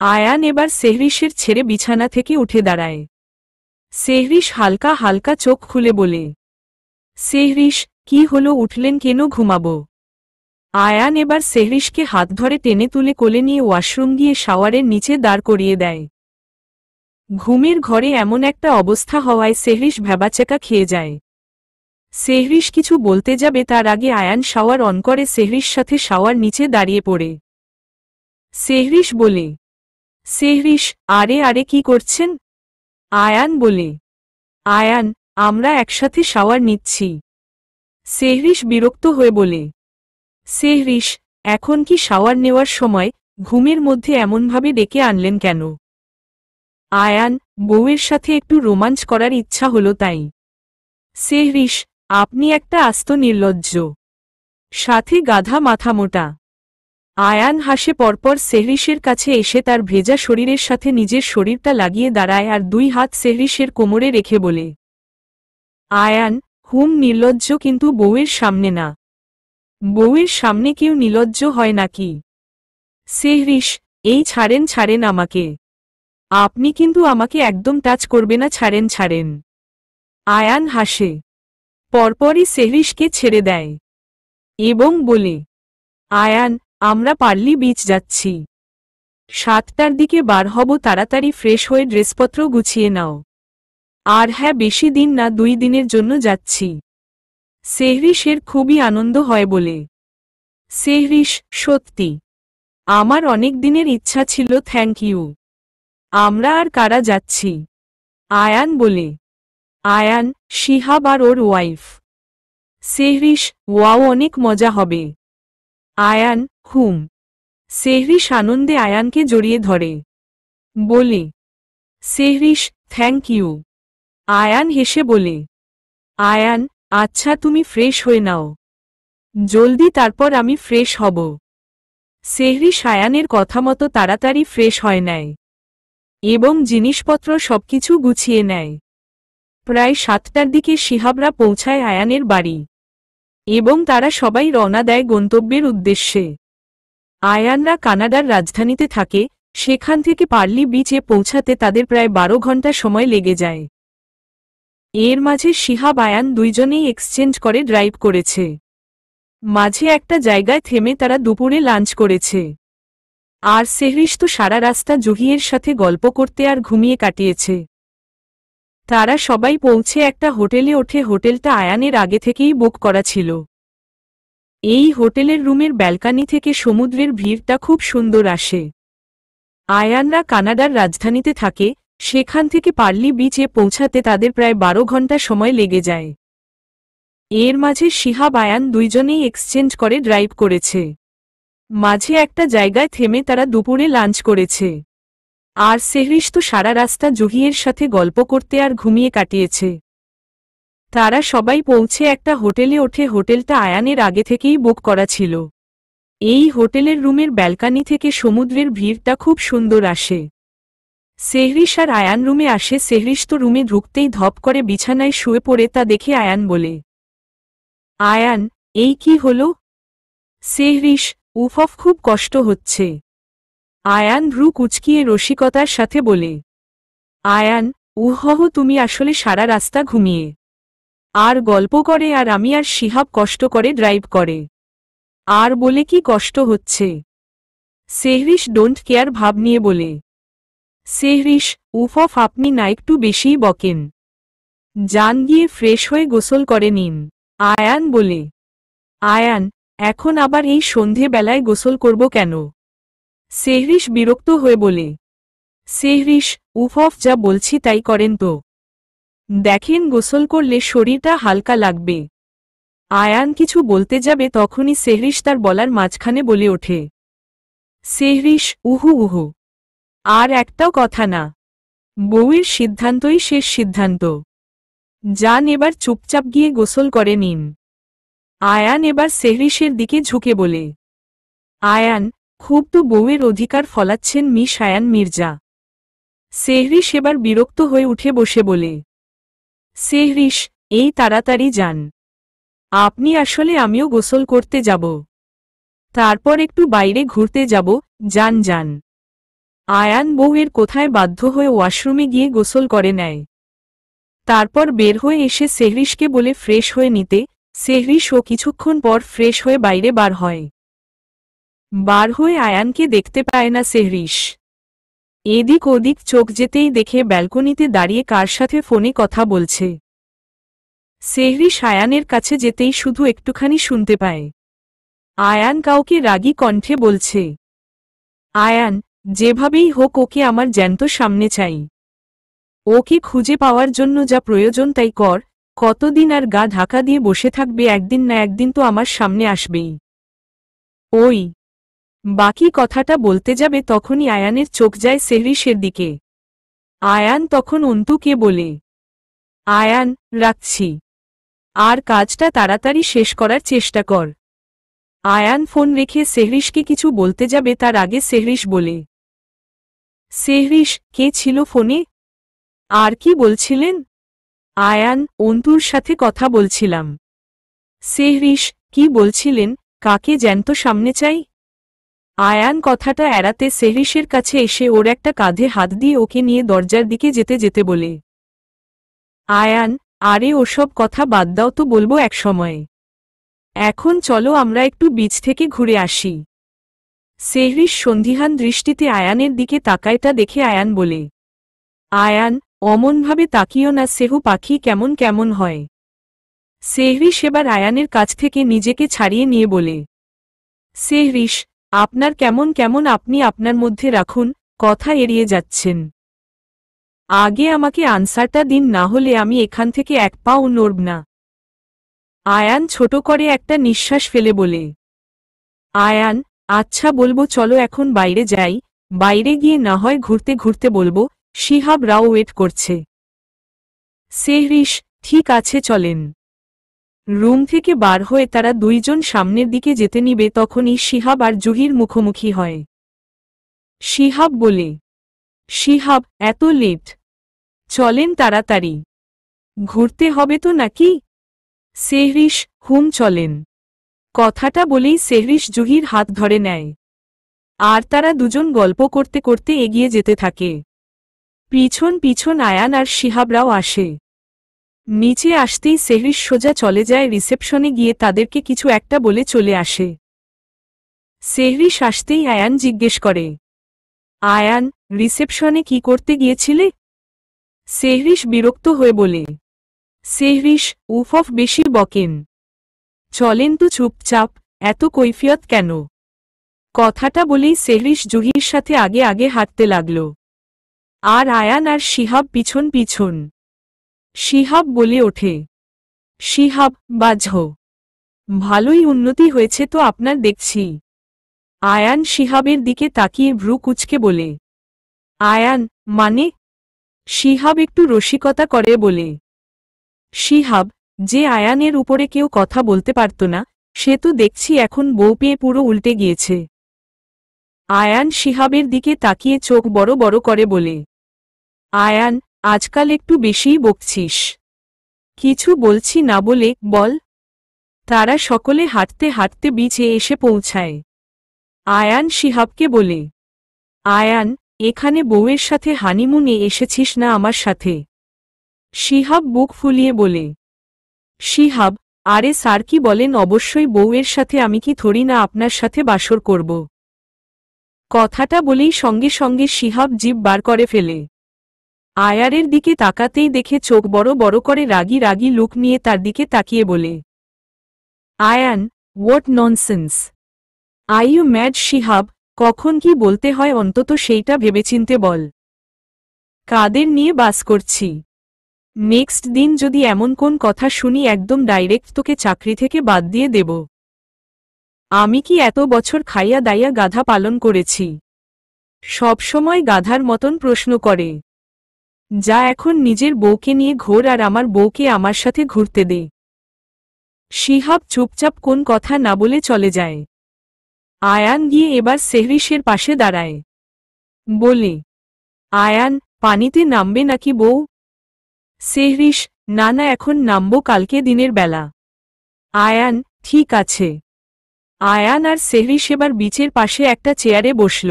আয়ান এবার সেহরিশের ছেড়ে বিছানা থেকে উঠে দাঁড়ায়। সেহরিশ হালকা হালকা চোখ খুলে বলে। সেহরিশ, কি হলো, উঠলেন কেন, ঘুমাবো? আয়ান এবার সেহরিশকে হাত ধরে টেনে তুলে কোলে নিয়ে ওয়াশরুম গিয়ে শাওয়ারের নিচে দাঁড় করিয়ে দেয়। ঘুমের ঘরে এমন একটা অবস্থা হওয়ায় সেহরিশ ভ্যাবাচ্যাকা খেয়ে যায়। সেহরিশ কিছু বলতে যাবে তার আগে আয়ান শাওয়ার অন করে সেহরিশ সাথে শাওয়ার নিচে দাঁড়িয়ে পড়ে। সেহরিশ বলে। সেহরিশ, আরে আরে কি করছেন? আয়ান বলে। আয়ান, আমরা একসাথে শাওয়ার নিচ্ছি। সেহরিশ বিরক্ত হয়ে বলে। সেহরিশ, এখন কি শাওয়ার নেওয়ার সময়? ঘুমের মধ্যে এমনভাবে ডেকে আনলেন কেন? আয়ান, বউয়ের সাথে একটু রোমাঞ্চ করার ইচ্ছা হলো তাই। সেহরিশ, আপনি একটা আস্ত নির্লজ্জ, সাথে গাধা মাথা মোটা। আয়ান হাসে পরপর সেহরিশের কাছে এসে তার ভেজা শরীরের সাথে নিজের শরীরটা লাগিয়ে দাঁড়ায় আর দুই হাত সেহরিশের কোমরে রেখে বলে। আয়ান, নির্লজ্জ, কিন্তু বউয়ের সামনে না। বউয়ের সামনে কেউ নির্লজ্জ হয় নাকি? সেহরিশ, এই ছাড়েন ছাড়েন আমাকে। আপনি কিন্তু আমাকে একদম টাচ করবে না, ছাড়েন ছাড়েন। আয়ান হাসে। পরপরই সেহরিশকে ছেড়ে দেয় এবং বলে। আয়ান, আমরা পার্লি বিচ যাচ্ছি। 7টার দিকে বার হব, তাড়াতাড়ি ফ্রেশ হয়ে ড্রেসপত্র গুছিয়ে নাও। আর হ্যাঁ, বেশি দিন না, 2 দিনের জন্য যাচ্ছি। সেহরিশের খুবই আনন্দ হয় বলে। সেহরিশ, সত্যি? আমার অনেক দিনের ইচ্ছা ছিল, থ্যাংক ইউ। আমরা আর কারা যাচ্ছি? আয়ান বলে। আয়ান, শিহাব আর ওর ওয়াইফ। সেহরিশ, ওয়াও, অনেক মজা হবে। আয়ান, সেহরিশ আনন্দে আয়ানকে জড়িয়ে ধরে বলে। Sehrish, thank you. আয়ান হেসে বলে। আয়ান, আচ্ছা তুমি ফ্রেশ হয়ে নাও জলদি, তারপর আমি ফ্রেশ হব। সেহরিশ আয়ানের কথা মতো তাড়াতাড়ি ফ্রেশ হয় নেয় এবং জিনিসপত্র সবকিছু গুছিয়ে নেয়। প্রায় 7টার দিকে শিহাবরা পৌঁছায় আয়ানের বাড়ি এবং তারা সবাই রওনা দেয় গন্তব্যের উদ্দেশ্যে। আয়ানরা কানাডার রাজধানীতে থাকে, সেখান থেকে পার্লি বিচে পৌঁছাতে তাদের প্রায় 12 ঘন্টা সময় লেগে যায়। এর মাঝে শিহাব আয়ান দুইজনেই এক্সচেঞ্জ করে ড্রাইভ করেছে। মাঝে একটা জায়গায় থেমে তারা দুপুরে লাঞ্চ করেছে। আর সেহরিশ তো সারা রাস্তা জুহির সাথে গল্প করতে আর ঘুমিয়ে কাটিয়েছে। তারা সবাই পৌঁছে একটা হোটেলে ওঠে। হোটেলটা আয়ানের আগে থেকেই বুক করা ছিল। এই হোটেলের রুমের ব্যালকানি থেকে সমুদ্রের ভিড়টা খুব সুন্দর আসে। আয়ানরা কানাডার রাজধানীতে থাকে, সেখান থেকে পার্লি বিচে পৌঁছাতে তাদের প্রায় 12 ঘন্টা সময় লেগে যায়। এর মাঝে শিহাব আয়ান দুইজনেই এক্সচেঞ্জ করে ড্রাইভ করেছে। মাঝে একটা জায়গায় থেমে তারা দুপুরে লাঞ্চ করেছে। আর সেহরিশ তো সারা রাস্তা জুহির সাথে গল্প করতে আর ঘুমিয়ে কাটিয়েছে। তারা সবাই পৌঁছে একটা হোটেলে ওঠে। হোটেলটা আয়ানের আগে থেকেই বুক করা ছিল। এই হোটেলের রুমের ব্যালকানি থেকে সমুদ্রের ভিড়টা খুব সুন্দর আসে। সেহরিশ আর আয়ান রুমে আসে। সেহরিশ তো রুমে ঢুকতেই ধপ করে বিছানায় শুয়ে পড়ে। তা দেখে আয়ান বলে, আয়ান, এই কি হলো? সেহরিশ, উফ, খুব কষ্ট হচ্ছে। আয়ান ভ্রু কুচকিয়ে রসিকতার সাথে বলে, আয়ান, উহহ, তুমি আসলে সারা রাস্তা ঘুমিয়ে আর গল্প করে, আর আমি আর শিহাব কষ্ট করে ড্রাইভ করে। আর বলে কি কষ্ট হচ্ছে? সেহরিশ ডোন্ট কেয়ার ভাব নিয়ে বলে। সেহরিশ, উফ, আপনি না একটু বেশিই বকেন। যান গিয়ে ফ্রেশ হয়ে গোসল করে নিন। আয়ান বলে। আয়ান, এখন আবার এই সন্ধে বেলায় গোসল করব কেন? সেহরিশ বিরক্ত হয়ে বলে। সেহরিশ, উফ, যা বলছি তাই করেন তো। দেখেন গোসল করলে শরীরটা হালকা লাগবে। আয়ান কিছু বলতে যাবে তখনই সেহরিশ তার বলার মাঝখানে বলে ওঠে, সেহরিশ, উহু উহু, আর একটাও কথা না। বউয়ের সিদ্ধান্তই শেষ সিদ্ধান্ত। যান এবার চুপচাপ গিয়ে গোসল করে নিন। আয়ান এবার সেহরিশের দিকে ঝুঁকে বলে, আয়ান, খুব তো বউয়ের অধিকার ফলাচ্ছেন মিস আয়ান মির্জা। সেহরিশ এবার বিরক্ত হয়ে উঠে বসে বলে, সেহরিশ, এই তাড়াতাড়ি যান। আপনি আসলে আমিও গোসল করতে যাব, তারপর একটু বাইরে ঘুরতে যাব। যান যান। আয়ান বউয়ের কোথায় বাধ্য হয়ে ওয়াশরুমে গিয়ে গোসল করে নেয়। তারপর বের হয়ে এসে সেহরিশকে বলে ফ্রেশ হয়ে নিতে। সেহরিশ ও কিছুক্ষণ পর ফ্রেশ হয়ে বাইরে বার হয়। বার হয়ে আয়ানকে দেখতে পায় না সেহরিশ। এদিক ওদিক চোখ যেতেই দেখে ব্যালকনিতে দাঁড়িয়ে কার সাথে ফোনে কথা বলছে। সেহরিশ আয়ানের কাছে যেতেই শুধু একটুখানি শুনতে পায় আয়ান কাউকে রাগী কণ্ঠে বলছে, আয়ান, যেভাবেই হোক ওকে আমার জ্যান্ত সামনে চাই। ওকে খুঁজে পাওয়ার জন্য যা প্রয়োজন তাই কর। কতদিন আর গা ঢাকা দিয়ে বসে থাকবে? একদিন না একদিন তো আমার সামনে আসবেই। ওই বাকি কথাটা বলতে যাবে তখনই আয়ানের চোখ যায় সেহরিশের দিকে। আয়ান তখন অন্তুকে বলে, আয়ান, রাখছি, আর কাজটা তাড়াতাড়ি শেষ করার চেষ্টা কর। আয়ান ফোন রেখে সেহরিশকে কিছু বলতে যাবে তার আগে সেহরিশ বলে, সেহরিশ, কে ছিল ফোনে? আর কি বলছিলেন? আয়ান, অন্তুর সাথে কথা বলছিলাম। সেহরিশ, কি বলছিলেন? কাকে জ্যান্ত সামনে চাই? আয়ান কথাটা এড়াতে সেহরিশের কাছে এসে ওর একটা কাঁধে হাত দিয়ে ওকে নিয়ে দরজার দিকে যেতে যেতে বলে, আয়ান, আরে ওসব কথা বাদ দাও তো, বলবো এক সময়। এখন চলো আমরা একটু বিচ থেকে ঘুরে আসি। সেহরিশ সন্দিহান দৃষ্টিতে আয়ানের দিকে তাকায়টা দেখে আয়ান বলে, আয়ান, অমনভাবে তাকিও না, সেহু পাখি কেমন কেমন হয়। সেহরিশ এবার আয়ানের কাছ থেকে নিজেকে ছাড়িয়ে নিয়ে বলে, সেহরিশ, আপনার কেমন কেমন আপনি আপনার মধ্যে রাখুন, কথা এড়িয়ে যাচ্ছেন। আগে আমাকে আনসারটা দিন, না হলে আমি এখান থেকে এক পাও নড়ব না। আয়ান ছোট করে একটা নিঃশ্বাস ফেলে বলে, আয়ান, আচ্ছা বলবো, চলো এখন বাইরে যাই। বাইরে গিয়ে না হয় ঘুরতে ঘুরতে বলবো। শিহাব রাও ওয়েট করছে। সেহরিশ, ঠিক আছে চলেন। রুম থেকে বার হয়ে তারা দুইজন সামনের দিকে যেতে নিবে তখনই শিহাব আর জুহির মুখোমুখি হয়। শিহাব বলে, শিহাব, এত লেট? চলেন তাড়াতাড়ি, ঘুরতে হবে তো নাকি? সেহরিশ, চলেন। কথাটা বলেই সেহরিশ জুহির হাত ধরে নেয়। আর তারা দুজন গল্প করতে করতে এগিয়ে যেতে থাকে। পিছন পিছন আয়ান আর শিহাবরাও আসে। নিচে আসতেই সেহরিশ সোজা চলে যায় রিসেপশনে, গিয়ে তাদেরকে কিছু একটা বলে চলে আসে। সেহরিশ আসতেই আয়ান জিজ্ঞেস করে, আয়ান, রিসেপশনে কি করতে গিয়েছিলে? সেহরিশ বিরক্ত হয়ে বলে, সেহরিশ, উফ বেশি বকেন। চলেন তো চুপচাপ, এত কৈফিয়ত কেন? কথাটা বলেই সেহরিশ জুহির সাথে আগে আগে হাঁটতে লাগল। আর আয়ান আর শিহাব পিছন পিছন। শিহাব বলে ওঠে, শিহাব, বাঝো। ভালোই উন্নতি হয়েছে তো আপনার দেখছি। আয়ান শিহাবের দিকে তাকিয়ে ভ্রু কুঁচকে বলে, আয়ান, মানে? শিহাব একটু রসিকতা করে বলে, শিহাব, যে আয়ানের উপরে কেউ কথা বলতে পারত না, সে তো দেখছি এখন বউ পেয়ে পুরো উল্টে গিয়েছে। আয়ান শিহাবের দিকে তাকিয়ে চোখ বড় বড় করে বলে, আয়ান, আজকাল একটু বেশিই বকছিস। কিছু বলছি না বলে বল। তারা সকলে হাঁটতে হাঁটতে বিচে এসে পৌঁছায়। আয়ান শিহাবকে বলে, আয়ান, এখানে বউয়ের সাথে হানিমুনে এসেছিস না আমার সাথে? শিহাব বুক ফুলিয়ে বলে, শিহাব, আরে স্যার কি বলেন, অবশ্যই বউয়ের সাথে, আমি কি থরি না আপনার সাথে বাসর করব? কথাটা বলেই সঙ্গে সঙ্গে শিহাব জিভ বার করে ফেলে। আয়ারের দিকে তাকাতেই দেখে চোখ বড় বড় করে রাগী রাগী লুক নিয়ে তার দিকে তাকিয়ে বলে, Ayaan, what nonsense! I you mad Shihab? কখন কি বলতে হয় অন্তত সেইটা ভেবেচিন্তে বল। কাদের নিয়ে বাস করছি? নেক্সট দিন যদি এমন কোন কথা শুনি একদম ডাইরেক্ট তোকে চাকরি থেকে বাদ দিয়ে দেব। আমি কি এত বছর খাইয়া দাইয়া গাধা পালন করেছি? সবসময় গাধার মতন প্রশ্ন করে। যা এখন নিজের বউকে নিয়ে ঘোর আর আমার বউকে আমার সাথে ঘুরতে দে। শিহাব চুপচাপ কোন কথা না বলে চলে যায়। আয়ান গিয়ে এবার সেহরিশের পাশে দাঁড়ায়। বলে, আয়ান, পানিতে নামবে নাকি বউ? সেহরিশ, না না, এখন নামবো কালকে দিনের বেলা। আয়ান, ঠিক আছে। আয়ান আর সেহরিশ এবার বিচের পাশে একটা চেয়ারে বসল।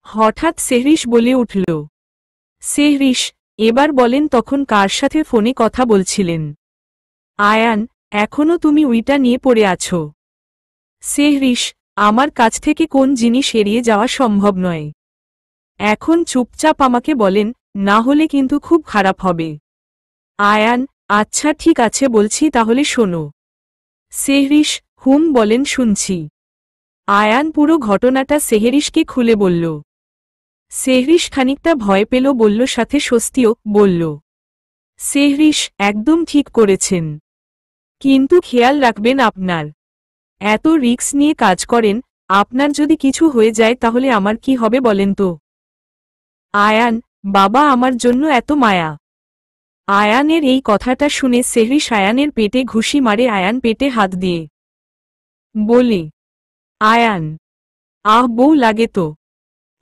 হঠাৎ সেহরিশ বলে উঠল, সেহরিশ, এবার বলেন তখন কার সাথে ফোনে কথা বলছিলেন? আয়ান, এখনও তুমি উইটা নিয়ে পড়ে আছো। সেহরিশ, আমার কাছ থেকে কোন জিনিস এড়িয়ে যাওয়া সম্ভব নয়। এখন চুপচাপ আমাকে বলেন, না হলে কিন্তু খুব খারাপ হবে। আয়ান, আচ্ছা ঠিক আছে বলছি, তাহলে শোনো। সেহরিশ, বলেন, শুনছি। আয়ান পুরো ঘটনাটা সেহরিশকে খুলে বলল। সেহরিশ খানিকটা ভয় পেল, বলল সাথে স্বস্তিও, বলল, সেহরিশ, একদম ঠিক করেছেন, কিন্তু খেয়াল রাখবেন আপনার। এত রিস্ক নিয়ে কাজ করেন, আপনার যদি কিছু হয়ে যায় তাহলে আমার কি হবে বলেন তো? আয়ান, বাবা আমার জন্য এত মায়া। আয়ানের এই কথাটা শুনে সেহরিশ আয়ানের পেটে ঘুষি মারে, আয়ান পেটে হাত দিয়ে বলে, আয়ান, আহ বউ লাগে তো।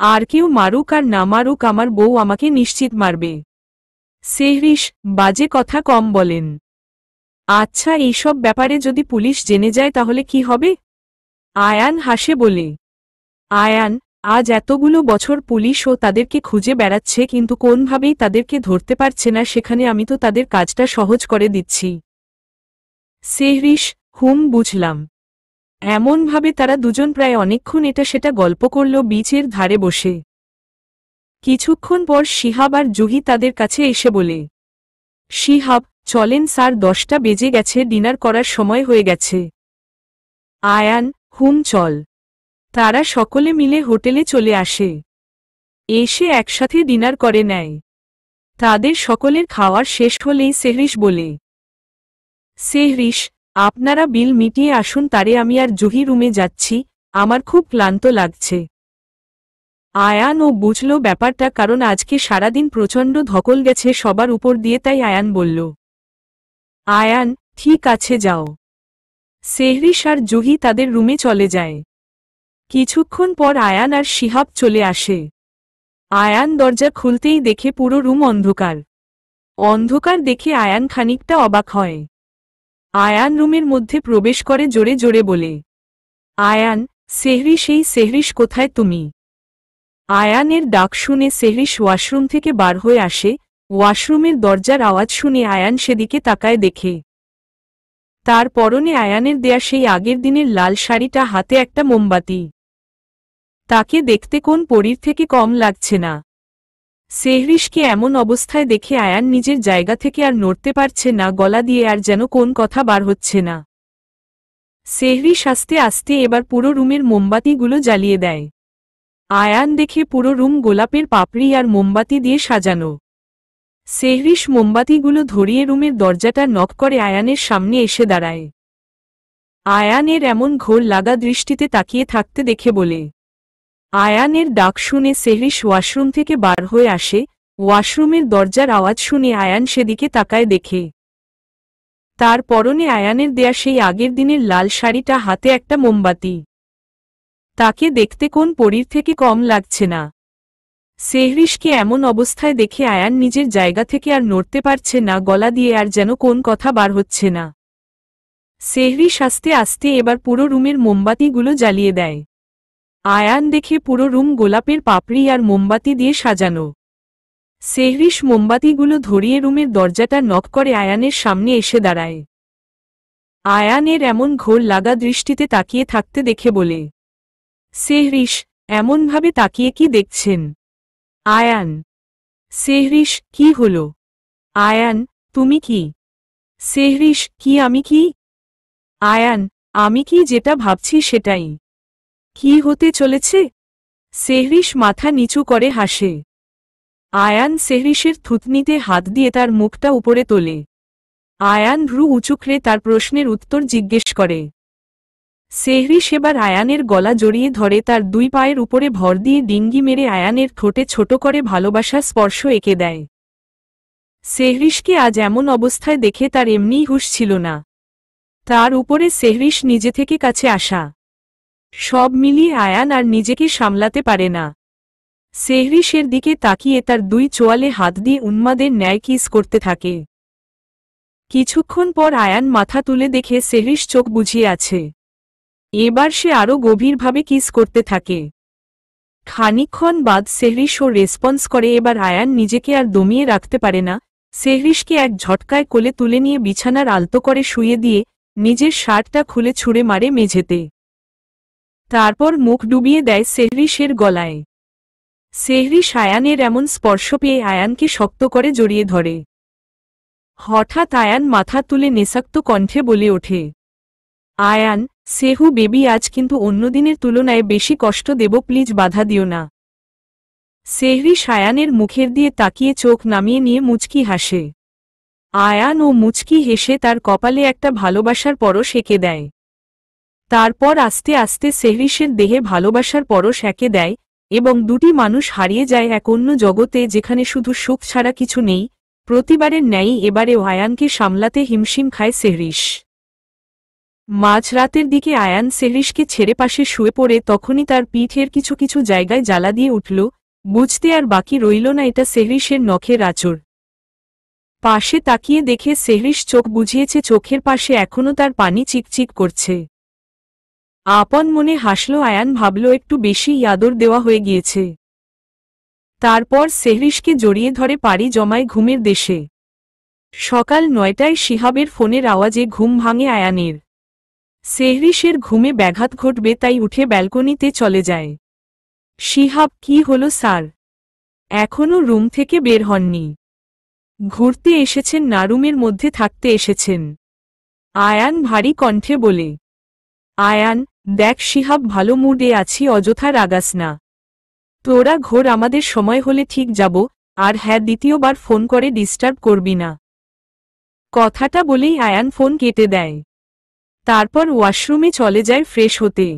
আর কেউ মারুক আর না মারুক, আমার বউ আমাকে নিশ্চিত মারবে। সেহরিশ, বাজে কথা কম বলেন। আচ্ছা, এইসব ব্যাপারে যদি পুলিশ জেনে যায় তাহলে কি হবে? আয়ান হাসে বলে, আয়ান, আজ এতগুলো বছর পুলিশ ও তাদেরকে খুঁজে বেড়াচ্ছে কিন্তু কোনভাবেই তাদেরকে ধরতে পারছে না, সেখানে আমি তো তাদের কাজটা সহজ করে দিচ্ছি। সেহরিশ, বুঝলাম। এমনভাবে তারা দুজন প্রায় অনেকক্ষণ এটা সেটা গল্প করল বিচের ধারে বসে। কিছুক্ষণ পর শিহাব আর জুহি তাদের কাছে এসে বলে, শিহাব, চলেন স্যার, 10টা বেজে গেছে, ডিনার করার সময় হয়ে গেছে। আয়ান, চল। তারা সকলে মিলে হোটেলে চলে আসে। এসে একসাথে ডিনার করে নেয়। তাদের সকলের খাওয়ার শেষ হলেই সেহরিশ বলে, সেহরিশ, আপনারা বিল মিটিয়ে আসুন, তারে আমি আর জুহি রুমে যাচ্ছি, আমার খুব ক্লান্ত লাগছে। আয়ান ও বুঝল ব্যাপারটা, কারণ আজকে সারাদিন প্রচণ্ড ধকল গেছে সবার উপর দিয়ে, তাই আয়ান বলল, আয়ান, ঠিক আছে যাও। সেহরিশ আর জুহি তাদের রুমে চলে যায়। কিছুক্ষণ পর আয়ান আর শিহাব চলে আসে। আয়ান দরজা খুলতেই দেখে পুরো রুম অন্ধকার। অন্ধকার দেখে আয়ান খানিকটা অবাক হয়। আয়ান রুমের মধ্যে প্রবেশ করে জোরে জোরে বলে, আয়ান, সেহরিশ, এই সেহরিশ কোথায় তুমি? আয়ানের ডাক শুনে সেহরিশ ওয়াশরুম থেকে বার হয়ে আসে। ওয়াশরুমের দরজার আওয়াজ শুনে আয়ান সেদিকে তাকায়, দেখে তার পরনে আয়ানের দেয়া সেই আগের দিনের লাল শাড়িটা, হাতে একটা মোমবাতি। তাকে দেখতে কোন পরীর থেকে কম লাগছে না। সেহরিশকে এমন অবস্থায় দেখে আয়ান নিজের জায়গা থেকে আর নড়তে পারছে না, গলা দিয়ে আর যেন কোন কথা বার হচ্ছে না। সেহরিশ আস্তে আস্তে এবার পুরো রুমের মোমবাতিগুলো জ্বালিয়ে দেয়। আয়ান দেখে পুরো রুম গোলাপের পাপড়ি আর মোমবাতি দিয়ে সাজানো। সেহরিশ মোমবাতিগুলো ধরিয়ে রুমের দরজাটা নক করে আয়ানের সামনে এসে দাঁড়ায়। আয়ানের এমন ঘোর লাগা দৃষ্টিতে তাকিয়ে থাকতে দেখে বলে। আয়ানের ডাক শুনে সেহরিশ ওয়াশরুম থেকে বার হয়ে আসে। ওয়াশরুমের দরজার আওয়াজ শুনে আয়ান সেদিকে তাকায় দেখে তার পরনে আয়ানের দেয়া সেই আগের দিনের লাল শাড়িটা, হাতে একটা মোমবাতি। তাকে দেখতে কোন পরীর থেকে কম লাগছে না। সেহরিশকে এমন অবস্থায় দেখে আয়ান নিজের জায়গা থেকে আর নড়তে পারছে না, গলা দিয়ে আর যেন কোন কথা বার হচ্ছে না। সেহরিশ আস্তে আস্তে এবার পুরো রুমের মোমবাতিগুলো জ্বালিয়ে দেয়। আয়ান দেখে পুরো রুম গোলাপের পাপড়ি আর মোমবাতি দিয়ে সাজানো। সেহরিশ মোমবাতিগুলো ধরিয়ে রুমের দরজাটা নক করে আয়ানের সামনে এসে দাঁড়ায়। আয়ানের এমন ঘোর লাগা দৃষ্টিতে তাকিয়ে থাকতে দেখে বলে। সেহরিশ, এমনভাবে তাকিয়ে কি দেখছেন? আয়ান। সেহরিশ, কি হলো? আয়ান, তুমি কি? সেহরিশ, কি আমি কি? আয়ান, আমি কি যেটা ভাবছি সেটাই। কি হতে চলেছে? সেহরিশ মাথা নিচু করে হাসে। আয়ান সেহরিশের থুতনিতে হাত দিয়ে তার মুখটা উপরে তোলে। আয়ান ভ্রু উঁচুকরে তার প্রশ্নের উত্তর জিজ্ঞেস করে। সেহরিশ এবার আয়ানের গলা জড়িয়ে ধরে, তার দুই পায়ের উপরে ভর দিয়ে ডিঙ্গি মেরে আয়ানের ঠোঁটে ছোট করে ভালোবাসার স্পর্শ এঁকে দেয়। সেহরিশকে আজ এমন অবস্থায় দেখে তার এমনিই হুঁশ ছিল না। তার উপরে সেহরিশ নিজে থেকে কাছে আসা। সব মিলিয়ে আয়ান আর নিজেকে সামলাতে পারে না। সেহরিশের দিকে তাকিয়ে তার দুই চোয়ালে হাত দিয়ে উন্মাদের ন্যায় কিস করতে থাকে। কিছুক্ষণ পর আয়ান মাথা তুলে দেখে সেহরিশ চোখ বুজিয়ে আছে। এবার সে আরও গভীরভাবে কিস করতে থাকে। খানিকক্ষণ বাদ সেহরিশ ও রেসপন্স করে। এবার আয়ান নিজেকে আর দমিয়ে রাখতে পারে না। সেহরিশকে এক ঝটকায় কোলে তুলে নিয়ে বিছানার আলতো করে শুয়ে দিয়ে নিজের শার্টটা খুলে ছুঁড়ে মারে মেঝেতে। তারপর মুখ ডুবিয়ে দেয় সেহরিশের গলায়। সেহরিশ আয়ানের এমন স্পর্শ পেয়ে আয়ানকে শক্ত করে জড়িয়ে ধরে। হঠাৎ আয়ান মাথা তুলে নেশাক্ত কণ্ঠে বলে ওঠে। আয়ান, সেহু বেবি, আজ কিন্তু অন্যদিনের তুলনায় বেশি কষ্ট দেব, প্লিজ বাধা দিও না। সেহরিশ আয়ানের মুখের দিয়ে তাকিয়ে চোখ নামিয়ে নিয়ে মুচকি হাসে। আয়ান ও মুচকি হেসে তার কপালে একটা ভালোবাসার পরশ এঁকে দেয়। তারপর আস্তে আস্তে সেহরিশের দেহে ভালোবাসার পরশ এঁকে দেয় এবং দুটি মানুষ হারিয়ে যায় এক অন্য জগতে, যেখানে শুধু সুখ ছাড়া কিছু নেই। প্রতিবারের ন্যায়ই এবারেও আয়ানকে সামলাতে হিমশিম খায় সেহরিশ। মাঝরাতের দিকে আয়ান সেহরিশকে ছেড়ে পাশে শুয়ে পড়ে তখনই তার পিঠের কিছু কিছু জায়গায় জ্বালা দিয়ে উঠল। বুঝতে আর বাকি রইল না এটা সেহরিশের নখের আঁচড়। পাশে তাকিয়ে দেখে সেহরিশ চোখ বুঝিয়েছে, চোখের পাশে এখনও তার পানি চিকচিক করছে। আপন মনে হাসল আয়ান, ভাবল একটু বেশি আদর দেওয়া হয়ে গিয়েছে। তারপর সেহরিশকে জড়িয়ে ধরে পাড়ি জমায় ঘুমের দেশে। সকাল 9টায় শিহাবের ফোনের আওয়াজে ঘুম ভাঙে আয়ানের। সেহরিশের ঘুমে ব্যাঘাত ঘটবে তাই উঠে ব্যালকনিতে চলে যায়। শিহাব, কি হলো স্যার? এখনও রুম থেকে বের হননি? ঘুরতে এসেছেন না রুমের মধ্যে থাকতে এসেছেন? আয়ান ভারী কণ্ঠে বলে। আয়ান, দেখ শিহাব, ভালো মুডে আছি, অযথা রাগাস না। তোরা ঘোর, আমাদের সময় হলে ঠিক যাব। আর হ্যাঁ, দ্বিতীয়বার ফোন করে ডিস্টার্ব করবি না। কথাটা বলেই আয়ান ফোন কেটে দেয়। তারপর ওয়াশরুমে চলে যায় ফ্রেশ হতে।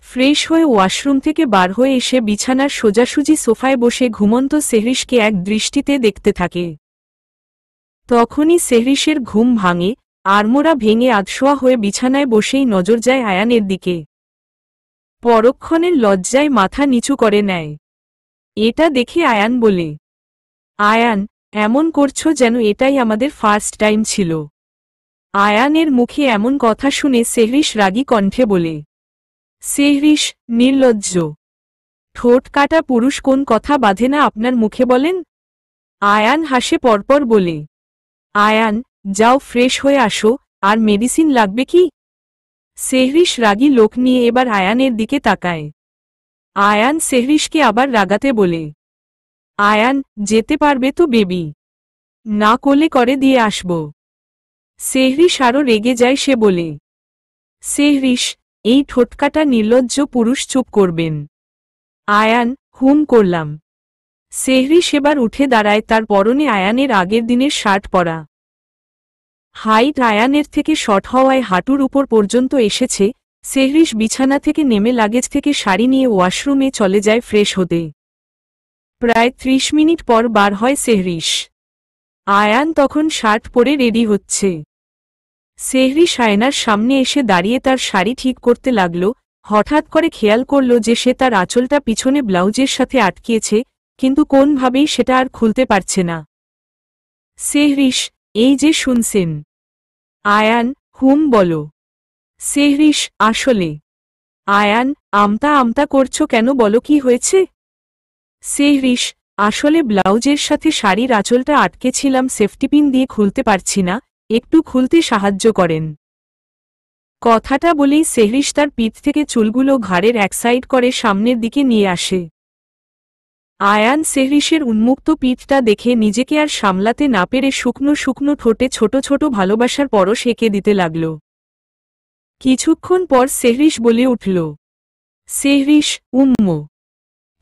ফ্রেশ হয়ে ওয়াশরুম থেকে বার হয়ে এসে বিছানার সোজাসুজি সোফায় বসে ঘুমন্ত সেহরিশকে এক দৃষ্টিতে দেখতে থাকে। তখনই সেহরিশের ঘুম ভাঙে, আড়মোড়া ভেঙে আধশোয়া হয়ে বিছানায় বসেই নজর যায় আয়ানের দিকে। পরক্ষণের লজ্জায় মাথা নিচু করে নেয়। এটা দেখে আয়ান বলে। আয়ান, এমন করছো যেন এটাই আমাদের ফার্স্ট টাইম ছিল। আয়ানের মুখে এমন কথা শুনে সেহরিশ রাগী কণ্ঠে বলে। সেহরিশ, নির্লজ্জ! ঠোঁট কাটা পুরুষ, কোন কথা বাঁধে না আপনার মুখে বলেন? আয়ান হাসে পরপর বলে। আয়ান, যাও ফ্রেশ হয়ে আসো, আর মেডিসিন লাগবে কি? সেহরিশ রাগী লোক নিয়ে এবার আয়ানের দিকে তাকায়। আয়ান সেহরিশকে আবার রাগাতে বলে, আয়ান, যেতে পারবে তো বেবি? না কোলে করে দিয়ে আসব। সেহরিশ আরও রেগে যায়, সে বলে, সেহরিশ, এই ঠোঁটকাটা নির্লজ্জ পুরুষ, চুপ করবেন। আয়ান, হুম করলাম। সেহরিশ এবার উঠে দাঁড়ায়, তার পরনে আয়ানের আগের দিনের শার্ট পরা। হাইট আয়ানের থেকে শর্ট হওয়ায় হাঁটুর উপর পর্যন্ত এসেছে। সেহরিশ বিছানা থেকে নেমে লাগেজ থেকে শাড়ি নিয়ে ওয়াশরুমে চলে যায় ফ্রেশ হতে। প্রায় 30 মিনিট পর বার হয় সেহরিশ। আয়ান তখন শার্ট পরে রেডি হচ্ছে। সেহরিশ আয়নার সামনে এসে দাঁড়িয়ে তার শাড়ি ঠিক করতে লাগল। হঠাৎ করে খেয়াল করল যে সে তার আঁচলটা পিছনে ব্লাউজের সাথে আটকিয়েছে, কিন্তু কোনভাবেই সেটা আর খুলতে পারছে না। সেহরিশ, এই যে শুনছেন। আয়ান, হুম বলো। সেহরিশ, আসলে। আয়ান, আমতা আমতা করছো কেন, বলো কি হয়েছে? সেহরিশ, আসলে ব্লাউজের সাথে শাড়ির আঁচলটা আটকেছিলাম, সেফটিপিন দিয়ে খুলতে পারছি না, একটু খুলতে সাহায্য করেন। কথাটা বলেই সেহরিশ তার পিঠ থেকে চুলগুলো ঘাড়ের এক সাইড করে সামনের দিকে নিয়ে আসে। আয়ান সেহরিশের উন্মুক্ত পিঠটা দেখে নিজেকে আর সামলাতে না পেরে শুকনো শুকনো ঠোঁটে ছোট ছোট ভালোবাসার পরশ এঁকে দিতে লাগল। কিছুক্ষণ পর সেহরিশ বলে উঠল, সেহরিশ,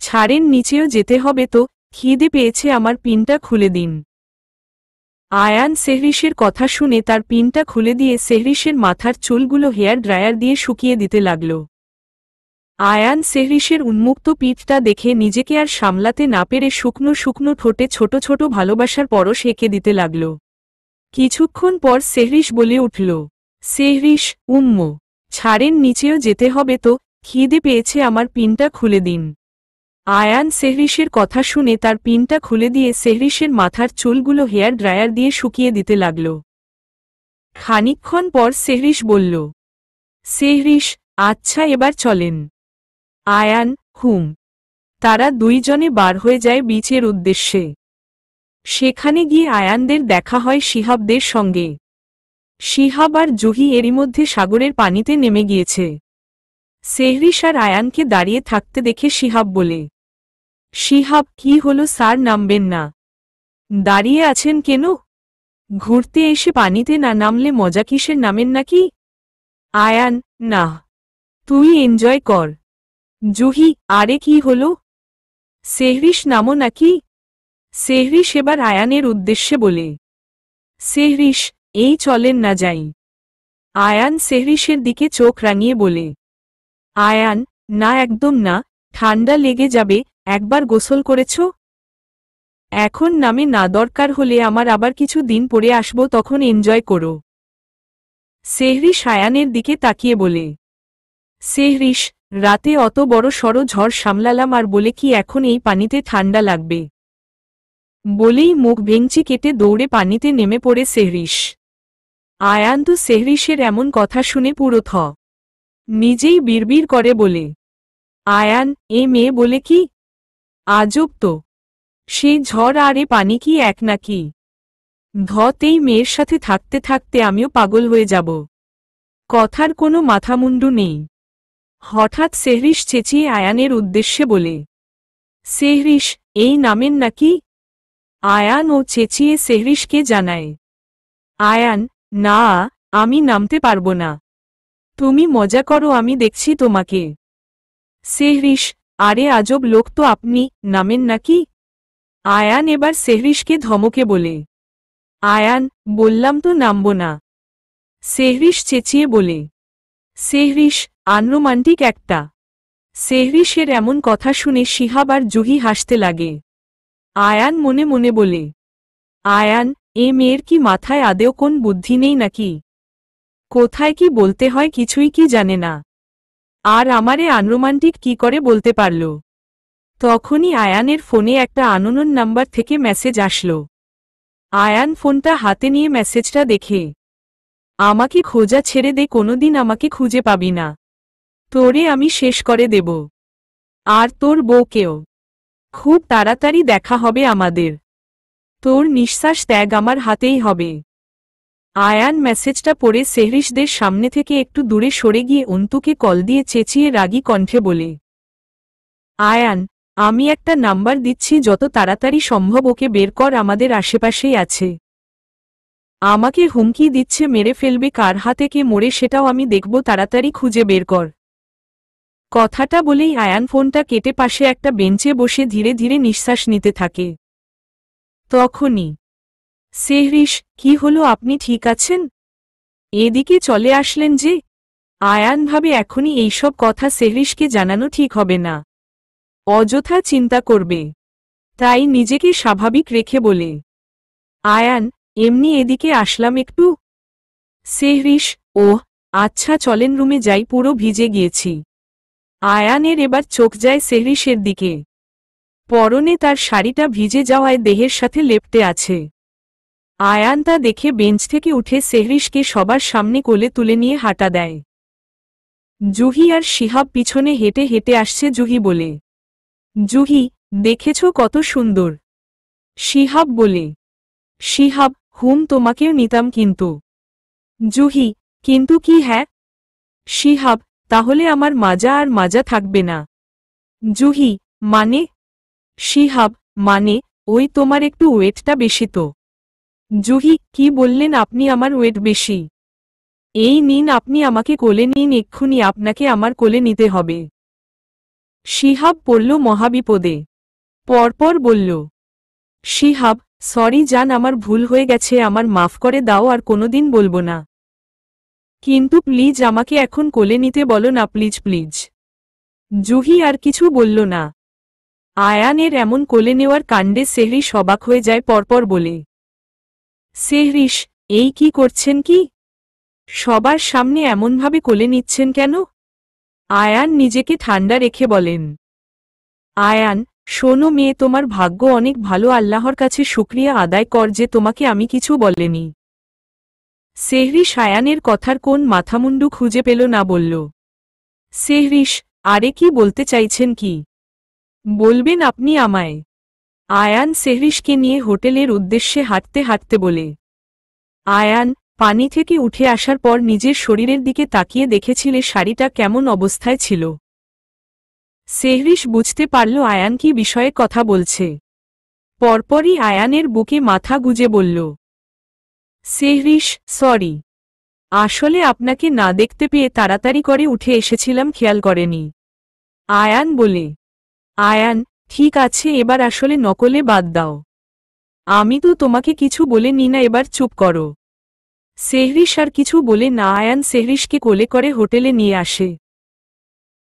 ছাড়েন, নিচেও যেতে হবে তো, খিদে পেয়েছে আমার, পিনটা খুলে দিন। আয়ান সেহরিশের কথা শুনে তার পিনটা খুলে দিয়ে সেহরিশের মাথার চুলগুলো হেয়ার ড্রায়ার দিয়ে শুকিয়ে দিতে লাগল। আয়ান সেহরিশের উন্মুক্ত পিঠটা দেখে নিজেকে আর সামলাতে না পেরে শুকনো শুকনো ঠোঁটে ছোট ছোট ভালোবাসার পরশ এঁকে দিতে লাগল। কিছুক্ষণ পর সেহরিশ বলে উঠল, সেহরিশ, ছাড়েন, নিচেও যেতে হবে তো, খিদে পেয়েছে আমার, পিনটা খুলে দিন। আয়ান সেহরিশের কথা শুনে তার পিনটা খুলে দিয়ে সেহরিশের মাথার চুলগুলো হেয়ার ড্রায়ার দিয়ে শুকিয়ে দিতে লাগল। খানিকক্ষণ পর সেহরিশ বলল, সেহরিশ, আচ্ছা এবার চলেন। আয়ান, হুম। তারা দুইজনে বার হয়ে যায় বিচের উদ্দেশ্যে। সেখানে গিয়ে আয়ানদের দেখা হয় শিহাবদের সঙ্গে। শিহাব আর জুহি এরই মধ্যে সাগরের পানিতে নেমে গিয়েছে। সেহরিশ আর আয়ানকে দাঁড়িয়ে থাকতে দেখে শিহাব বলে, শিহাব, কি হলো স্যার, নামবেন না? দাঁড়িয়ে আছেন কেন? ঘুরতে এসে পানিতে না নামলে মজা কিসের, নামেন নাকি? আয়ান, না, তুই এনজয় কর। জুহি, আরে কি হলো? সেহরিশ, নামো নাকি? সেহরিশ এবার আয়ানের উদ্দেশ্যে বলে, সেহরিশ, এই চলেন না যাই। আয়ান সেহরিশের দিকে চোখ রাঙিয়ে বলে, আয়ান, না একদম না, ঠান্ডা লেগে যাবে, একবার গোসল করেছ? এখন নামে না, দরকার হলে আমার আবার কিছু দিন পরে আসব, তখন এনজয় করো। সেহরিশ আয়ানের দিকে তাকিয়ে বলে, সেহরিশ, রাতে অত বড় সড় ঝড় সামলালাম, আর বলে কি এখন এই পানিতে ঠান্ডা লাগবে? বলেই মুখ ভেঙচি কেটে দৌড়ে পানিতে নেমে পড়ে সেহরিশ। আয়ান তো সেহরিশের এমন কথা শুনে পুরো থ। নিজেই বিড়বিড় করে বলে, আয়ান, এ মেয়ে বলে কি? আজব তো, সে ঝড় আর এ পানি কি এক নাকি? ধতেই মেয়ের সাথে থাকতে থাকতে আমিও পাগল হয়ে যাব। কথার কোনো মাথামুন্ডু নেই। হঠাৎ সেহরিশ চেঁচিয়ে আয়ানের উদ্দেশ্যে বলে, সেহরিশ, এই নামেন নাকি? আয়ান ও চেঁচিয়ে সেহরিশকে জানায়, আয়ান, না, আমি নামতে পারবো না। তুমি মজা করো, আমি দেখছি তোমাকে। সেহরিশ, আরে আজব লোক তো আপনি, নামেন নাকি? আয়ান এবার সেহরিশকে ধমকে বলে, আয়ান, বললাম তো নামব না। সেহরিশ চেঁচিয়ে বলে, সেহরিশ, আনরোমান্টিক একটা। সেহরিশের এমন কথা শুনে শিহাব আর জুহি হাসতে লাগে। আয়ান মনে মনে বলে, আয়ান, এ মেয়ের কি মাথায় আদেও কোন বুদ্ধি নেই নাকি? কোথায় কি বলতে হয় কিছুই কি জানে না। আর আমারে আনরোমান্টিক কি করে বলতে পারল? তখনই আয়ানের ফোনে একটা আননোন নাম্বার থেকে মেসেজ আসলো। আয়ান ফোনটা হাতে নিয়ে মেসেজটা দেখে, আমাকে খোঁজা ছেড়ে দে, কোনোদিন আমাকে খুঁজে পাবি না। তোরে আমি শেষ করে দেব। আর তোর বউকেও। খুব তাড়াতাড়ি দেখা হবে আমাদের। তোর নিঃশ্বাস ত্যাগ আমার হাতেই হবে। আয়ান মেসেজটা পড়ে সেহরিশদের সামনে থেকে একটু দূরে সরে গিয়ে অন্তুকে কল দিয়ে চেঁচিয়ে রাগী কণ্ঠে বলে, আয়ান, আমি একটা নাম্বার দিচ্ছি, যত তাড়াতাড়ি সম্ভব ওকে বের কর, আমাদের আশেপাশেই আছে। আমাকে হুমকি দিচ্ছে, মেরে ফেলবে, কার হাতে কে মরে সেটাও আমি দেখব, তাড়াতাড়ি খুঁজে বের কর। কথাটা বলেই আয়ান ফোনটা কেটে পাশে একটা বেঞ্চে বসে ধীরে ধীরে নিঃশ্বাস নিতে থাকে। তখনই সেহরিশ, কি হলো, আপনি ঠিক আছেন? এদিকে চলে আসলেন যে? আয়ান ভাবে এখনই এইসব কথা সেহরিশকে জানানো ঠিক হবে না, অযথা চিন্তা করবে, তাই নিজেকে স্বাভাবিক রেখে বলে, আয়ান, এমনি এদিকে আসলাম একটু। সেহরিশ, ওহ আচ্ছা, চলেন রুমে যাই, পুরো ভিজে গিয়েছি। আয়ানের এবার চোখ যায় সেহরিশের দিকে। পরনে তার শাড়িটা ভিজে যাওয়ায় দেহের সাথে লেপ্টে আছে। আয়ান তা দেখে বেঞ্চ থেকে উঠে সেহরিশকে সবার সামনে কোলে তুলে নিয়ে হাঁটা দেয়। জুহি আর শিহাব পিছনে হেঁটে হেঁটে আসছে। জুহি বলে, জুহি, দেখেছ কত সুন্দর? শিহাব বলে, শিহাব, তোমাকেও নিতাম কিন্তু। জুহি, কিন্তু কি? হ্যাঁ। শিহাব, তাহলে আমার মাজা আর মাজা থাকবে না। জুহি, মানে? শিহাব, মানে ওই তোমার একটু ওয়েটটা বেশি তো। জুহি, কি বললেন আপনি? আমার ওয়েট বেশি? এই নিন, আপনি আমাকে কোলে নিন এক্ষুনি, আপনাকে আমার কোলে নিতে হবে। শিহাব পড়ল মহাবিপদে। পরপর বলল, শিহাব, সরি জান, আমার ভুল হয়ে গেছে, আমার মাফ করে দাও, আর কোনোদিন বলবো না। কিন্তু প্লিজ আমাকে এখন কোলে নিতে বলো না, প্লিজ প্লিজ। জুহি আর কিছু বলল না। আয়ানের এমন কোলে নেওয়ার কাণ্ডে সেহরিশ অবাক হয়ে যায়। পরপর বলে, সেহরিশ, এই কি করছেন? কি সবার সামনে এমনভাবে কোলে নিচ্ছেন কেন? আয়ান নিজেকে ঠান্ডা রেখে বলেন, আয়ান, শোনো মেয়ে, তোমার ভাগ্য অনেক ভালো, আল্লাহর কাছে শুকরিয়া আদায় কর যে তোমাকে আমি কিছু বলেনি। সেহরিশ আয়ানের কথার কোন মাথামুন্ডু খুঁজে পেল না, বলল, সেহরিশ, আরে কি বলতে চাইছেন? কি বলবেন আপনি আমায়? আয়ান সেহরিশকে নিয়ে হোটেলের উদ্দেশ্যে হাঁটতে হাঁটতে বলে, আয়ান পানি থেকে উঠে আসার পর নিজের শরীরের দিকে তাকিয়ে দেখেছিলে শাড়িটা কেমন অবস্থায় ছিল। সেহরিশ বুঝতে পারল আয়ান কি বিষয়ে কথা বলছে। পরপরই আয়ানের বুকে মাথা গুজে বলল, সেহরিশ, সরি, আসলে আপনাকে না দেখতে পেয়ে তাড়াতাড়ি করে উঠে এসেছিলাম, খেয়াল করেনি। আয়ান বলে, আয়ান, ঠিক আছে, এবার আসলে নকলে বাদ দাও, আমি তো তোমাকে কিছু বলিনি না, এবার চুপ করো। সেহরিশ আর কিছু বলে না। আয়ান সেহরিশকে কোলে করে হোটেলে নিয়ে আসে।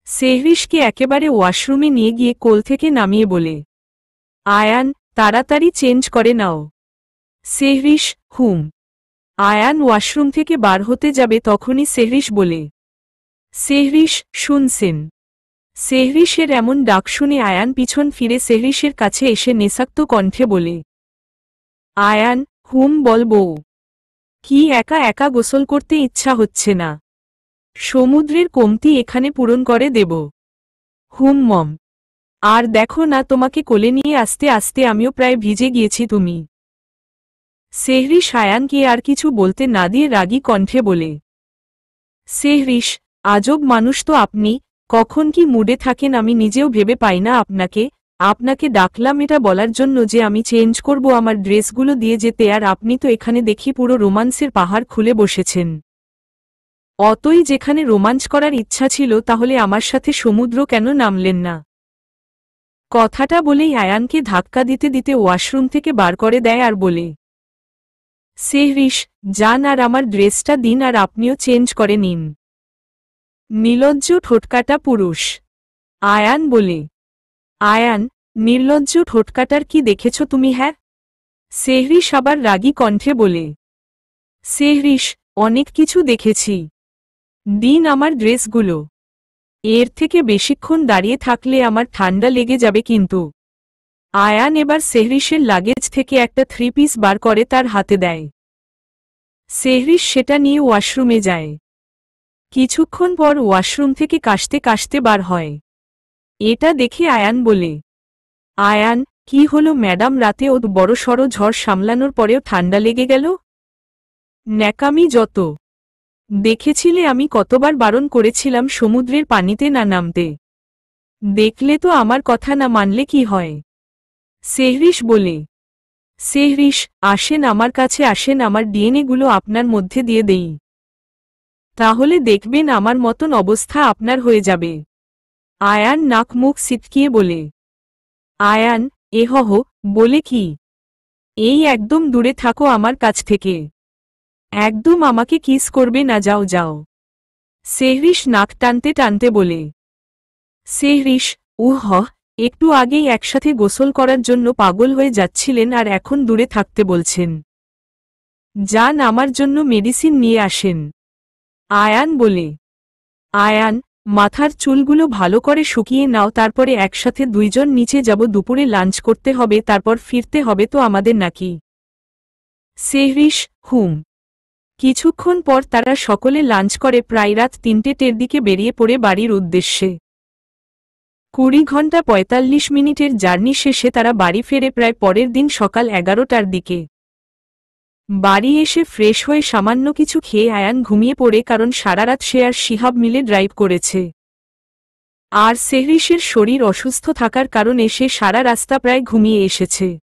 সেহরিশকে একেবারে ওয়াশরুমে নিয়ে গিয়ে কোল থেকে নামিয়ে বলে, আয়ান, তাড়াতাড়ি চেঞ্জ করে নাও। সেহরিশ, আয়ান ওয়াশরুম থেকে বার হতে যাবে, তখনই সেহরিশ বলে, সেহরিশ, শুনছেন? সেহরিশের এমন ডাক শুনে আয়ান পিছন ফিরে সেহরিশের কাছে এসে নেশাক্ত কণ্ঠে বলে, আয়ান, বল বউ। কি একা একা গোসল করতে ইচ্ছা হচ্ছে না? সমুদ্রের কমতি এখানে পূরণ করে দেব। মম। আর দেখো না, তোমাকে কোলে নিয়ে আসতে আসতে আমিও প্রায় ভিজে গিয়েছি। তুমি। সেহরিশ আয়ানকে আর কিছু বলতে না দিয়ে রাগী কণ্ঠে বলে, সেহরিশ, আজব মানুষ তো আপনি, কখন কি মুডে থাকেন আমি নিজেও ভেবে পাই না আপনাকে ডাকলাম এটা বলার জন্য যে আমি চেঞ্জ করব আমার ড্রেসগুলো দিয়ে যেতে, আর আপনি তো এখানে দেখি পুরো রোমান্সের পাহাড় খুলে বসেছেন। অতই যেখানে রোমাঞ্চ করার ইচ্ছা ছিল, তাহলে আমার সাথে সমুদ্র কেন নামলেন না? কথাটা বলেই আয়ানকে ধাক্কা দিতে দিতে ওয়াশরুম থেকে বার করে দেয় আর বলে, সেহরিশ, যান আর আমার ড্রেসটা দিন, আর আপনিও চেঞ্জ করে নিন। নির্লজ্জ ঠোঁটকাটা পুরুষ। আয়ান বলে, আয়ান, নির্লজ্জ ঠোঁটকাটার কি দেখেছ তুমি? হ্যাঁ। সেহরিশ আবার রাগী কণ্ঠে বলে, সেহরিশ, অনেক কিছু দেখেছি, দিন আমার ড্রেসগুলো। এর থেকে বেশিক্ষণ দাঁড়িয়ে থাকলে আমার ঠান্ডা লেগে যাবে কিন্তু। আয়ান এবার সেহরিশের লাগেজ থেকে একটা 3 পিস বার করে তার হাতে দেয়। সেহরিশ সেটা নিয়ে ওয়াশরুমে যায়। কিছুক্ষণ পর ওয়াশরুম থেকে কাশতে কাশতে বার হয়। এটা দেখে আয়ান বলে, আয়ান, কি হলো ম্যাডাম? রাতে বড়সড় ঝড় সামলানোর পরেও ঠান্ডা লেগে গেল? ন্যাকামি যত। দেখেছিলে আমি কতবার বারণ করেছিলাম সমুদ্রের পানিতে না নামতে। দেখলে তো আমার কথা না মানলে কি হয়। সেহরিশ বলে। সেহরিশ, আসেন আমার কাছে আসেন, আমার ডিএনএগুলো আপনার মধ্যে দিয়ে দেই। তাহলে দেখবেন আমার মতন অবস্থা আপনার হয়ে যাবে। আয়ান নাক মুখ সিটকিয়ে বলে। আয়ান, এহহ, বলে কি? এই একদম দূরে থাকো আমার কাছ থেকে। একদম আমাকে কিস করবে না, যাও যাও। সেহরিশ নাক টানতে টানতে বলে। সেহরিশ, একটু আগেই একসাথে গোসল করার জন্য পাগল হয়ে যাচ্ছিলেন আর এখন দূরে থাকতে বলছেন। যান আমার জন্য মেডিসিন নিয়ে আসেন। আয়ান বলে। আয়ান, মাথার চুলগুলো ভালো করে শুকিয়ে নাও, তারপরে একসাথে দুইজন নিচে যাব, দুপুরে লাঞ্চ করতে হবে, তারপর ফিরতে হবে তো আমাদের নাকি। সেহরিশ, কিছুক্ষণ পর তারা সকলে লাঞ্চ করে প্রায় রাত ৩টের দিকে বেরিয়ে পড়ে বাড়ির উদ্দেশ্যে। ২০ ঘন্টা ৪৫ মিনিটের জার্নি শেষে তারা বাড়ি ফেরে প্রায় পরের দিন সকাল ১১টার দিকে। বাড়ি এসে ফ্রেশ হয়ে সামান্য কিছু খেয়ে আয়ান ঘুমিয়ে পড়ে, কারণ সারারাত সে আর শিহাব মিলে ড্রাইভ করেছে। আর সেহরিশের শরীর অসুস্থ থাকার কারণে সে সারা রাস্তা প্রায় ঘুমিয়ে এসেছে।